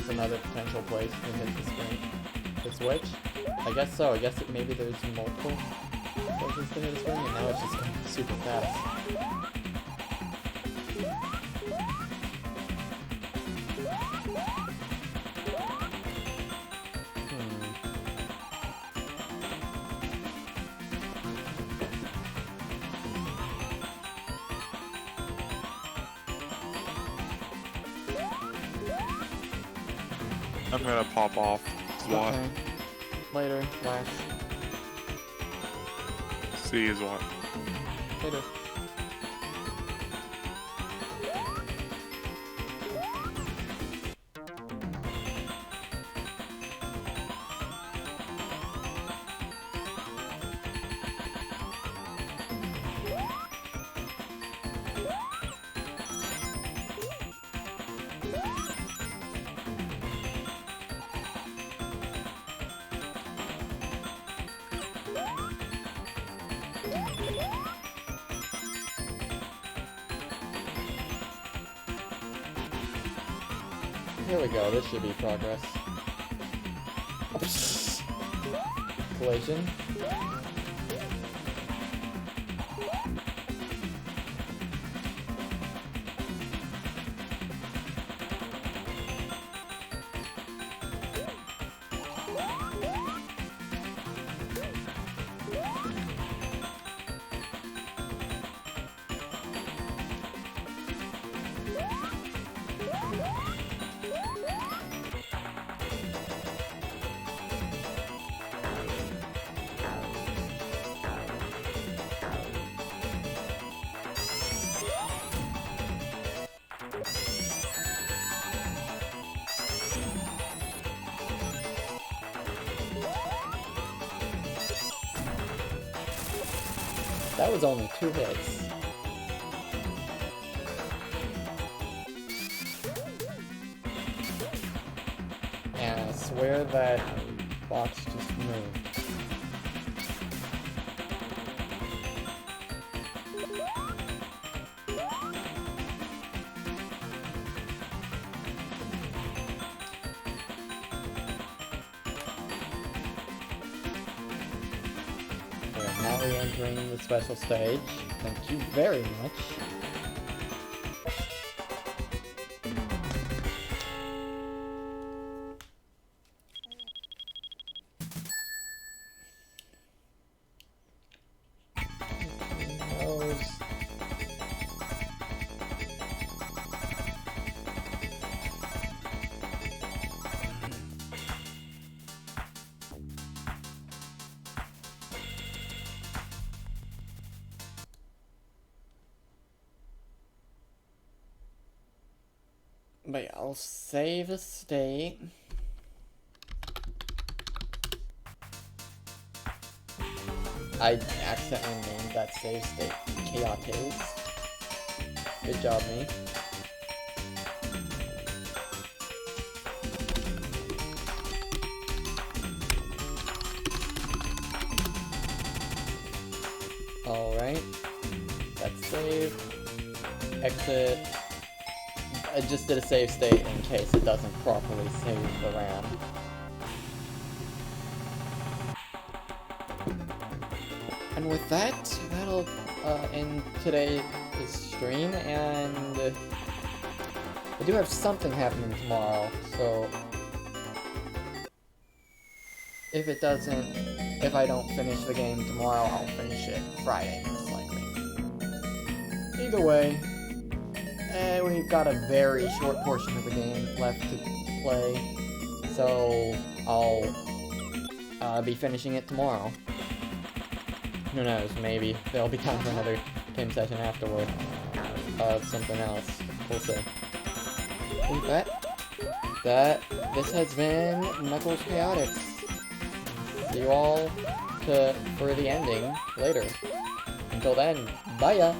Another potential place to hit the screen. The switch? I guess so. I guess maybe there's multiple places to hit the screen, and now it's just going super fast. I'm gonna pop off. SWAT. Okay. Later, Flash. See you, SWAT. Later. Here we go, this should be progress. Collision. That was only 2 hits. And I swear that box just moved. Now we're entering the special stage. Thank you very much. But yeah, I'll save a state. I accidentally named that save state Chaotix. Good job, me. Alright. Let's save. Exit. I just did a save state in case it doesn't properly save the RAM. And with that, that'll end today's stream, and I do have something happening tomorrow, so if I don't finish the game tomorrow, I'll finish it Friday, most likely. Either way, we've got a very short portion of the game left to play, so I'll be finishing it tomorrow. Who knows, maybe there'll be time for another game session afterward of something else. We'll see. With that, this has been Knuckles Chaotix. See you all for the ending later. Until then, bye ya!